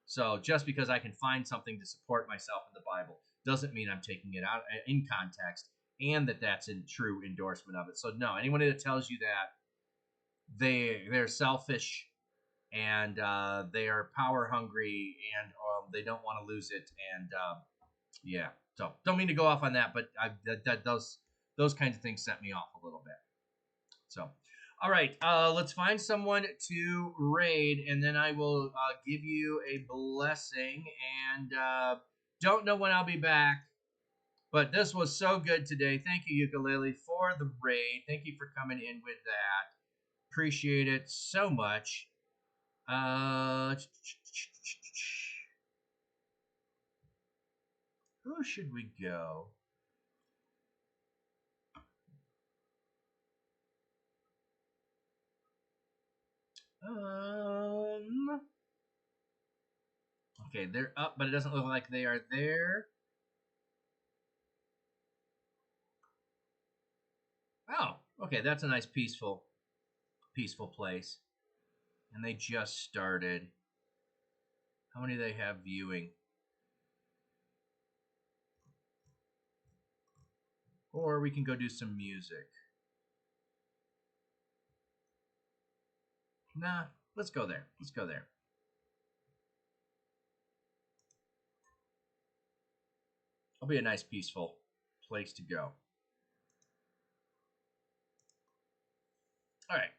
So just because I can find something to support myself in the Bible doesn't mean I'm taking it out in context and that's a true endorsement of it. So no, anyone that tells you that they're selfish and they are power hungry and they don't want to lose it. And yeah, so don't mean to go off on that, but those kinds of things set me off a little bit. So, all right, let's find someone to raid, and then I will give you a blessing. And don't know when I'll be back. But this was so good today. Thank you, Ukulele, for the raid. Thank you for coming in with that. appreciate it so much. Who should we go? Okay, they're up, but it doesn't look like they are there. Oh, okay, that's a nice peaceful place. And they just started. How many do they have viewing? Or we can go do some music. Nah, let's go there. Let's go there. It'll be a nice, peaceful place to go. All right.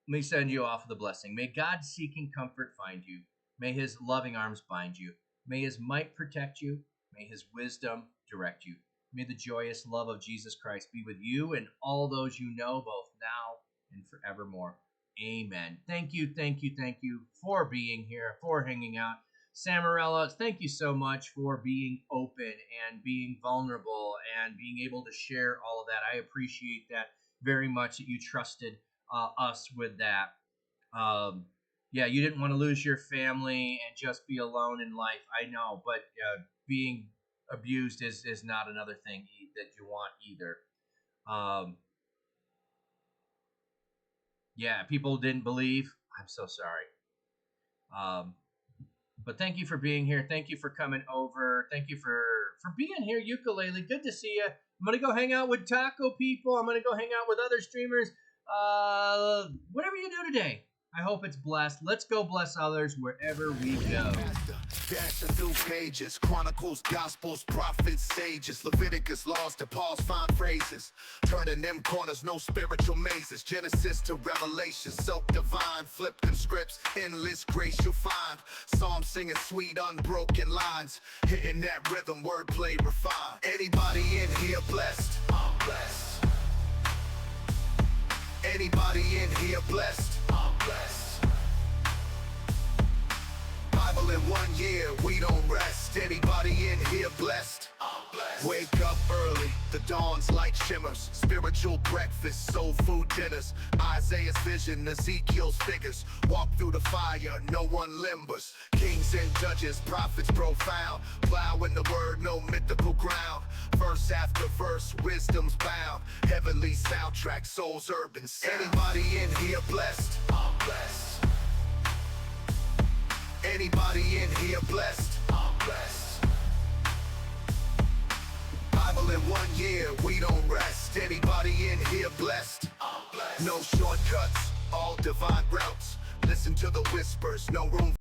Let me send you off with a blessing. May God's seeking comfort find you. May his loving arms bind you. May his might protect you. May his wisdom direct you. May the joyous love of Jesus Christ be with you and all those you know, both now and forevermore. Amen. Thank you for being here, for hanging out. Samarella, thank you so much for being open and being vulnerable and being able to share all of that. I appreciate that very much, that you trusted us with that. Yeah, you didn't want to lose your family and just be alone in life. I know, but being abused is not another thing that you want either. Yeah, people didn't believe. I'm so sorry. But thank you for being here. Thank you for coming over. Thank you for being here, Ukulele. Good to see you. I'm going to go hang out with Taco people. I'm going to go hang out with other streamers. Whatever you do today, I hope it's blessed. Let's go bless others wherever we go. Dashing through pages, chronicles, gospels, prophets, sages, Leviticus laws to Paul's fine phrases, turning them corners, no spiritual mazes, Genesis to Revelation, self-divine, flipping scripts, endless grace you'll find, Psalm singing sweet unbroken lines, hitting that rhythm, wordplay refined. Anybody in here blessed? I'm blessed. Anybody in here blessed? I'm blessed. Bible in 1 year, we don't rest. Anybody in here blessed? I'm blessed. Wake up early, the dawn's light shimmers. Spiritual breakfast, soul food dinners. Isaiah's vision, Ezekiel's figures. Walk through the fire, no one limbers. Kings and judges, prophets profound. Plow in the word, no mythical ground. Verse after verse, wisdom's bound. Heavenly soundtrack, soul's urban sound. Anybody in here blessed? I'm blessed. Anybody in here blessed? I'm blessed. Bible in 1 year, we don't rest. Anybody in here blessed? I'm blessed. No shortcuts, all divine routes. Listen to the whispers, no room